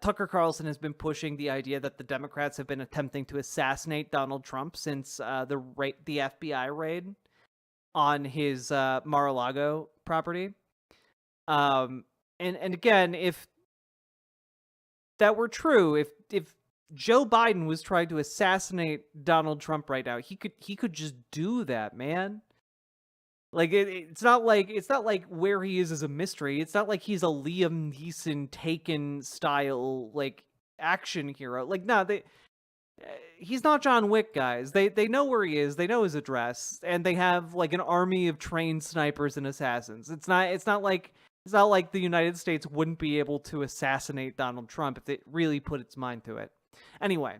Tucker Carlson has been pushing the idea that the Democrats have been attempting to assassinate Donald Trump since the FBI raid on his Mar-a-Lago property. And again, if that were true, if Joe Biden was trying to assassinate Donald Trump right now, he could just do that, man. Like it's not like where he is a mystery. It's not like he's a Liam Neeson Taken style like action hero. Like no, he's not John Wick, guys. They know where he is. They know his address, and they have like an army of trained snipers and assassins. It's not like the United States wouldn't be able to assassinate Donald Trump if it really put its mind to it. Anyway,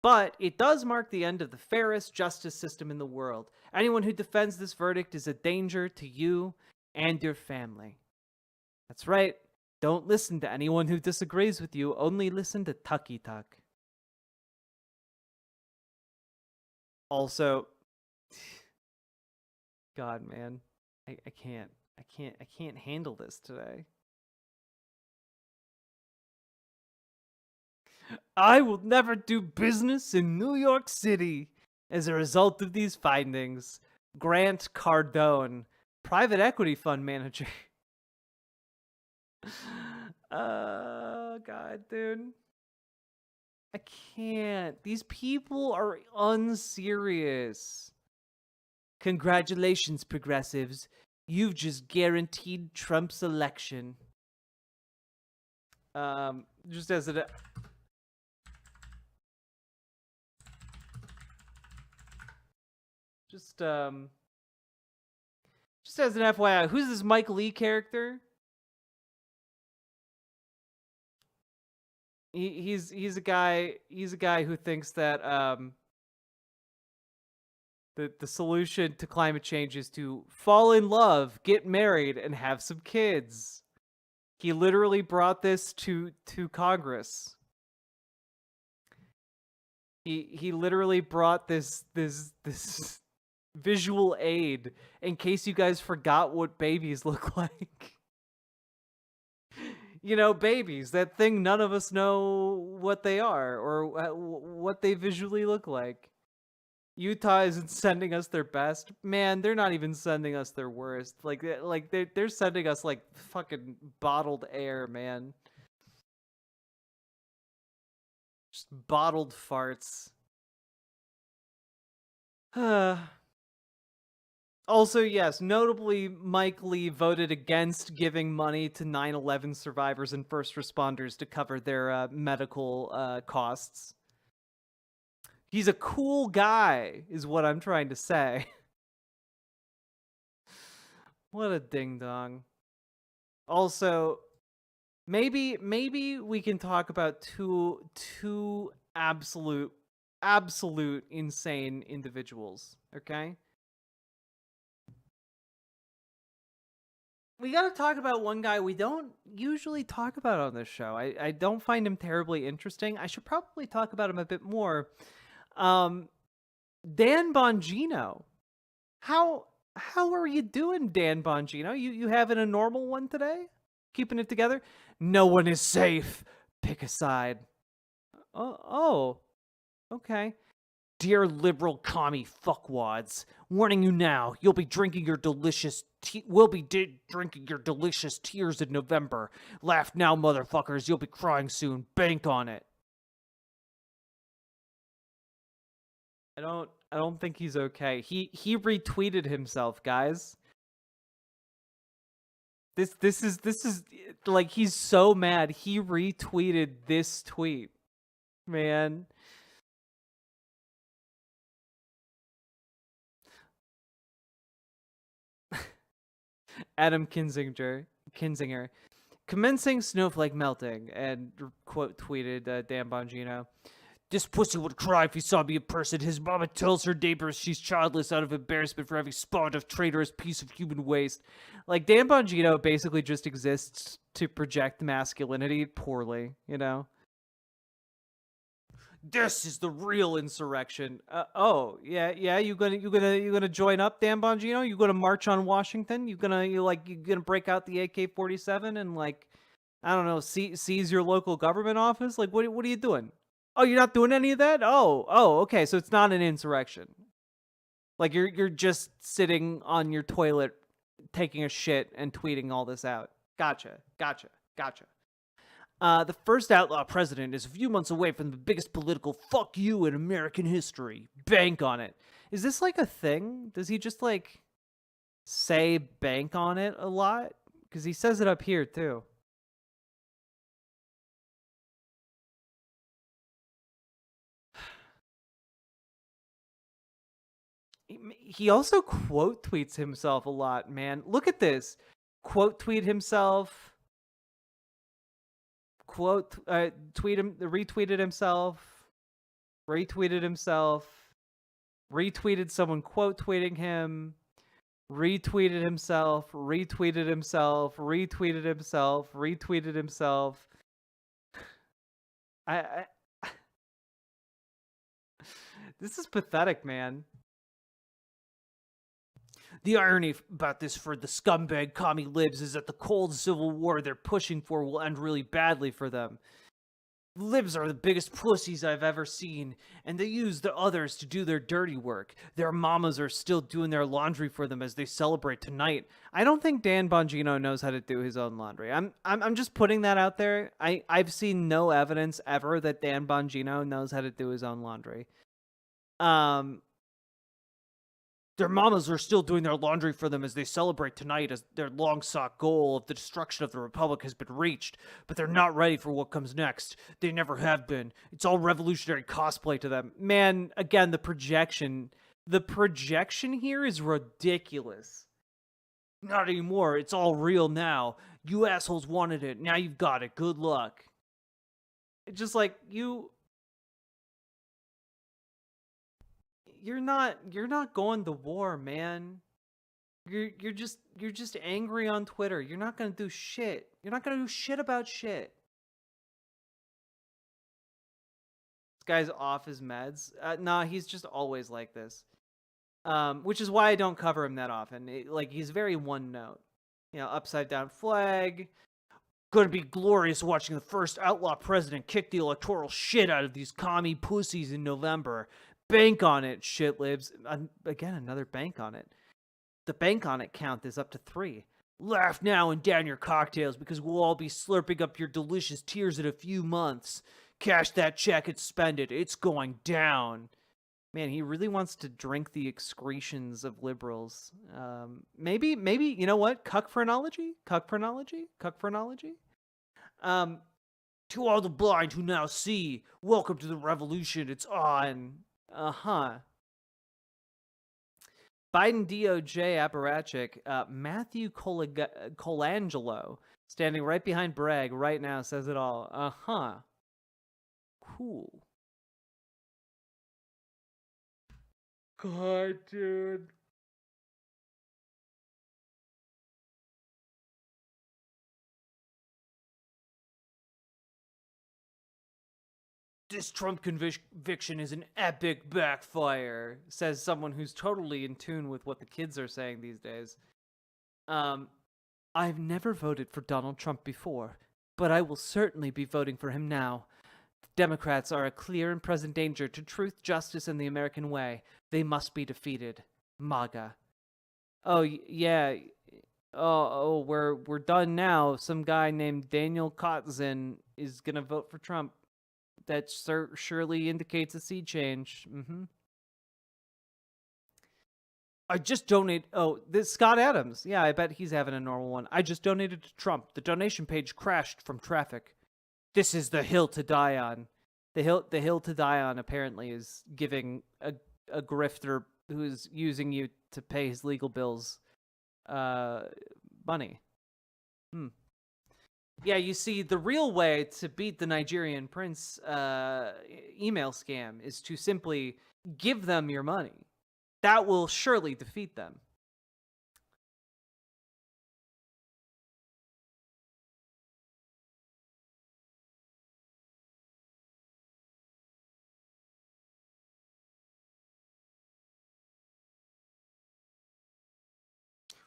but it does mark the end of the fairest justice system in the world. Anyone who defends this verdict is a danger to you and your family. That's right. Don't listen to anyone who disagrees with you. Only listen to Tucky Tuck. Also, God, man, I can't handle this today. I will never do business in New York City as a result of these findings. Grant Cardone, Private equity fund manager. God, dude. I can't. These people are unserious. Congratulations, progressives. You've just guaranteed Trump's election. Just as an just as an FYI, who's this Mike Lee character? He's a guy who thinks that the solution to climate change is to fall in love, get married, and have some kids. He literally brought this to Congress. He literally brought this visual aid in case you guys forgot what babies look like. You know, babies, that thing none of us know what they are or what they visually look like. Utah isn't sending us their best. Man, they're not even sending us their worst. Like they're sending us like fucking bottled air, man. Just bottled farts. Also, yes, notably, Mike Lee voted against giving money to 9/11 survivors and first responders to cover their medical costs. He's a cool guy, is what I'm trying to say. What a ding-dong. Also, maybe we can talk about two absolute insane individuals, okay? We gotta talk about one guy we don't usually talk about on this show. I don't find him terribly interesting. I should probably talk about him a bit more. Dan Bongino. How are you doing, Dan Bongino? You having a normal one today? Keeping it together? No one is safe. Pick a side. Oh. Okay. Dear liberal commie fuckwads, warning you now, you'll be drinking your delicious drinking your delicious tears in November. Laugh now, motherfuckers, you'll be crying soon. Bank on it. I don't think he's okay. He retweeted himself, guys. This is like, he's so mad. He retweeted this tweet. Man. Adam Kinzinger. Commencing snowflake melting, and quote tweeted Dan Bongino. This pussy would cry if he saw me in person. His mama tells her neighbors she's childless out of embarrassment for having spawned a traitorous piece of human waste. Like, Dan Bongino basically just exists to project masculinity poorly, you know? This is the real insurrection. Yeah. You gonna join up, Dan Bongino? You gonna march on Washington? You gonna break out the AK-47 and, like, I don't know, seize your local government office? Like, what are you doing? Oh, you're not doing any of that? Oh, okay. So it's not an insurrection. Like, you're just sitting on your toilet, taking a shit and tweeting all this out. Gotcha. The first outlaw president is a few months away from the biggest political fuck you in American history. Bank on it. Is this like a thing? Does he just like say bank on it a lot? Because he says it up here too. He also quote tweets himself a lot, man. Look at this. Quote tweet himself. Retweeted himself. Retweeted someone quote tweeting him. Retweeted himself. This is pathetic, man. The irony about this for the scumbag commie libs is that the cold civil war they're pushing for will end really badly for them. Libs are the biggest pussies I've ever seen, and they use the others to do their dirty work. Their mamas are still doing their laundry for them as they celebrate tonight. I don't think Dan Bongino knows how to do his own laundry. I'm just putting that out there. I've seen no evidence ever that Dan Bongino knows how to do his own laundry. Their mamas are still doing their laundry for them as they celebrate tonight as their long-sought goal of the destruction of the Republic has been reached, but they're not ready for what comes next. They never have been. It's all revolutionary cosplay to them. Man, again, the projection here is ridiculous. Not anymore. It's all real now. You assholes wanted it. Now you've got it. Good luck. It's just like, You're not going to war, man. You're just angry on Twitter. You're not gonna do shit. You're not gonna do shit about shit. This guy's off his meds. Nah, he's just always like this. Which is why I don't cover him that often. He's very one note. You know, upside down flag. Gonna be glorious watching the first outlaw president kick the electoral shit out of these commie pussies in November. Bank on it, shit libs. Again, another bank on it. The bank on it count is up to 3. Laugh now and down your cocktails because we'll all be slurping up your delicious tears in a few months. Cash that check and spend it. It's going down. Man, he really wants to drink the excretions of liberals. Maybe, you know what? Cuck phrenology? To all the blind who now see, welcome to the revolution. It's on. Biden DOJ apparatchik Matthew Colangelo, standing right behind Bragg right now, says it all. Cool. God, dude. This Trump conviction is an epic backfire, says someone who's totally in tune with what the kids are saying these days. I've never voted for Donald Trump before, but I will certainly be voting for him now. The Democrats are a clear and present danger to truth, justice, and the American way. They must be defeated. MAGA. Oh, yeah. Oh, we're done now. Some guy named Daniel Kotzin is gonna vote for Trump. That surely indicates a sea change. I just donated. Oh, this Scott Adams. Yeah, I bet he's having a normal one. I just donated to Trump. The donation page crashed from traffic. This is the hill to die on. The hill to die on apparently is giving a grifter who is using you to pay his legal bills money. Yeah, you see, the real way to beat the Nigerian prince email scam is to simply give them your money. That will surely defeat them.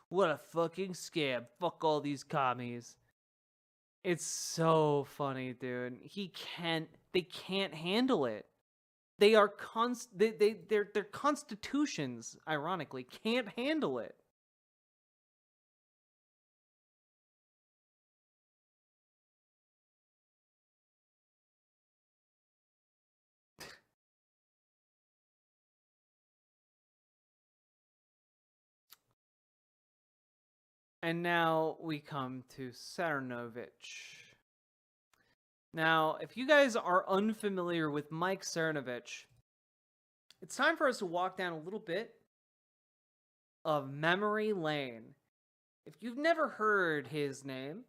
What a fucking scam. Fuck all these commies. It's so funny, dude. They can't handle it. They are their constitutions, ironically, can't handle it. And now we come to Cernovich. Now, if you guys are unfamiliar with Mike Cernovich, it's time for us to walk down a little bit of memory lane. If you've never heard his name,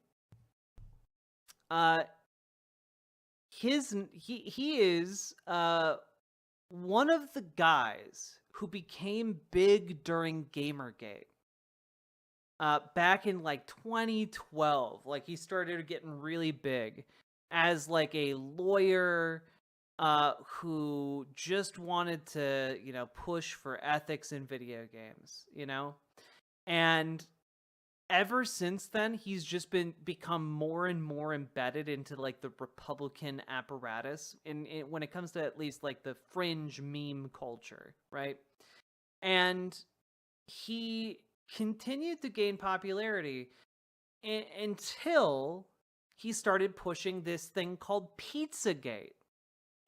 he is one of the guys who became big during Gamergate. Back in like 2012, like he started getting really big as like a lawyer who just wanted to, push for ethics in video games, and ever since then, he's just become more and more embedded into like the Republican apparatus when it comes to at least like the fringe meme culture, right? And he continued to gain popularity until he started pushing this thing called Pizzagate.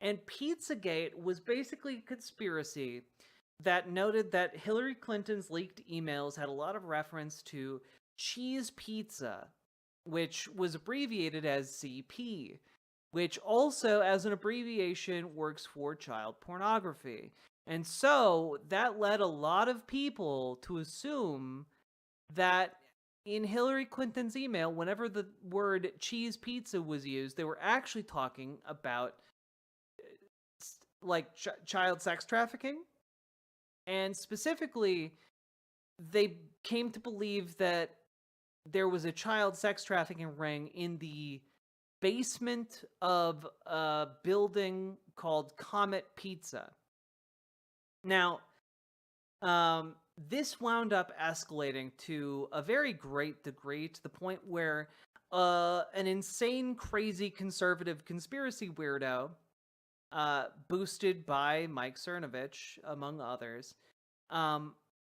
And Pizzagate was basically a conspiracy that noted that Hillary Clinton's leaked emails had a lot of reference to cheese pizza, which was abbreviated as CP, which also, as an abbreviation, works for child pornography. And so that led a lot of people to assume that in Hillary Clinton's email, whenever the word cheese pizza was used, they were actually talking about like child sex trafficking. And specifically, they came to believe that there was a child sex trafficking ring in the basement of a building called Comet Pizza. Now, this wound up escalating to a very great degree, to the point where an insane, crazy conservative conspiracy weirdo, boosted by Mike Cernovich, among others,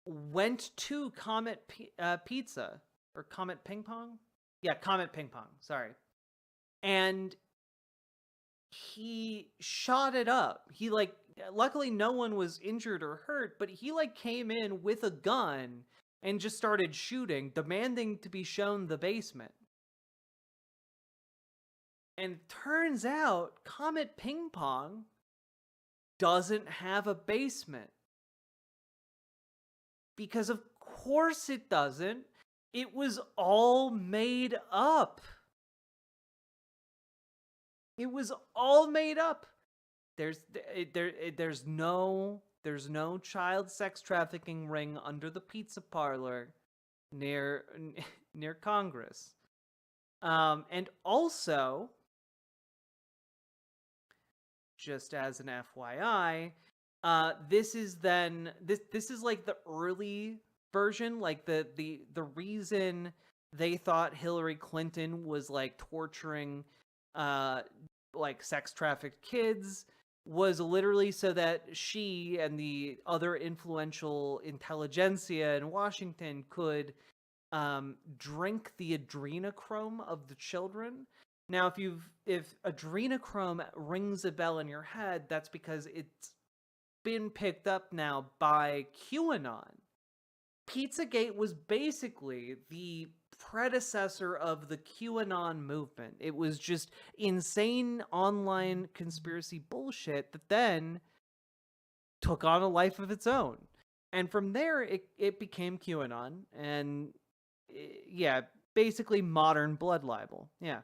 went to Comet Pizza, or Comet Ping Pong? Yeah, Comet Ping Pong, sorry. And he shot it up. He, like, luckily no one was injured or hurt, but he, like, came in with a gun and just started shooting, demanding to be shown the basement. And it turns out Comet Ping Pong doesn't have a basement. Because of course it doesn't. It was all made up. It was all made up. There's no child sex trafficking ring under the pizza parlor near Congress. And also, just as an FYI, this is like the early version, like the reason they thought Hillary Clinton was like torturing like sex trafficked kids was literally so that she and the other influential intelligentsia in Washington could drink the adrenochrome of the children. Now, if adrenochrome rings a bell in your head, that's because it's been picked up now by QAnon. Pizzagate was basically the predecessor of the QAnon movement. It was just insane online conspiracy bullshit that then took on a life of its own. And from there, it became QAnon. And yeah, basically modern blood libel. Yeah.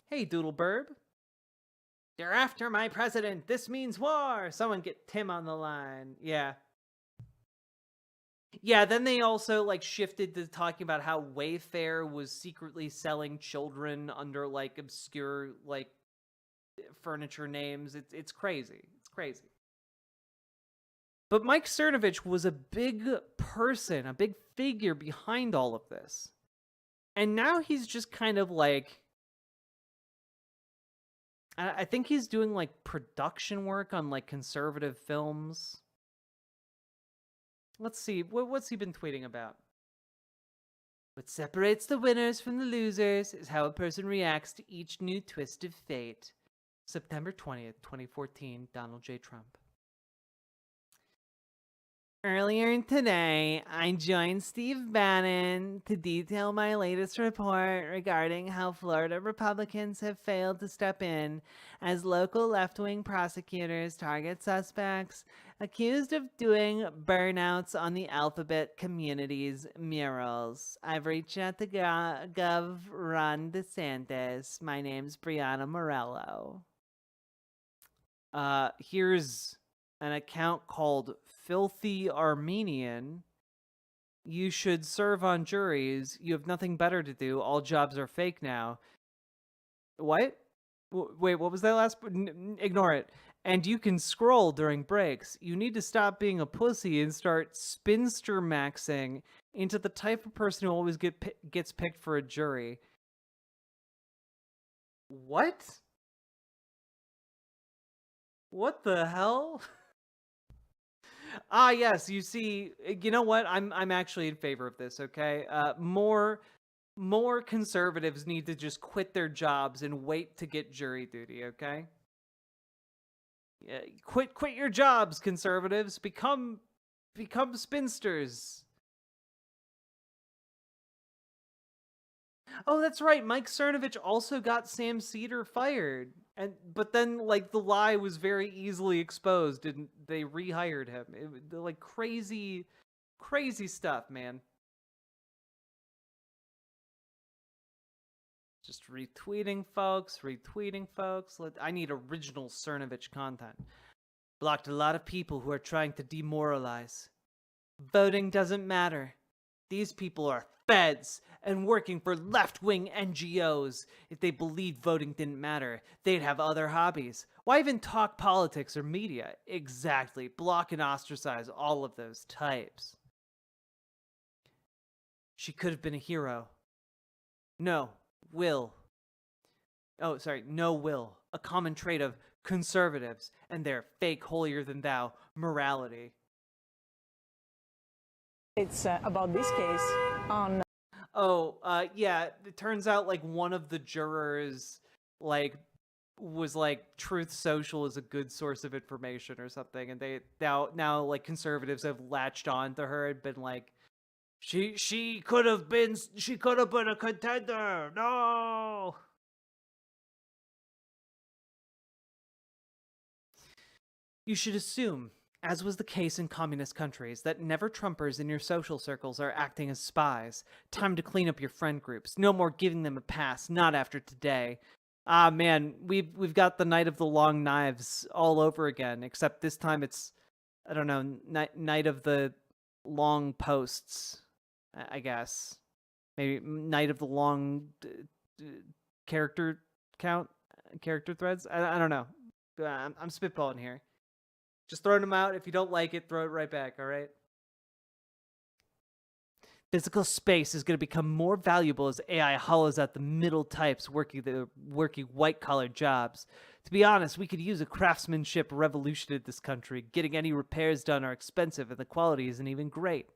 Hey, Doodleburb. They're after my president. This means war. Someone get Tim on the line. Yeah. Yeah, then they also like shifted to talking about how Wayfair was secretly selling children under like obscure like furniture names. It's crazy. It's crazy. But Mike Cernovich was a big person, a big figure behind all of this. And now he's just kind of like, I think he's doing like production work on like conservative films. Let's see, what's he been tweeting about? What separates the winners from the losers is how a person reacts to each new twist of fate. September 20th, 2014, Donald J. Trump. Earlier today, I joined Steve Bannon to detail my latest report regarding how Florida Republicans have failed to step in as local left-wing prosecutors target suspects accused of doing burnouts on the Alphabet community's murals. I've reached out to Gov. Ron DeSantis. My name's Brianna Morello. Here's an account called Filthy Armenian. You should serve on juries. You have nothing better to do. All jobs are fake now. What? Wait, what was that last? Ignore it. And you can scroll during breaks. You need to stop being a pussy and start spinster maxing into the type of person who always gets picked for a jury. What? What the hell? Ah, yes, you see, you know what? I'm actually in favor of this, okay? More conservatives need to just quit their jobs and wait to get jury duty, okay? Yeah, quit your jobs, conservatives. Become spinsters. Oh, that's right. Mike Cernovich also got Sam Cedar fired. But then like the lie was very easily exposed and they rehired him. Like crazy stuff, man. Just retweeting folks. I need original Cernovich content. Blocked a lot of people who are trying to demoralize. Voting doesn't matter. These people are feds and working for left-wing NGOs. If they believed voting didn't matter, they'd have other hobbies. Why even talk politics or media? Exactly. Block and ostracize all of those types. She could have been a hero. No will. A common trait of conservatives and their fake holier-than-thou morality. It's about this case on... Yeah, it turns out, like, one of the jurors, like, was like, Truth Social is a good source of information or something, and they, now, like, conservatives have latched on to her and been like, she could have been a contender, no! You should assume, as was the case in communist countries, that never-Trumpers in your social circles are acting as spies. Time to clean up your friend groups. No more giving them a pass, not after today. Ah, man, we've got the Night of the Long Knives all over again, except this time it's, I don't know, Night of the Long Posts, I guess. Maybe Night of the Long character threads? I don't know. I'm spitballing here. Just throwing them out. If you don't like it, throw it right back, all right? Physical space is going to become more valuable as AI hollows out the middle types working white-collar jobs. To be honest, we could use a craftsmanship revolution in this country. Getting any repairs done are expensive, and the quality isn't even great.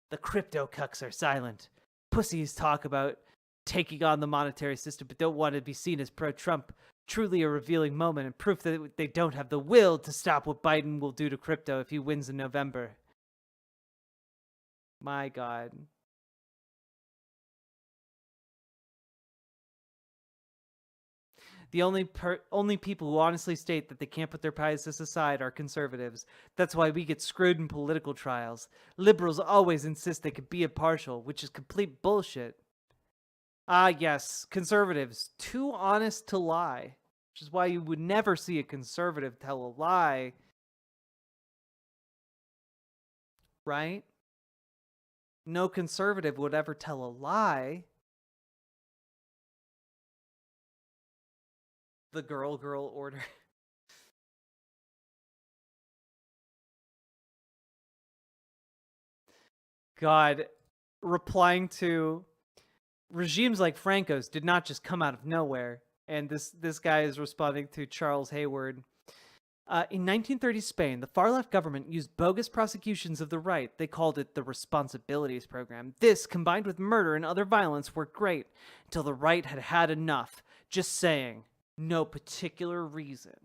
The crypto cucks are silent. Pussies talk about taking on the monetary system, but don't want to be seen as pro-Trump. Truly a revealing moment and proof that they don't have the will to stop what Biden will do to crypto if he wins in November. My God. The only people who honestly state that they can't put their biases aside are conservatives. That's why we get screwed in political trials. Liberals always insist they could be impartial, which is complete bullshit. Ah, yes, conservatives, too honest to lie, which is why you would never see a conservative tell a lie, right? No conservative would ever tell a lie. The girl order. God, replying to regimes like Franco's did not just come out of nowhere. And this guy is responding to Charles Hayward. In 1930 Spain, the far-left government used bogus prosecutions of the right. They called it the Responsibilities Program. This, combined with murder and other violence, worked great until the right had had enough. Just saying. No particular reason.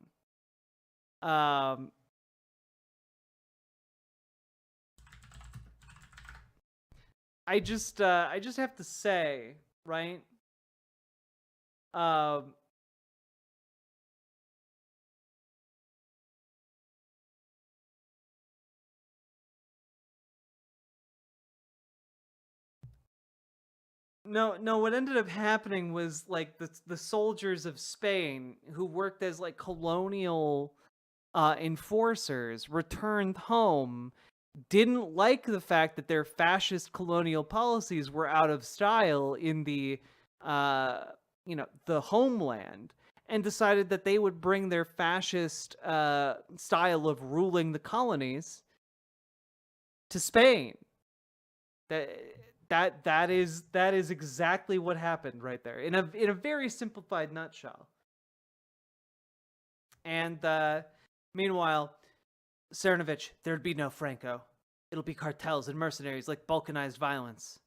I just have to say, right? No, what ended up happening was like the soldiers of Spain who worked as like colonial enforcers returned home, didn't like the fact that their fascist colonial policies were out of style in the the homeland, and decided that they would bring their fascist style of ruling the colonies to Spain. That is exactly what happened right there in a very simplified nutshell. And meanwhile, Cernovich, there'd be no Franco. It'll be cartels and mercenaries like balkanized violence.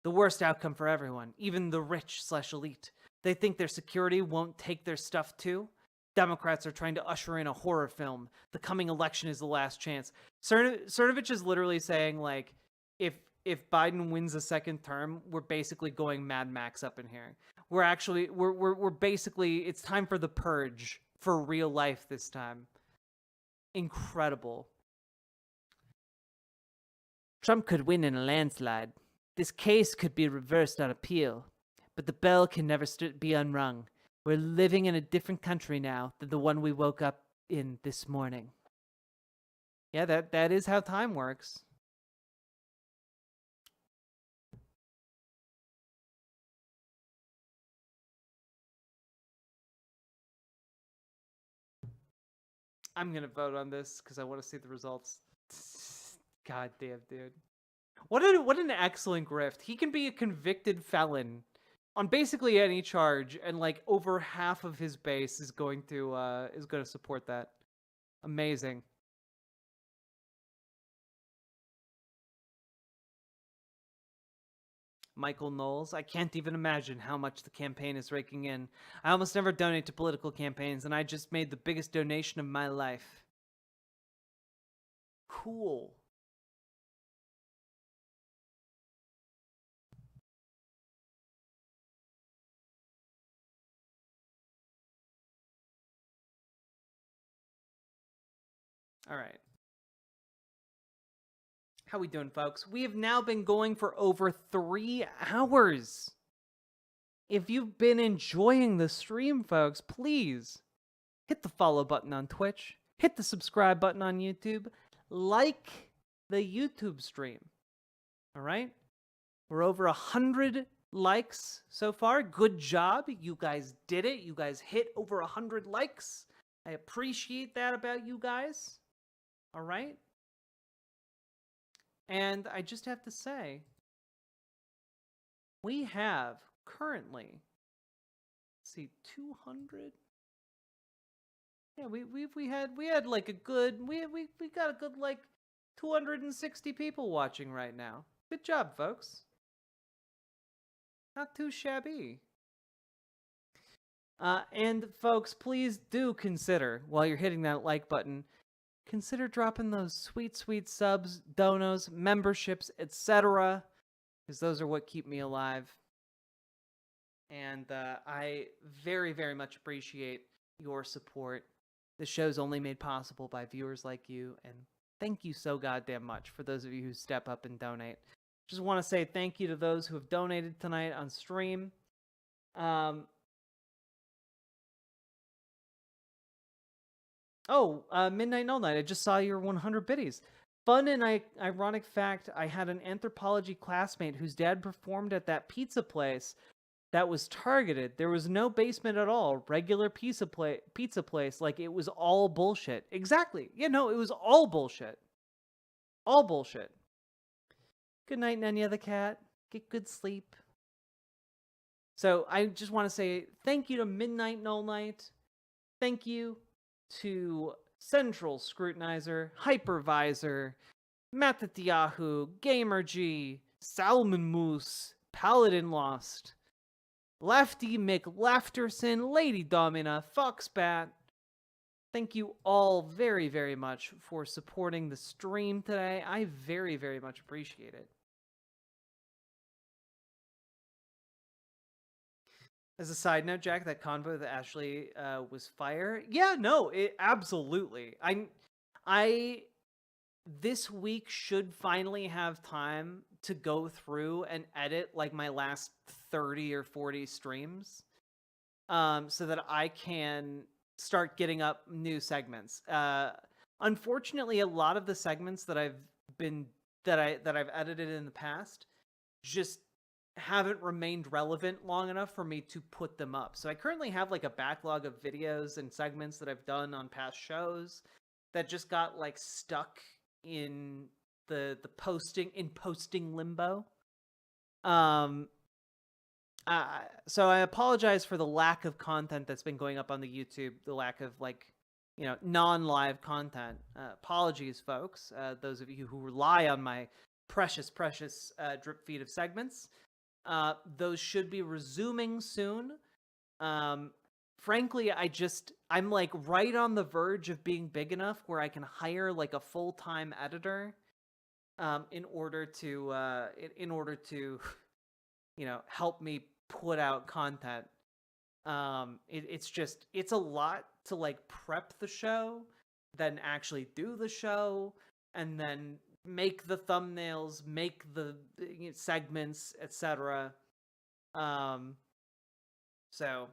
The worst outcome for everyone, even the rich/elite. They think their security won't take their stuff too. Democrats are trying to usher in a horror film. The coming election is the last chance. Cernovich is literally saying, like, if Biden wins a second term, we're basically going Mad Max up in here. We're basically, it's time for the purge for real life this time. Incredible. Trump could win in a landslide. This case could be reversed on appeal, but the bell can never be unrung. We're living in a different country now than the one we woke up in this morning. Yeah, that is how time works. I'm gonna vote on this because I want to see the results. God damn, dude. What an excellent grift. He can be a convicted felon on basically any charge, and like over half of his base is going to support that. Amazing. Michael Knowles, I can't even imagine how much the campaign is raking in. I almost never donate to political campaigns, and I just made the biggest donation of my life. Cool. All right. How we doing, folks? We have now been going for over 3 hours. If you've been enjoying the stream, folks, please hit the follow button on Twitch, hit the subscribe button on YouTube, like the YouTube stream. All right? We're over 100 likes so far. Good job. You guys did it. You guys hit over 100 likes. I appreciate that about you guys. All right? And I just have to say, we have currently, let's see, 200. Yeah, we had like a good, we got a good like 260 people watching right now. Good job, folks. Not too shabby. And folks, please do consider, while you're hitting that like button, consider dropping those sweet, sweet subs, donos, memberships, etc. Because those are what keep me alive. And I very, very much appreciate your support. The show's only made possible by viewers like you, and thank you so goddamn much for those of you who step up and donate. Just want to say thank you to those who have donated tonight on stream. Midnight Null Night, I just saw your 100 biddies. Fun and ironic fact, I had an anthropology classmate whose dad performed at that pizza place that was targeted. There was no basement at all. Regular pizza place, like it was all bullshit. Exactly. Yeah, no, it was all bullshit. All bullshit. Good night, Nanya the cat. Get good sleep. So I just want to say thank you to Midnight Null Night. Thank you to Central Scrutinizer, Hypervisor, Matatiahu, GamerG, Salmon Moose, Paladin Lost, Lefty McLafterson, Lady Domina, Foxbat. Thank you all very, very much for supporting the stream today. I very, very much appreciate it. As a side note, Jack, that convo with Ashley was fire. Yeah, no, it absolutely. I this week should finally have time to go through and edit like my last 30 or 40 streams, so that I can start getting up new segments. Unfortunately, a lot of the segments that I've edited in the past just haven't remained relevant long enough for me to put them up. So I currently have like a backlog of videos and segments that I've done on past shows that just got like stuck in the posting limbo. So I apologize for the lack of content that's been going up on the YouTube, the lack of non-live content. Apologies, folks. Those of you who rely on my precious drip feed of segments. Those should be resuming soon. Frankly, I'm like right on the verge of being big enough where I can hire like a full-time editor, in order to help me put out content. It's a lot to like prep the show, then actually do the show, and then make the thumbnails, make the segments, etc. So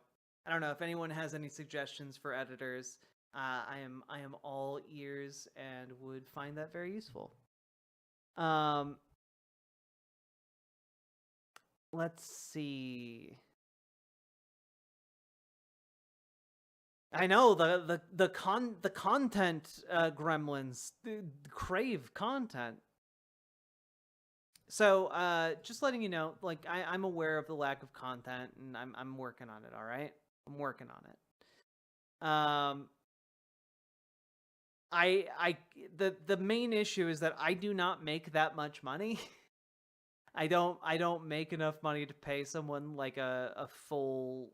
I don't know if anyone has any suggestions for editors. I am all ears and would find that very useful. Let's see. I know the content gremlins crave content. So just letting you know, like I'm aware of the lack of content, and I'm working on it. All right, I'm working on it. The main issue is that I do not make that much money. I don't make enough money to pay someone like a full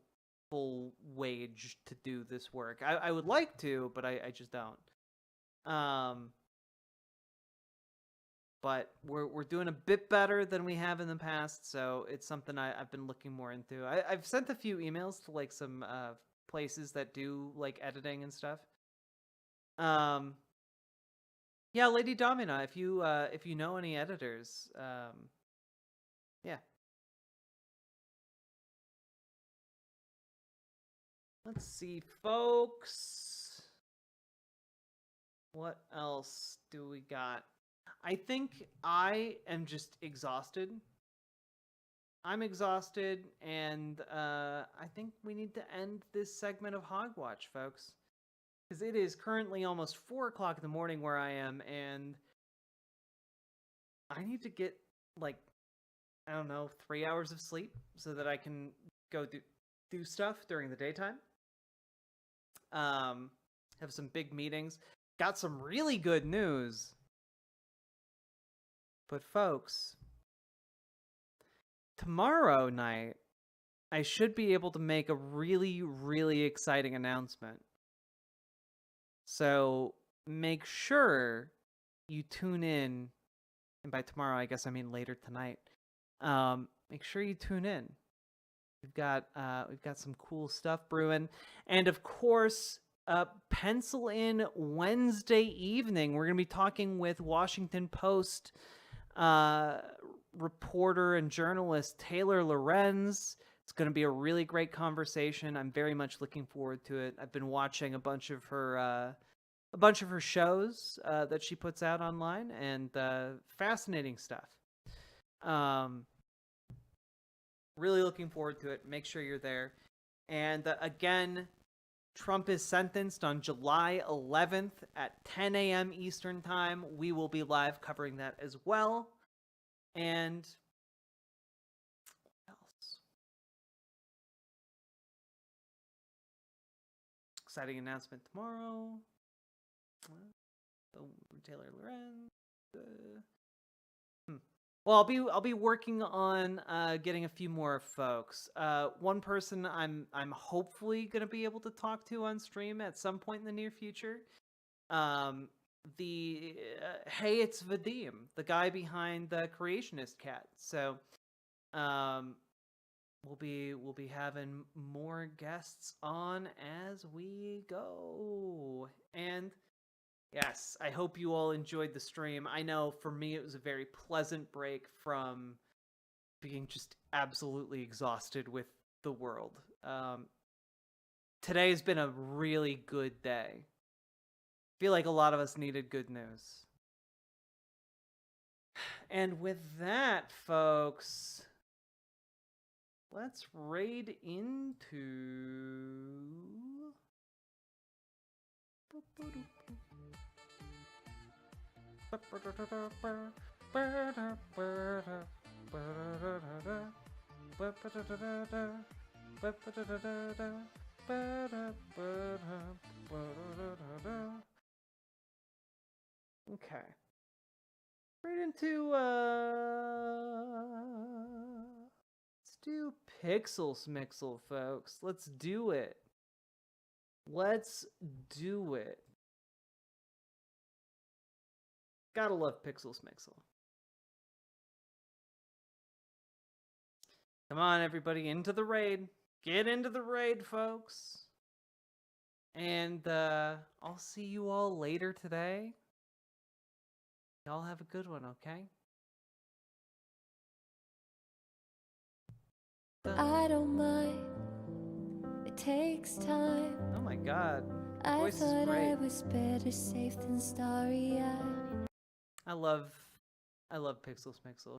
wage to do this work. I would like to, but I just don't. But we're doing a bit better than we have in the past, so it's something I've been looking more into. I've sent a few emails to like some places that do like editing and stuff. Yeah, Lady Domina, if you know any editors, yeah. Let's see, folks. What else do we got? I think I am just exhausted. I'm exhausted, and I think we need to end this segment of Hogwatch, folks. Because it is currently almost 4 o'clock in the morning where I am, and I need to get, like, I don't know, 3 hours of sleep so that I can go do stuff during the daytime. Have some big meetings. Got some really good news. But folks, tomorrow night, I should be able to make a really, really exciting announcement. So make sure you tune in, and by tomorrow, I guess I mean later tonight. Make sure you tune in. We've got some cool stuff brewing, and of course, pencil in Wednesday evening. We're gonna be talking with Washington Post reporter and journalist Taylor Lorenz. It's going to be a really great conversation. I'm very much looking forward to it. I've been watching a bunch of her shows that she puts out online, and fascinating stuff. Really looking forward to it. Make sure you're there. And again, Trump is sentenced on July 11th at 10 a.m. Eastern Time. We will be live covering that as well. And what else? Exciting announcement tomorrow. Taylor Lorenz. Well, I'll be working on getting a few more folks. One person I'm hopefully gonna be able to talk to on stream at some point in the near future. Hey, it's Vadim, the guy behind the Creationist Cat. So, we'll be having more guests on as we go. And yes, I hope you all enjoyed the stream. I know for me it was a very pleasant break from being just absolutely exhausted with the world. Today's been a really good day. I feel like a lot of us needed good news. And with that, folks, let's raid into... Okay. Right into let's do Pixel Smixel, folks. Let's do it. Let's do it. Gotta love Pixel Smixel. Come on, everybody, into the raid. Get into the raid, folks. And I'll see you all later today. Y'all have a good one, okay? I don't mind. It takes time. Oh my god. I Voice is thought great. I was better safe than starry-eyed. I love Pixel Smixel.